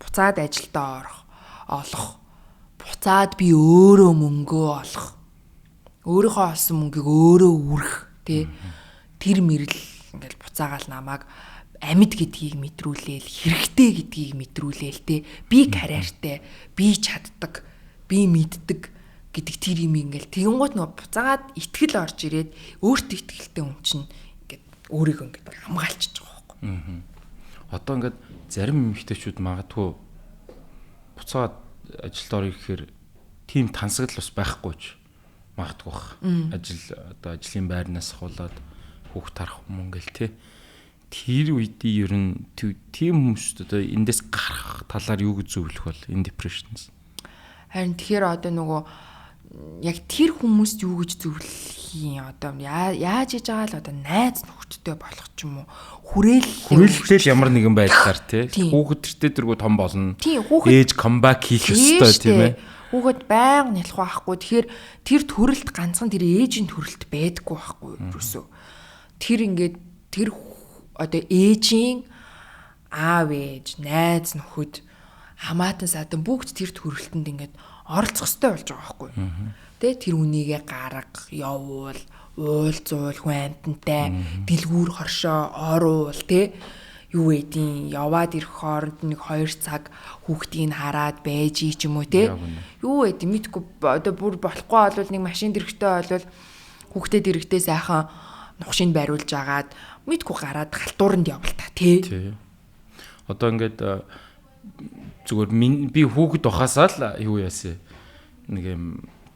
Буцаад ажилдаа олох. Буцаад би өөрөө мөнгөө олох. Өөрийнхөө олсон мөнгийг өөрөө үрэх тий. Тэр мэрэл ингээл буцаагаал намайг амьд гэдгийг мэдрүүлээл, хэрэгтэй гэдгийг мэдрүүлээл тий. Би карьертэй, би чаддаг, би мэддэг гэдэг тэр юм ингээл тэгэнгუთ нөгөө буцаагаад итгэл орж ирээд өөртөө итгэлтэй хүн чинь ингээд өөрийгөө ингээд хамгаалчихж байгаа байхгүй. Одоо ингээд зарим эмэгтэйчүүд магадгүй буцаад ажилд орё гэхээр тийм тансагл бас байхгүй ч магадгүй бах. Одоо ажлын байрнаас хулаад хүүхд тарах юм ингээл те. Тэр үедээ ер нь тийм хүмүүст одоо эндээс гарах талаар юу гэж зөвлөх бол энэ depression-с. Харин тэгэхээр одоо нөгөө яг тэр хүмүүст юу гэж зөвлөх юм одоо яаж хийж байгаа л одоо найз нөхдөдтэй болох ч юм уу хүрээлэлтэй ямар нэгэн байдлаар тий хүүхэдтэй дэргүү том болно ээж камбэк хийх ёстой тийм ээ хүүхэд байнга нялх байхгүй тэгэхээр тэр төрөлт ганцхан тэр ээжийн төрөлт байдаггүй байхгүй юусоо тэр ингээд тэр одоо ээжийн аав ээж найз нөхөд хамаатан садан бүгд тэр төрөлтөнд ингээд оролцох хэрэгтэй болж байгаа байхгүй. Тэ тэр үнийгээ гарга, явуул, уулзуул, хүн амтантай, дэлгүүр хоршоо, оруул тэ юу эдийн яваад ирэх хооронд нэг 2 цаг хүүхдийг хараад байж ч юм уу тэ. Юу эдийн мэдгүй одоо бүр болохгүй болвол нэг машин дэрэгтэй болвол хүүхдэд дэрэгтэй сайхан нухшинд бариулж агаад мэдгүй гараад халтууранд явал та тэ. Одоо ингээд зүгээр би хүүхэд ухаасаа л юу яасан нэг юм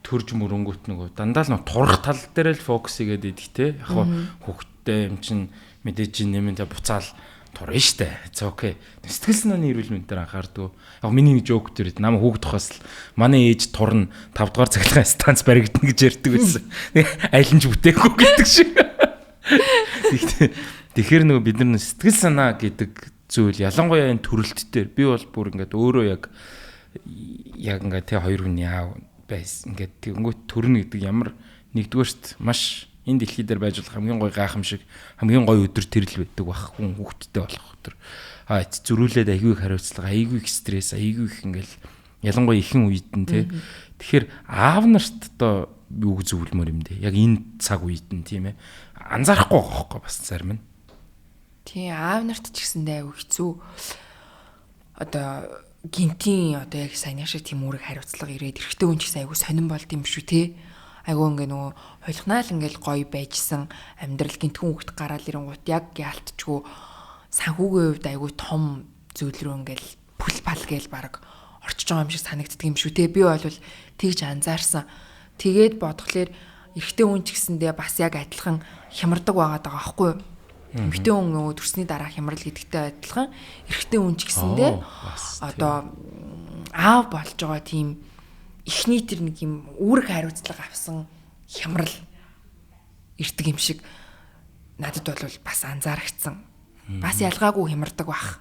төрж мөрөнгөт нөгөө дандаа л турах тал дээр л фокус хийгээд идэх те яг хүүхэд хүүхдтэй юм чинь мэдээж нэмэндээ буцаал турна штэ. It's okay. Сэтгэл санааны эрүүл мэнд дээр анхаардаг. Яг миний нэг жоок дээр нам хүүхд тухаас л манай ээж турна 5 дугаар цахилгаан станц баригдана гэж ярьдаг байсан. Айлнж бүтээхгүй гэдэг шиг. Тэгэхээр нөгөө бид нар сэтгэл санаа гэдэг зүйл ялангуяа энэ төрөлт дээр би бол бүр ингээд өөрөө яг ингээд тэ хоёр хүн яав байсан. Ингээд тэгэнгүүт төрнө гэдэг ямар нэгдүгээрт маш энэ дэлхий дээр байж болох хамгийн гоё гайхамшиг хамгийн гоё өдөр тэрл байдаг баг хүн хүүхдтэй болох өдөр. Зөрүүлээд аягүй их хариуцлага, аягүй их стресс, аягүй их ингээл ялангуяа ихэнх үед нь тий. Тэгэхээр аав нарт одоо юу гэж зөвлөмөр юм дээ. Яг энэ цаг үед нь тийм ээ. Анзаарахгүй байгаа хөөхгүй бас зарим нь. Тий, аав нарт ч гэсэндээ аягүй хэцүү. Одоо гинтийн одоо яг саяны шиг тийм үүрэг хариуцлага ирээд эрэгтэй хүн ч гэсэн аягүй сонирн болд юм шүү те. Айгүй ингээ нөгөө хойлохнаал ингээл гоё байжсан амьдрал гинтхэн хүүхэд гараал ирэнгуут яг яалтчгүй санхүүгийн хувьд айгүй том зүйл рүү ингээл бүл пал гээл баг орчиж байгаа юм шиг санагддаг юм шүү те. Би бол тэгж анзаарсан. Тэгээд бодглохлоор эрэгтэй хүн ч гэсэндээ бас яг адилхан хямардаг байгаад байгаа байхгүй юу? Эмэгтэй хүн нөгөө төрсний дараа хямрал гэдэгтэй адилхан эрэгтэй хүн ч гэсэндээ одоо аав болж байгаа тийм эхний тэр нэг юм үүрэг хариуцлага авсан хямрал ирдэг юм шиг надад бол бас анзаарчихсан. Бас ялгаагүй хямардаг бах.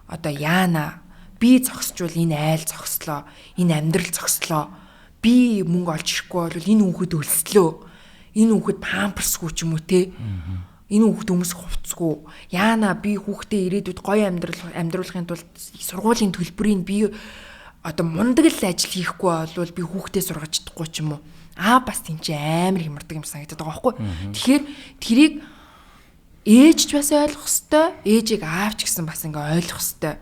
Одоо яана би зогсчвал энэ айл зогслоо, энэ амьдрал зогслоо. Би мөнгө олж ирэхгүй бол энэ хүүхэд өлслөө. Энэ хүүхэд памперсгүй ч юм уу те. Энэ хүүхэд өмсөх хувцсгүй. Яана би хүүхдээ ирээдүйд гоё амьдруулахын тулд сургуулийн төлбөрийг би одоо мундаг л ажил хийхгүй бол би хүүхдээ сургаж чадахгүй ч юм уу. Бас тийм ч амар хямардаг юм санагдаад байгаа байхгүй. Тэгэхээр тэрийг ээж ч бас ойлгох хэвээр, ээжийг аав ч гэсэн бас ингээ ойлгох хэвээр.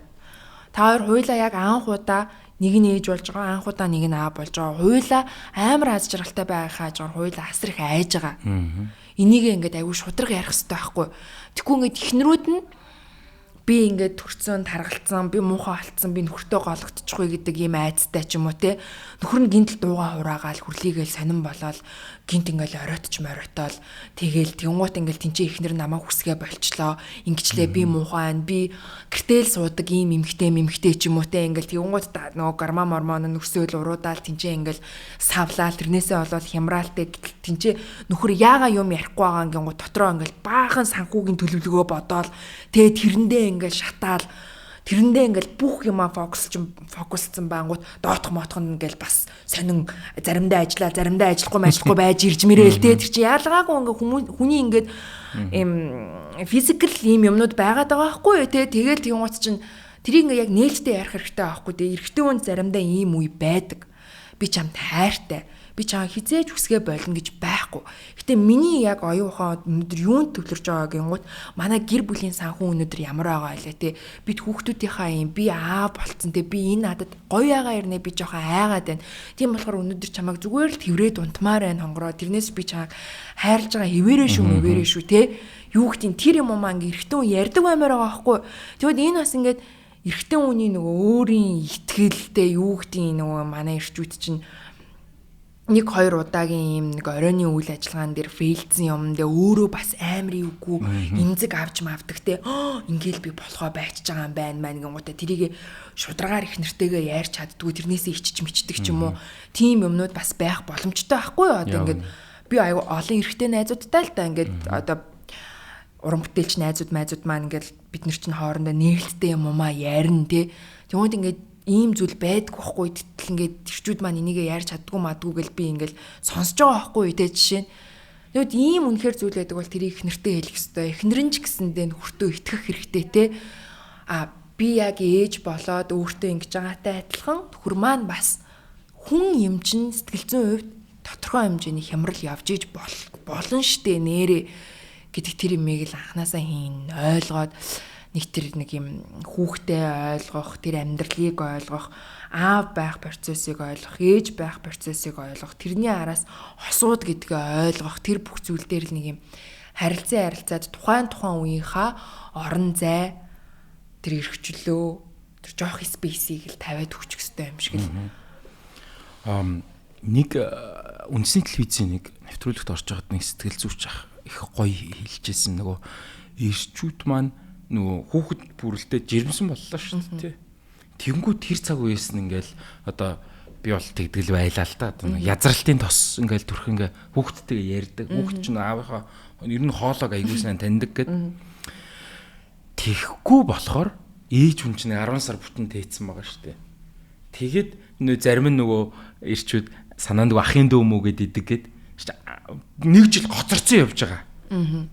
Та хоёр хуйлаа яг анх удаа нэг нь ээж болж байгаа, анх удаа нэг нь аав болж байгаа. Хуйлаа амар аз жаргалтай байхаа хажгаар хуйлаа асар их айж байгаа. Энийг ингээд аягүй шудраг ярих хэрэгтэй байхгүй. Тэгэхгүй ингээд ихнэрүүд нь би ингээд төрцөн таргалцсан, би муухай алдсан, би нөхөртөө гологдчихгүй гэдэг ийм айцтай ч юм уу те. Нөхөр нь гинтл дуугаа ураагаал хүрлийгээл сонирн болоод гинт ингээл оройтч моройтоол тэгээл тэнгуут ингээл тэнцээ ихнэр намаа хүсгээ болчлоо. Ингэчлээ би муухай байна. Би гэртэл суудаг ийм эмхтэй ч юм уу те. Ингээл тэнгуут нөгөө гарма мормон нөхсөөл уруудаал тэнцээ ингээл савлаал тэрнээсээ болоод хямраалтай тэнцээ нөхөр яага юм ярихгүй байгаа ингээд дотроо ингээл баахан санхүүгийн төлөвлөгөө бодоол тэгээ тэрэндээ ингээл шатаал тэрэндээ ингээл бүх юмаа фокуслцсан баангууд доотх мотхон ингээл бас сонин заримдаа ажиллаа заримдаа ажиллахгүй байж ирж мэрэл те тэр чи яалгаагүй ингээ хүний ингээд им физикал ийм юмнууд байгаад байгаа байхгүй юу те тэгэл тэгүнгоц чинь тэрийг ингээ яг нээлттэй ярих хэрэгтэй байхгүй те эрэгтэй хүн заримдаа ийм үе байдаг би чамд хайртай би чам хизээж хүсгээ болно гэж байхгүй. Гэтэ миний яг оюун ухаан өнөдөр юунд төвлөрж байгаа гингууд манай гэр бүлийн санхүү өнөдөр ямар байгаа илээ те. Бид хүүхдүүдийнхаа юм би аав болцсон те би энэ надад гоё ягаа ирнэ би жоохон айгаад байна. Тийм болохоор өнөдөр чамайг зүгээр л тэврээд унтмаар байна хонгороо. Тэрнээс би чамайг хайрлаж байгаа хэвээрээ шүү те. Юу гэдэг тэр юм аа ингээ эрэгтэй хүн ярьдаг баймаар байгаа байхгүй. Тэгвэл энэ бас ингээд эрэгтэй хүний нөгөө өөрийн итгэлтэй юу гэдэг нөгөө манай эрчүүд чинь нэг хоёр удаагийн юм нэг оройны үйл ажиллагаан дээр фейлдсэн юм дэ өөрөө бас амар юугүй имзэг авч мавдаг те ингээл би болохоо байчж байгаа юм байна маа нэгэн тэрийг шударгаар их нэртэйгээ ярьж чаддгүй тэрнээсээ ичиж мичдэг ч юм уу тийм юмнууд бас байх боломжтой байхгүй юу одоо ингээд би аюу олон эрэгтэй найзуудтай л да ингээд одоо уран бүтээлч найзууд маань ингээд бид нар чинь хоорондоо нээлттэй юм уу ярина те тэгвэл ингээд ийм зүйл байдгүй байхгүй гэтэл ингээд тэрчүүд маань энийгээ ярьж чаддгүй мадгүй гэл би ингээд сонсож байгаа байхгүй те жишээ нь. Тэгвэл ийм үнэхэр зүйл байдаг бол тэрийг их нэртэй хэлэх ёстой. Эхнэр нь ч гэсэндээ нөхөртөө итгэх хэрэгтэй те. Би яг ээж болоод өөртөө ингэж байгаатай адилхан нөхөр маань бас хүн юм чин сэтгэл зүйн хувьд тодорхой хэмжээний хямрал явж иж болно штэ нэрэ гэдэг тэр юмыг л анханасаа хийн ойлгоод нэг тэр нэг юм хүүхдэд ойлгох, тэр амьдралыг ойлгох, аав байх процессыг ойлгох, ээж байх процессыг ойлгох, тэрний араас хосууд гэдгээ ойлгох, тэр бүх зүйл дээр л нэг юм харилцаад тухайн үеийнхаа орон зай, тэр эрхчлөө, тэр жоох спейсийг л тавиад өгчих хэрэгтэй юм шиг л. Нэг үндсний телевизийн нэг нэвтрүүлэгт орж байгаад нэг сэтгэл зүйч ах их гоё хэлжсэн нөгөө ирчүүд маань нөгөө хүүхэд бүрэлдээ жирэмсэн боллоо шүү дээ. Тэгэнгүүт тэр цаг үеэс нь ингээл одоо би бол тэгдэл байлаа л да. Одоо язралтын тос ингээл төрх ингээ хүүхдтэйгээ ярьдаг. Хүүхд ч аавынхаа ер нь хоолойг аягуулсан таньдаг гэд. Тэхгүй болохоор ээж хүн чинь 10 сар бүтэн тээцсэн байгаа шүү дээ. Тэгэд нөө зарим нь нөгөө ирчүүд санаанд ахын дөө мүү гэд идэг гэд нэг жил гоцорцсон явж байгаа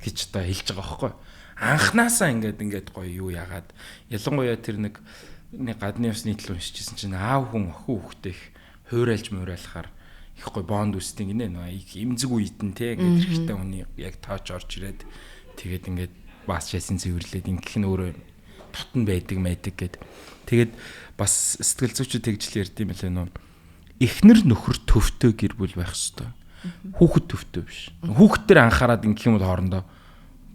гэж одоо хэлж байгаа байхгүй. Анханасаа ингээд гоё юу яагаад ялангуяа тэр нэг гадны усны төлөө уншижсэн чинь аав хүн охин хүүхдээ их хуурайлж муурайлахаар их гоё бонд үстийн гинэ нөө имзэг үеитэн те гэдэг хэрэгтэй хүний яг тооч орж ирээд тэгээд ингээд бас шээсийн цэвэрлээд ингэх нь өөрөө тотн байдаг мэйдэг гэд тэгээд бас сэтгэл зүйчүүд тэгжл ярьд юм лээ нөө эхнэр нөхөр төвтэй гэр бүл байх хэвээр хүүхэд төвтэй биш хүүхэд төр анхаарад ингэх юм бол хоорондоо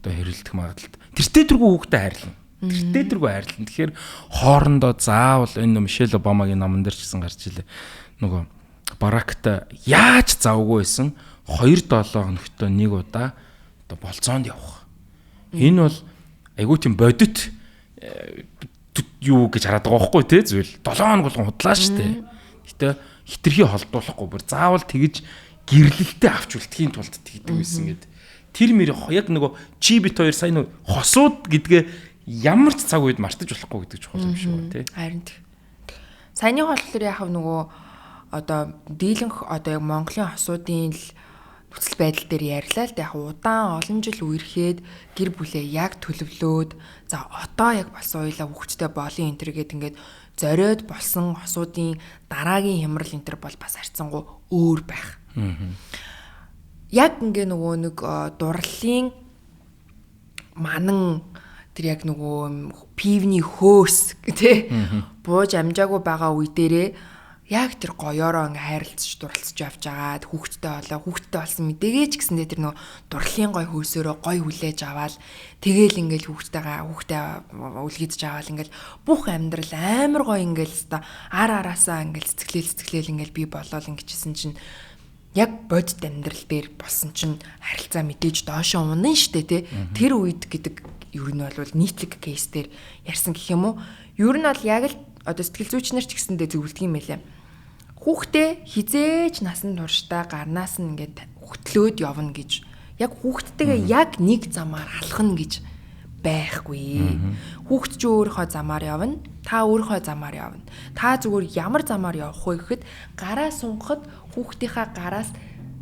одоо хэрэлдэх магадлал тэртээ тэргүй хүүхдэд хайрлана тэртээ тэргүй хайрлана тэгэхээр хоорондоо заавал энэ Мишель Обамагийн номон дээр ч гэсэн гарч илээ нөгөө Баракта яаж завгүй байсан 2-7 хоногт нэг удаа одоо болцоонд явах энэ бол айгүй тийм бодит юу гэж хараад байгаа байхгүй тий зүйл 7 хоног болгон худлаа штэ гэтээ хитрхи холдуулахгүй бүр заавал тэгж гэрлэлтэд авч үлдэхийн тулд тэгдэг байсан гэд тэр мэр яг нөгөө чи бит хоёр сайн нөгөө хосууд гэдгээ ямар ч цаг үед мартаж болохгүй гэдэг чухал юм шиг байна тий харин саяны болохоор яхав нөгөө одоо дийлэнх одоо яг Монголын хосуудын л нөхцөл байдал дээр ярьлаа л да яг удаан олон жил үерхэд гэр бүлээ яг төлөвлөөд за одоо яг болсон уйлаа хүүхдтэй болын энэ төр гээд ингээд зориод болсон хосуудын дараагийн хямрал энэ төр бол бас харьцангуй өөр байх. Яг ингээ нөгөө нэг дурлалын манан тэр яг нөгөө пивний хөөс тий бууж амжаагүй байгаа үе дээрээ яг тэр гоёороо ингээ хайрлцж дурлцж явж агаад хүүхдтэй болсон мэдээгээ ч гэсэндээ тэр нөгөө дурлалын гой хөөсөөрөө гой хүлээж аваад тэгээл ингээл хүүхдээ үлгийдж аваад ингээл бүх амьдрал амар гой ингээл өста араасаа ингээл цэцгэлээл ингээл би болоод ингэжсэн чинь яг бодит амьдрал дээр болсон чинь харилцаа мэдээж доошоо унана штэ тий тэр үед гэдэг ер нь бол нийтлэг кейс дээр ярьсан гэх юм уу ер нь бол яг л одоо сэтгэл зүйчнэр ч гэсэндээ зөвлөдөг юм байлаа хүүхдээ хизээж насан туршдаа гарнаас нь ингээд хөтлөөд явна гэж яг хүүхдтэйгээ яг нэг замаар алхна гэж байхгүй хүүхд ч өөрийнхөө замаар явна та өөрийнхөө замаар явна та зүгээр ямар замаар явах вэ гэхэд гараа сунгахад хүүхдийнхаа гараас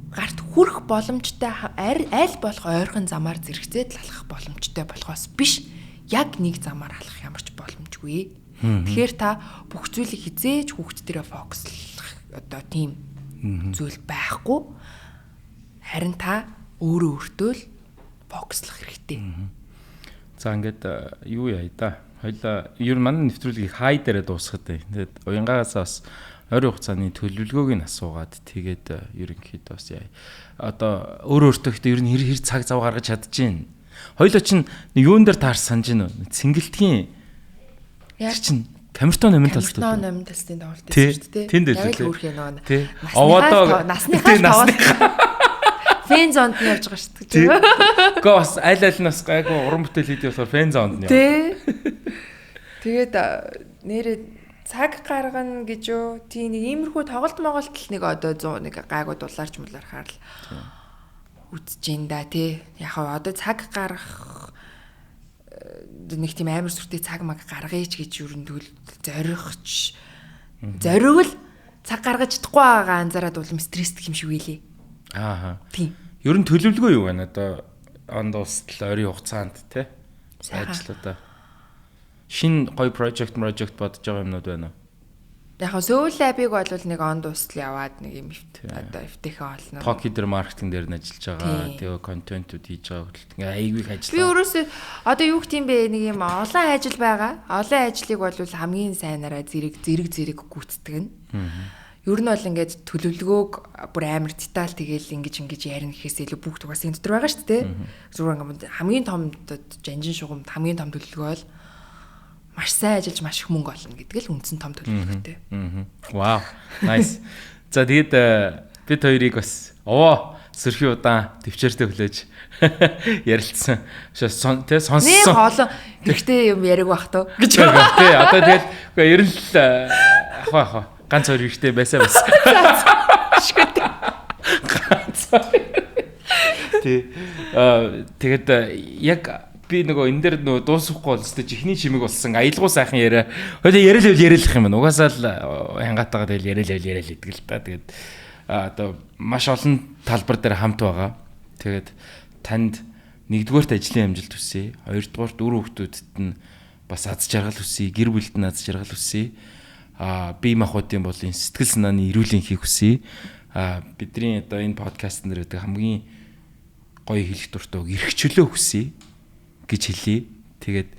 гарт хүрэх боломжтой аль болох ойрхон замаар зэрэгцээд алхах боломжтой болохоос биш яг нэг замаар алхах ямар ч боломжгүй. Тэгэхээр та бүх зүйлийг хизээж хүүхд дээрээ фокуслах одоо тийм зүйл байхгүй. Харин та өөрөө өөртөө л фокуслах хэрэгтэй. За ингээд юу яа да. Хоёлаа ер нь манай нэвтрүүлгийг хай дээрээ дуусгах дээ. Тэгээд уянгаасаа бас ойрын хугацааны төлөвлөгөөг нь асуугаад тэгээд ерөнхийдөө бас яа. Одоо өөрөө өөртөө ер нь хэр цаг зав гаргаж чадчихээн. Хоёлоо чинь юун дээр таарч санаж байна уу? Цэнгэлтгийн яар чинь камертон номын талд камертон номын талстын тоглолт байсан шүү дээ. Тэнд яг л л өөрхөө нөгөө. Овоодоо насныхаа фэн зонд нь явж байгаа шүү дээ. Гэхдээ бас аль нь бас гайгүй уран бүтээл хийдэг болохоор фэн зонд нь явна. Тэгээд нэрээ цаг гаргана гэж юу тийм нэг иймэрхүү тоглолт моголт л нэг одоо 100 нэг гайгүй дулаарч мулаархаар л үзэж ин да тий. Яг одоо цаг гаргах нэг тийм амар сүртэй цаг маг гаргаяч гэж юу нэгэл зоригл цаг гаргаж чадахгүй байгаа анзаараад улам стресстэй юм шиг үйлээ. Аа. Тийм. Ер нь төлөвлөгөө юу байна одоо он дуустал ойрын хугацаанд те ажлуудаа. Шинэ гоё project бодож байгаа юмнууд байна уу? Яг Сөүл лабыг бол нэг он дуустал яваад нэг юм одоо FTH олно. Токи дээр маркетинг дээр нь ажиллаж байгаа. Тэгээ контентууд хийж байгаа хөтөлт. Ингээ аягүй их ажиллаа. Би өөрөөсөө одоо юу гэх юм бэ нэг юм олон ажил байгаа. Олон ажлыг бол хамгийн сайнараа зэрэг гүйцэтгэг нь. Ер нь бол ингээд төлөвлөгөөг бүр амар деталь тэгээл ингэж ярина гэхээс илүү бүх тугаас энэ дотор байгаа шүү дээ. Зүгээр ингээд хамгийн том жанжин шугамд хамгийн том төлөвлөгөө бол маш сайн ажиллаж маш их мөнгө олно гэдэг л үндсэн том төлөвлөгөөтэй. Вау. Nice. За тэгээд бид хоёрыг бас сөрхий удаан төвчээртэй хүлээж ярилцсан. Тэ Нэг сонссон. хоолон гэхдээ юм яриг бах туу гэж. Тий, одоо тэгэл ер нь л ахаа ганц хоёр ихтэй байсаа бас. Тий. Тэгээд яг би нөгөө энэ дээр нөгөө дуусахгүй бол өстой чихний чимэг болсон аялгуу сайхан яриа. Хоёул яриалах юм байна. Угаасаа л хянгаатайгаа тэгэл яриал идэг л та. Тэгээд одоо маш олон талбар дээр хамт байгаа. Тэгээд танд нэгдүгээрт ажлын амжилт хүсье. Хоёрдугаарт үр хөвгтүүдэд нь бас аз жаргал хүсье. Гэр бүлд нь аз жаргал хүсье. Бие махбодын болон сэтгэл санааны эрүүл энхийг хүсье. Бидний одоо энэ подкаст нэр гэдэг хамгийн гоё хэлэх дуртай эрхчлөө хүсье гэж хэлье. Тэгээд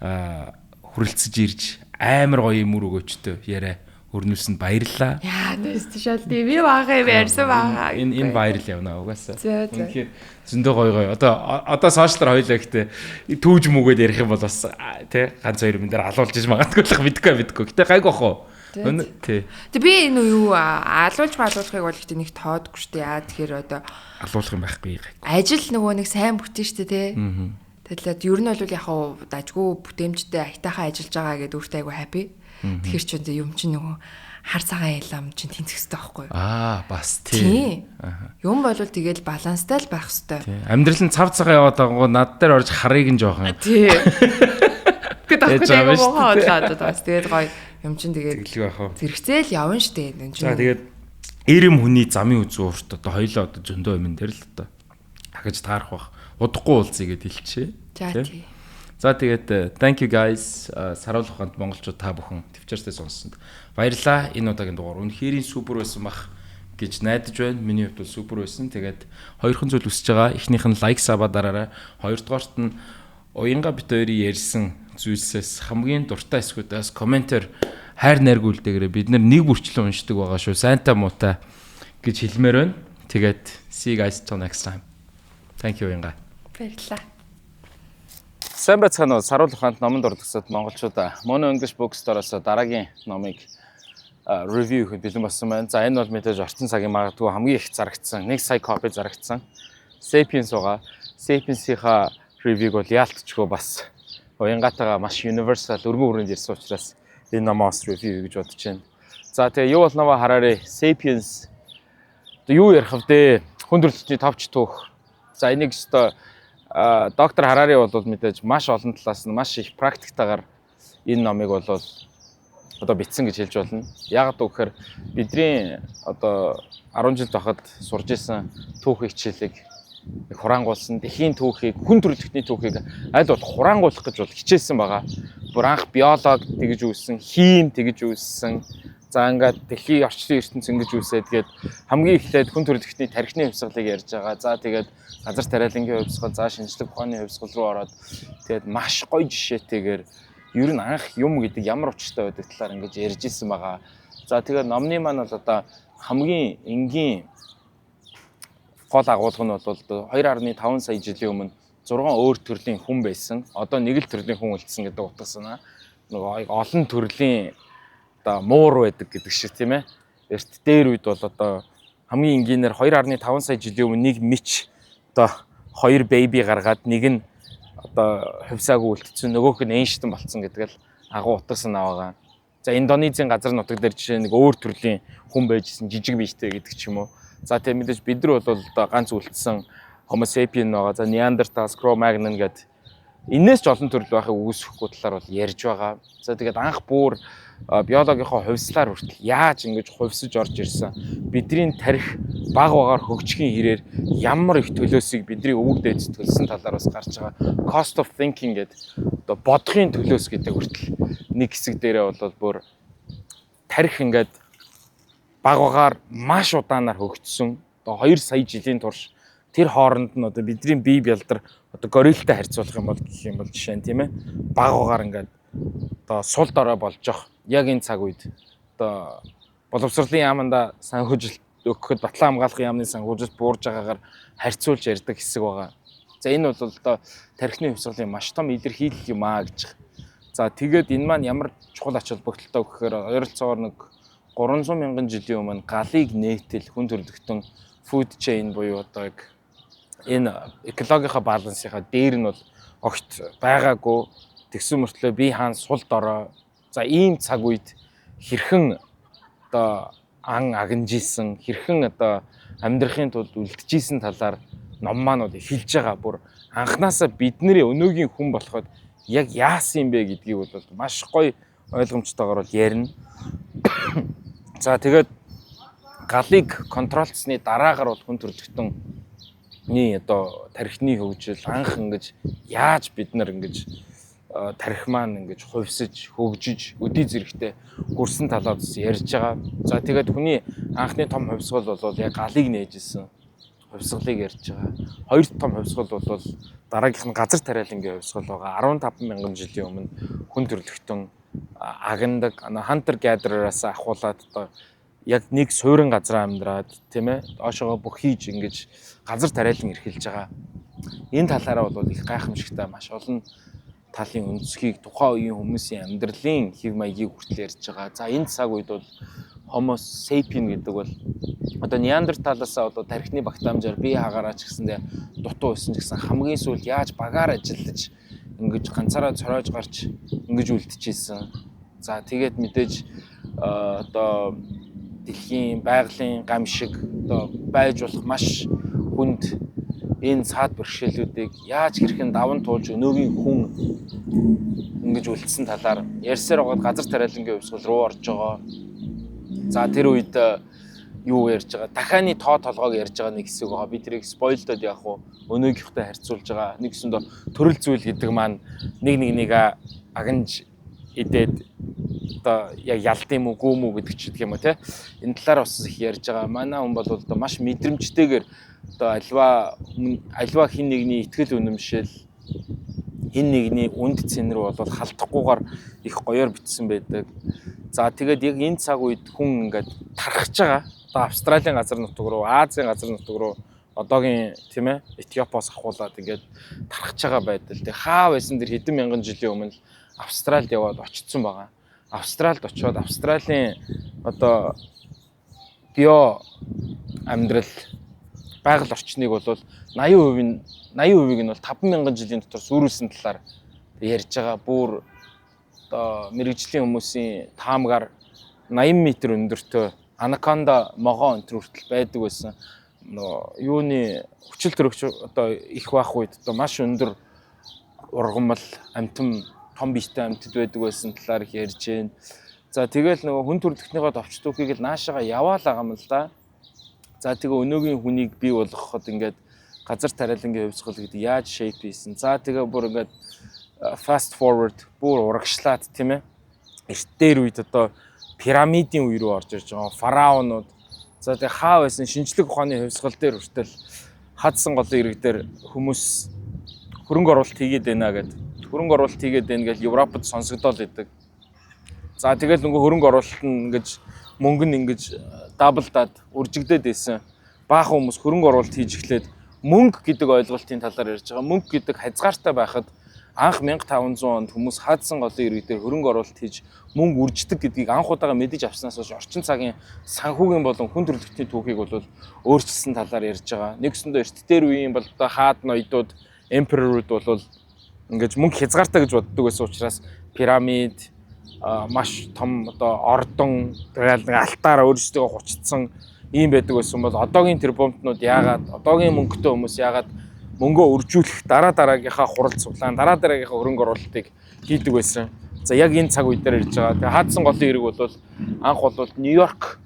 хүрэлцэж ирж амар гоё юм өгөөчтэй яриа өрнүүлсэнд баярлалаа. Яа, нэстэ шал би баахаа ярьсан баахаа. Энэ баярл явна угаасаа. Үнэхээр зөндөө гоё. Одоо сошиалар хоёлаа гэхдээ түүж мүгээд ярих юм бол бас тий ганц хоёр минь дээр алуулж иж магадгүй л мэдгүй. Гэтэ гайг охоо. Тий. Тэг би энэ юу алуулж малуулахыг бол ихтэй нэг тоодгүй шүү дээ. Яа тэгэхээр одоо алуулах юм байхгүй. ажил нөгөө нэг сайн бүтэн шүү дээ, тий. Тэгэл ер нь бол яг хаа дажгүй бүтээмжтэй айтайхан ажиллаж байгаа гэдэг өөртөө айгу happy. Тэгэхээр ч юм чинь нөгөө хар цагаан ялам чинь тэнцэхстэй байхгүй юу? Бас тий. Юм бол тэгэл баланстай л байх хэвээр. Амьдрал нь цав цагаан яваад байгаа над дээр орж харыг нь жоохон. Тий. Гэдэг айгу мохоо болоод бас тэгээд гоё юм чинь тэгээд зэрэгцээл явна штэ энэ чинь. За тэгээд эрэм хүний замын үзүүн урт одоо хоёлоо одоо зөндөө юм дээр л одоо дахиж таарах бах. Удахгүй уулзъя гэд хэлчихэ. За тий. За тэгээд thank you guys. Саруулах ухаанд монголчууд та бүхэн төвчээртэй сонссонд баярлалаа. Энэ удаагийн дугаар үнэхээр супер байсан бах гэж найдаж байна. Миний хувьд бол супер байсан. Тэгээд хоёрхан зүйл үсэж байгаа. Эхнийх нь лайк саба дараарай. Хоёрдугаарт нь уянга бит хоёрын ярьсан зүйлсээс хамгийн дуртай эсгүүдээс комментээр хайр найрг үлдээгээрээ бид нэг бүрчлэн уншдаг байгаа шүү. Сайнта муутай гэж хэлмээр байна. Тэгээд see you guys till next time. Thank you уянга. Баярлалаа. Сайн байцгаана уу? Саруулах ухаанд номонд ордогсод монголчуудаа Mono English Bookstore-оос дараагийн номыг review хийхэд бэлэн болсон байна. За энэ бол мэдээж орчин цагийн магадгүй хамгийн их зарагдсан. 1 сая копи зарагдсан. Sapiens байгаа. Sapiens-ийнхаа review-г бол яалтчгүй бас уянгатайгаа маш universal өргөн хүрээнд ирсэн учраас энэ номоос review гэж бодож байна. За тэгээ юу болноо хараарэ. Sapiens юу ярих вэ? Хүндрэлтний товч түүх. За энийг өстой доктор Харари бол мэдээж маш олон талаас нь маш их практиктаагаар энэ номыг бол одоо бичсэн гэж хэлж болно. Яг гэвэл бидний одоо 10 жил тахад сурж исэн түүхийг хичээлийг хураангуулсан. Дэлхийн түүхийг, хүн төрөлхтний түүхийг аль бол хураангуулах гэж бол хичээсэн байгаа. Бүр анх биолог тэгж үүссэн, хим тэгж үүссэн. За ингээд дэлхийн орчлон ертөнц ингэж үүсээд тэгээд хамгийн эхлээд хүн төрөлхтний тархины хувьсгалыг ярьж байгаа. За тэгээд газар тариалангийн хувьсгал, за шинжлэх ухааны хувьсгал руу ороод тэгээд маш гоё жишээтэйгээр ер нь анх юм гэдэг ямар учиртай байдаг талаар ингэж ярьж исэн байгаа. За тэгээд номны маань бол одоо хамгийн энгийн гол агуулга нь бол 2.5 сая жилийн өмнө 6 өөр төрлийн хүн байсан. Одоо нэг л төрлийн хүн үлдсэн гэдэг утгасна. Нөгөө олон төрлийн одоо муур байдаг гэдэг шиг тийм ээ. Эрт дээр үед бол одоо хамгийн энгийнээр 2.5 сая жилийн өмнө нэг мич одоо 2 бэби гаргаад нэг нь одоо хувьсаагүй үлдсэн, нөгөөх нь Эйнштейн болцсон гэдэг л агуу утгасан байгаа. За Индонезийн газар нутаг дээр жишээ нэг өөр төрлийн хүн байжсэн, жижиг биетэй гэдэг ч юм уу. За тийм мэдээж бид нар бол одоо ганц үлдсэн Homo sapien байгаа. За Neanderthal, Cro-Magnon гэдэг энээс ч олон төрөл байхыг үүсэхгүй талаар бол ярьж байгаа. За тэгээд анх бүр биологийнхоо хувьслаар хүртэл яаж ингэж хувьсаж орж ирсэн, бидний тарих баг багаар хөгжихийн хэрээр ямар их төлөөсийг бидний өвөг дээд төлсөн талаар бас гарч байгаа. Cost of thinking гэдэг одоо бодохын төлөөс гэдэг хүртэл нэг хэсэг дээрээ бол бүр тарих ингээд баг багаар маш удаанаар хөгжсөн. Одоо 2 сая жилийн турш тэр хооронд нь одоо бидний бие бялдар одоо гориллтай харьцуулах юм бол гэх юм бол жишээ нь тийм ээ баг багаар ингээд одоо сул дорой болж явах яг энэ цаг үед одоо боловсролын яаманда санхүүжилт өгөхөд батлан хамгаалахын яамны санхүүжилт буурж байгаагаар харьцуулж ярьдаг хэсэг байгаа. За энэ бол одоо тархины хувьсгалын маш том илэрхийлэл юм аа гэж. За тэгээд энэ маань ямар чухал ач холбогдолтой гэхээр ойролцоогоор нэг 300 мянган жилийн өмнө галыг нээтэл хүн төрөлхтөн food chain буюу одоо яг энэ экологийн балансынхаа дээр нь бол огт байгаагүй. Тэгсэн мөртлөө би хаан сул дорой. За ийм цаг үед хэрхэн одоо ан агнажсэн, хэрхэн одоо амьдрахын тулд үлдчихсэн талаар ном маань бол эхэлж байгаа. Бүр анханасаа бидний өнөөгийн хүн болоход яг яасан юм бэ гэдгийг бол маш гоё ойлгомжтойгоор бол ярина. За тэгээд галыг контролцсны дараагаар бол хүн төрөлхтөний одоо тархины хөгжил анх ингэж яаж бид нар ингэж тархи маань ингэж хувьсаж, хөгжиж, өдий зэрэгтэй хүрсэн талаас ярьж байгаа. За тэгээд хүний анхны том хувьсгал бол яг галыг нээжсэн хувьсгалыг ярьж байгаа. Хоёр том хувьсгал бол дараагийнх нь газар тариалангийн хувьсгал байгаа. 15 мянган жилийн өмнө хүн төрөлхтөн агнадаг, hunter gatherer-аас ахуулаад одоо яг нэг суурин газар амьдраад тийм ээ доошогоо бүх хийж ингэж газар тариалан эрхэлж байгаа. Энэ талаараа бол их гайхамшигтай маш олон талын өнцгийг тухайн үеийн хүмүүсийн амьдралын хэв маягийг хүртэл ярьж байгаа. За энэ цаг үед бол Homo sapien гэдэг бол одоо Неандерталаасаа одоо тархины багт амжаар бие хагаараач гэсэндээ дутуу байсан ч гэсэн хамгийн сүүлд яаж багаар ажиллаж ингэж ганцаараа цороож гарч ингэж үлдчихсэн. За тэгээд мэдээж одоо дэлхийн байгалийн гам шиг одоо байж болох маш хүнд энэ цаад бэрхшээлүүдийг яаж хэрхэн даван туулж өнөөгийн хүн ингэж үлдсэн талаар ярьсаар байгаад газар тариалангийн хувьсгал руу орж байгаа. За тэр үед юу ярьж байгаа? Дахианы тоо толгойг ярьж байгаа нэг хэсэг байгаа. Би тэрийг спойлдод яах вэ? Өнөөгийнхтэй харьцуулж байгаа. Нэгсэндээ төрөл зүйл гэдэг маань нэг агнж идээд одоо яг ялт юм уу гүм үү гэдэг ч гэх юм уу те. Энэ талаар бас их ярьж байгаа. Манай хүн бол одоо маш мэдрэмжтэйгээр одоо альва хин нэгний итгэл үнэмшил хин нэгний үнд цэн рүү бол халтахгүйгээр их гоёор битсэн байдаг. За тэгээд яг энэ цаг үед хүн ингээд тархаж байгаа. Одоо Австралийн газар нутаг руу, Азийн газар нутаг руу одоогийн тийм ээ Этиопоос ахуулаад ингээд тархаж байгаа байдал. Тэг хаа байсан дэр хэдэн мянган жилийн өмнө Австралид яваад очсон байгаа. Австралид очиод Австралийн одоо био амьдрал байгаль орчныг бол 80% нь бол 50000 жилийн дотор сүрүүлсэн талаар ярьж байгаа. Бүр одоо мэрэгжлийн хүмүүсийн таамгаар 80 м өндөртэй анаконда могоо өнтер хүртэл байдаг байсан. Юуны хүчил төрөгч одоо их байх үед одоо маш өндөр ургамал амтан том биетэй амтд байдаг байсан талаар их ярьж байна. За тэгэл нөгөө хүн төрөлхтнийгоо товчд үхийг л наашаага яваал байгаа юм л да. За тэгээ өнөөгийн хүнийг бий болгоход ингээд газар тариалангийн хувьсгал гэдэг яаж shape хийсэн. За тэгээ бүр ингээд fast forward бүр урагшлаад тийм ээ. Эрт дээр үед одоо пирамидын үе рүү орж ирж байгаа фараонууд. За тэгээ хаа байсан шинжлэх ухааны хувьсгал дээр хүртэл хадсан голын ирэг дээр хүмүүс хөрөнгө оруулалт хийгээд байна гэдэг. Хөрөнгө оруулалт хийгээд байна гэж Европод сонсогдоод идэг. За тэгэл нөгөө хөрөнгө оруулалт нь ингэж мөнгө нь ингэж даблдаад үржигдээд байсан. Баахан хүмүүс хөрөнгө оруулалт хийж эхлээд мөнгө гэдэг ойлголтын талаар ярьж байгаа. Мөнгө гэдэг хязгаартай байхад анх 1500 онд хүмүүс хадсан голын ирэг дээр хөрөнгө оруулалт хийж мөнгө үрждэг гэдгийг анх удаага мэдэж авснаас хойш орчин цагийн санхүүгийн болон хүн төрөлхтний түүхийг бол өөрчилсөн талаар ярьж байгаа. Нэгсэндээ эрт дээр үеийн бол одоо хаад ноёдууд, эмперорууд бол ингэж мөнгө хязгаартай гэж боддог байсан учраас пирамид маш том одоо ордон тэгэл алтаараа өөрсдөө гучдсан ийм байдаг байсан бол одоогийн тэрбумтнууд яагаад одоогийн мөнгөтэй хүмүүс яагаад мөнгөө үржүүлэх дараагийнхаа хурал цуглаан дараагийнхаа хөрөнгө оруулалтыг хийдэг байсан. За яг энэ цаг үед дээр ирж байгаа. Тэгээ хаадсан голын ирэг бол анх бол Нью-Йорк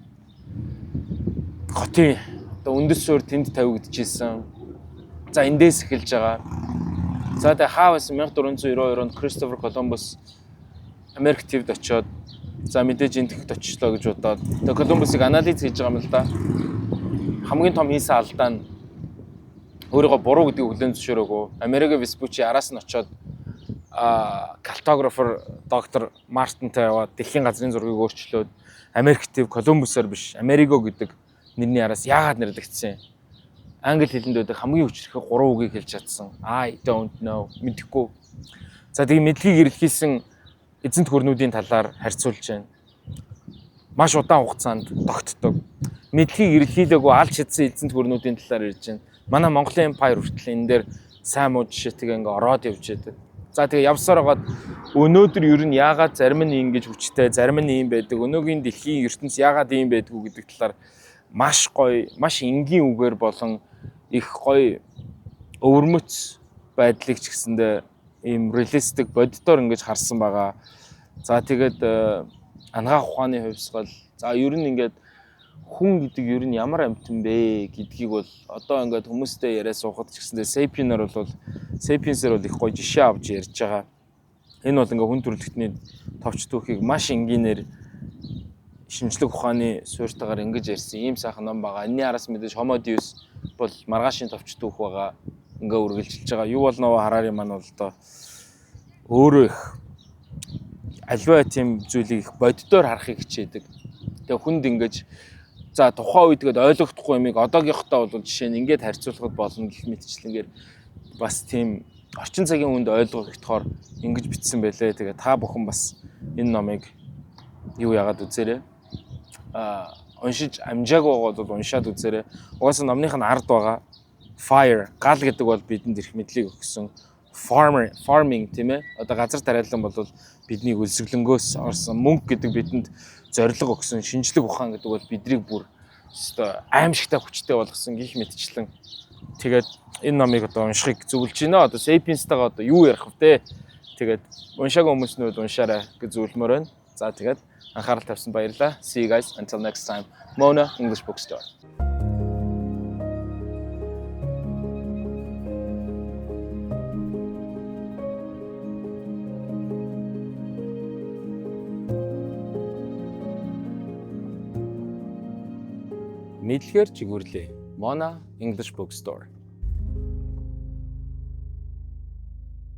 хотын одоо үндэс суурь тэнд тавигдчихсэн. За эндээс эхэлж байгаа. За тэгээ хаа байсан 1492 онд Кристофер Колумбус Америк твд очиод за мэдээж энэ тэгт очлоо гэж бодоод тэгээ Колумбусыг анализ хийж байгаа юм л да. Хамгийн том хийсэн алдаа нь өөрийгөө буруу гэдгийг хүлээн зөвшөөрөөгүй. Америго Веспуччи араас нь очиод картографер доктор Мартинтай яваад дэлхийн газрын зургийг өөрчлөөд Америк төв Колумбусаар биш Америго гэдэг нэрний араас яагаад нэрлэгдсэн? Англи хэлэнд байдаг хамгийн хүчрэх 3 үгийг хэлж чадсан. I don't know мэдэхгүй. За тэгээ мэдлэгийг эрэлхийлсэн эзэнт гүрнүүдийн талаар харьцуулж байна. маш удаан хугацаанд тогтдог. Мэдлэгийг эрэлхийлээгүй алж чадсан эзэнт гүрнүүдийн талаар ярьж байна. Манай Монголын empire хүртэл энэ дээр сайн муу жишээтэйг ингээ ороод явж байдаг. За тэгээ явсаар хагаад өнөөдөр ер нь яагаад зарим нь ингэж хүчтэй, зарим нь ийм байдаг, өнөөгийн дэлхийн ертөнц яагаад ийм байдгүй гэдэг талаар маш гоё, маш энгийн үгээр болон их гоё өвөрмөц байдлыг ч гэсэндээ ийм реалистик боддоор ингэж харсан байгаа. За тэгээд анагаах ухааны хувьсгал, за ер нь ингээд хүн гэдэг ер нь ямар амьтан бэ гэдгийг бол одоо ингээд хүмүүстэй яриа суухад ч гэсэндээ Sapiens-ээр бол их гоё жишээ авч ярьж байгаа. Энэ бол ингээд хүн төрөлхтний товч түүхийг маш энгийнээр шинжлэх ухааны суурьтайгаар ингэж ярьсан ийм сайхан ном байгаа. Энэний араас мэдээж Homo Deus бол маргаашийн товч түүх байгаа. Ингээ үргэлжилж байгаа. Yuval Noah Harari маань бол одоо өөрөө их альва тийм зүйлийг их боддоор харахыг хичээдэг. Тэгээ хүнд ингэж за тухайн үед гээд ойлгохдохгүй юмыг одоогийнхтой бол жишээ нь ингээд харьцуулахад болно гэх мэтчлэнгээр бас тийм орчин цагийн хүнд ойлгохдохоор ингэж бичсэн байлээ. Тэгээ та бүхэн бас энэ номыг юу яагаад үзээрэй? Уншиж амжаагүй бол уншаад үзээрэй. Угаасаа номных нь ард байгаа. Fire, гал гэдэг бол бидэнд ирэх мэдлийг өгсөн. Farming тийм ээ. Одоо газар тариалан бол бидний үлсгэлэнгөөс орсон. Мөнгө гэдэг бидэнд зорилго өгсөн. Шинжлэх ухаан гэдэг бол биднийг бүр өстой аимшигтай хүчтэй болгосон гих мэтчлэн. Тэгээд энэ номыг одоо уншихыг зөвлөж байна. Одоо Sapiens-тайгаа одоо юу ярих вэ? Тэгээд уншаагүй хүмүүснүүд уншаарай гэж зөвлөмөр байна. За тэгээд анхаарал тавьсан баярлалаа. See you guys until next time. Mona English Bookstore. Мэдлэгээр чигүүрлээ. Mona English Bookstore.